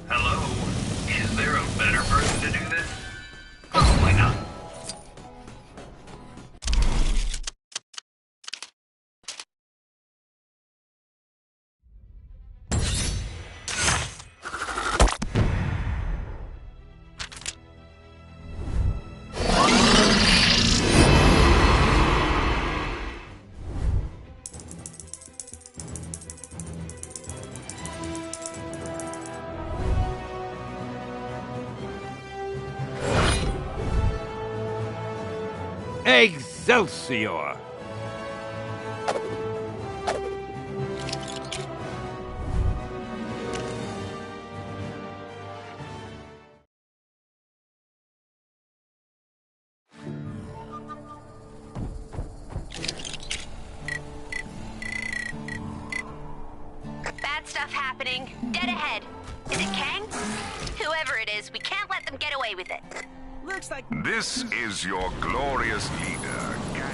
Hello? Is there a better person to do this? Probably not. Excelsior! Bad stuff happening. Dead ahead. Is it Kang? Whoever it is, we can't let them get away with it. Looks like... This is your glorious leader, Kang.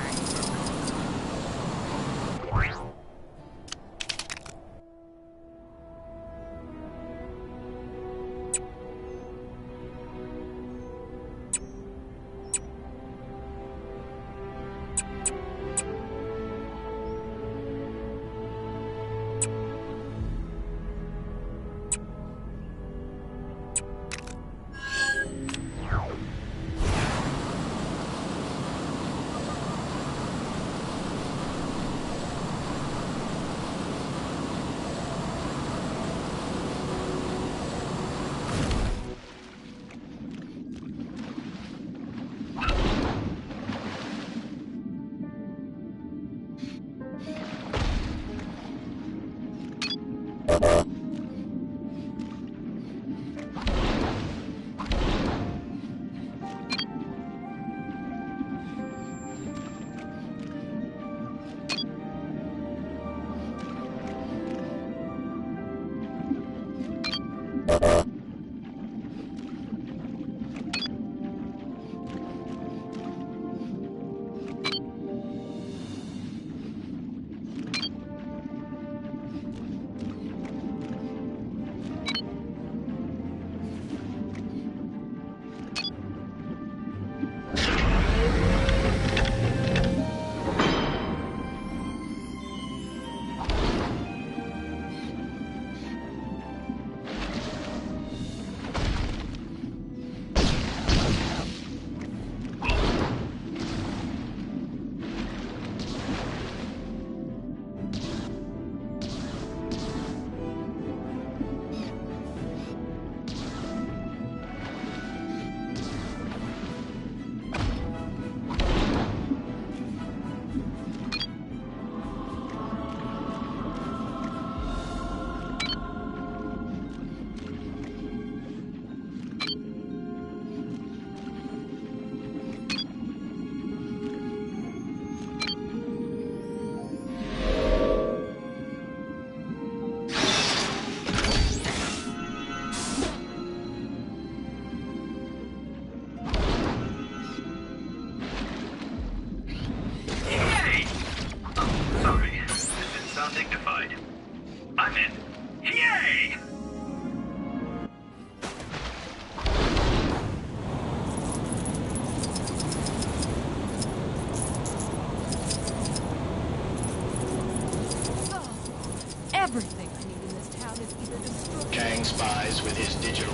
Everything I need in this town is either destroyed. Kang spies with his digital.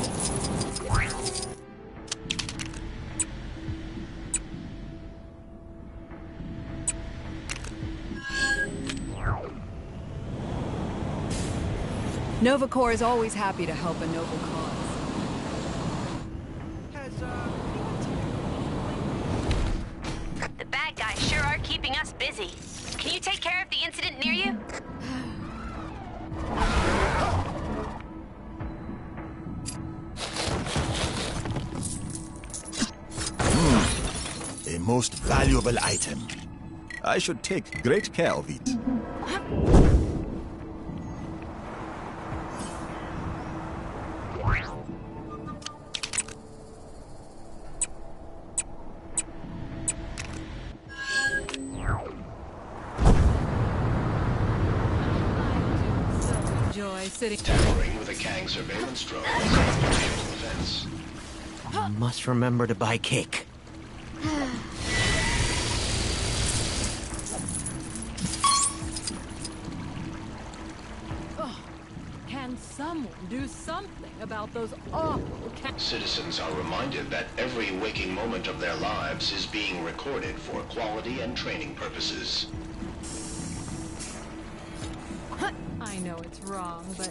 Nova Corps is always happy to help a noble cause. The bad guys sure are keeping us busy. Can you take care of the incident near you? A most valuable item. I should take great care of it. Enjoy sitting. Tampering with a Kang surveillance drone is an unpredictable offense. Must remember to buy cake. Oh, can someone do something about those awful Citizens are reminded that every waking moment of their lives is being recorded for quality and training purposes. I know it's wrong, but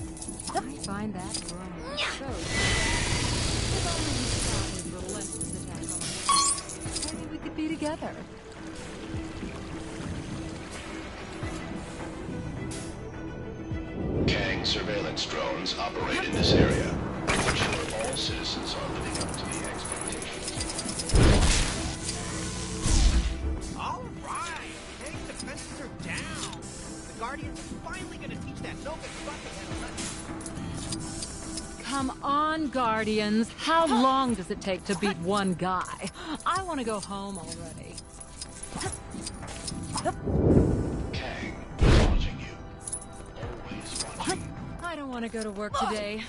I find that wrong. So, if only we stopped his relentless attack on us, maybe we could be together. Kang surveillance drones operate in this area. Ensure all citizens are living up to the expectations. All right, Kang's defenses are down. The Guardians are finally going to teach that Nova buckethead a lesson. Come on, Guardians. How long does it take to beat one guy? I want to go home already. Kang is watching you. Always watching. I don't want to go to work today.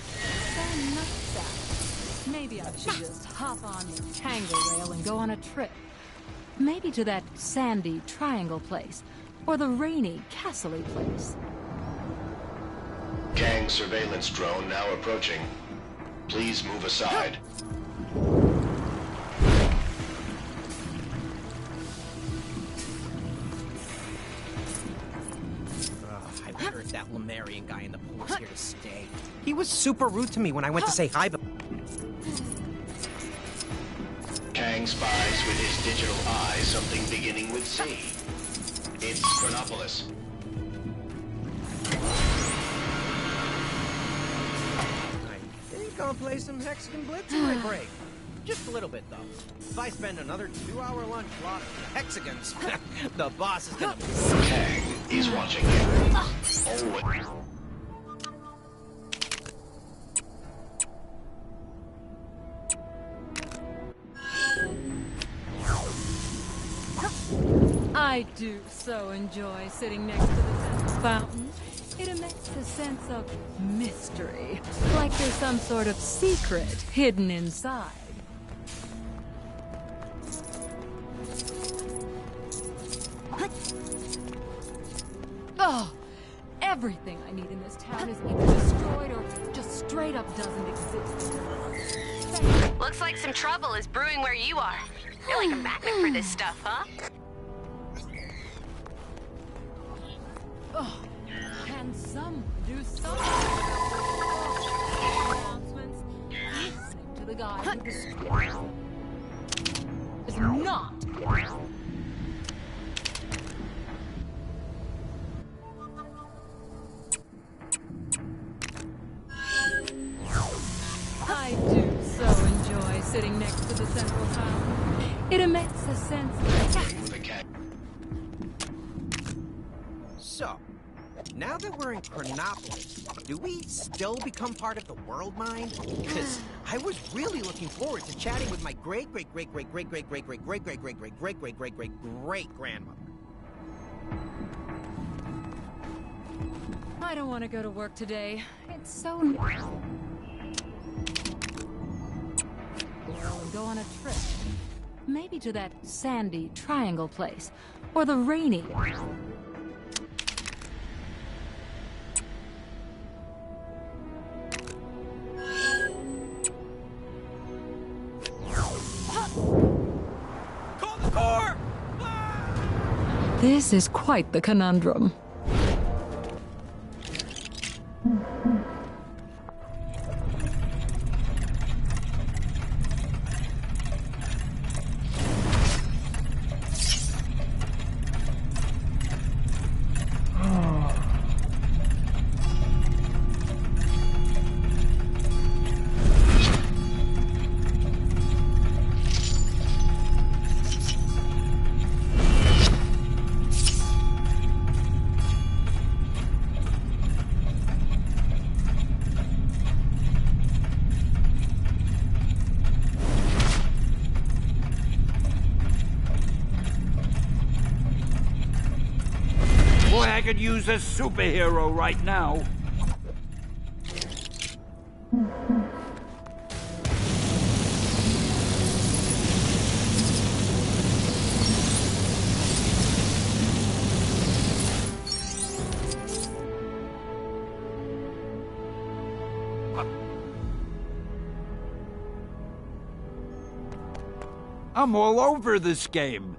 So nuts out. Maybe I should just hop on the Tangle Rail and go on a trip. Maybe to that sandy triangle place, or the rainy Castle-y place. Kang surveillance drone now approaching. Please move aside. I wonder if that Lemurian guy in the pool is here to stay. He was super rude to me when I went to say hi, but... Kang spies with his digital eye something beginning with C. It's Chronopolis. I think I'll play some Hexagon Blitz in my break. Just a little bit, though. If I spend another 2-hour lunch plotting the Hexagons, the boss is gonna... Kang is watching you. Always. I do so enjoy sitting next to the central fountain. It emits a sense of mystery, like there's some sort of secret hidden inside. Oh, everything I need in this town is either destroyed or just straight up doesn't exist. Looks like some trouble is brewing where you are. You're like a magnet for this stuff, huh? Oh, can someone do something? Announcements. Listening to the guy with the scroll is not. I do so enjoy sitting next to the central fountain. It emits a sense of... So, now that we're in Chronopolis, do we still become part of the World Mind? Because I was really looking forward to chatting with my great-great-great-great-great-great-great-great-great-great-great-great-great-great-great-grandmother. I don't want to go to work today. It's so... We'll go on a trip. Maybe to that sandy triangle place, or the rainy... This is quite the conundrum. Boy, I could use a superhero right now. I'm all over this game.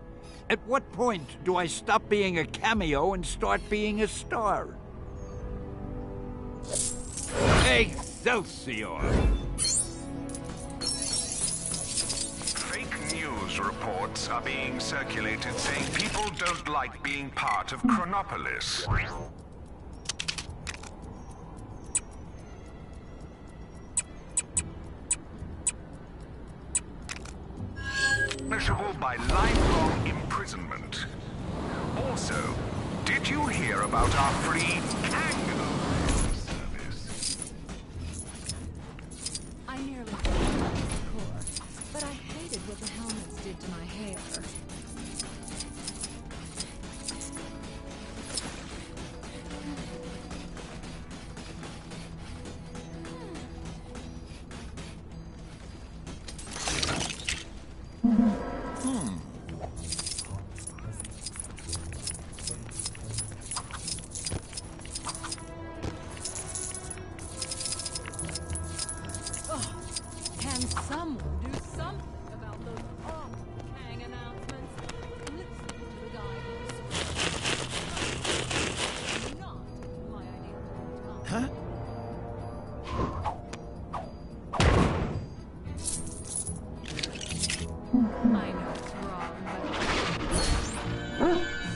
At what point do I stop being a cameo and start being a star? Excelsior! Fake news reports are being circulated saying people don't like being part of Chronopolis. Punishable by lifelong imprisonment. Also, did you hear about our free kangaroo service? I nearly got the core, but I hated what the helmets did to my hair. Can someone do something about those awful Kang announcements? Listen to the guy who's not my ideal time. Huh? I know it's wrong, but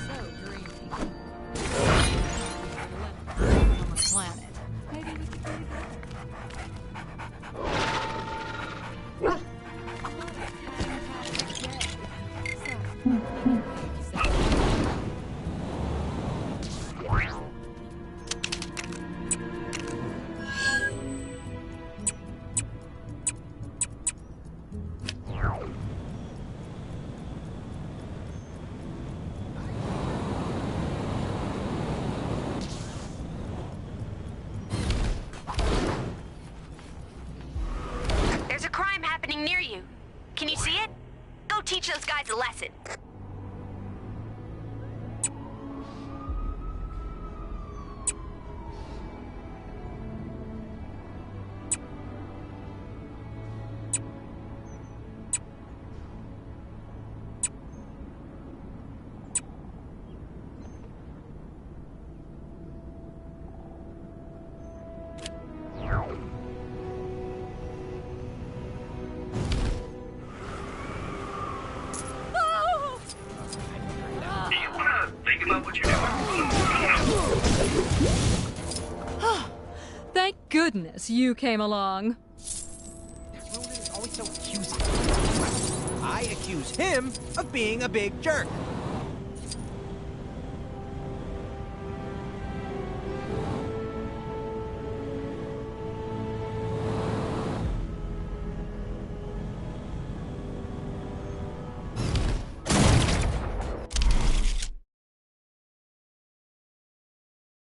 so dreamy. On a planet. Maybe we could do that. There's a crime happening near you. Can you see it? Go teach those guys a lesson. Thank goodness you came along. Ronan is always so accusing. I accuse him of being a big jerk.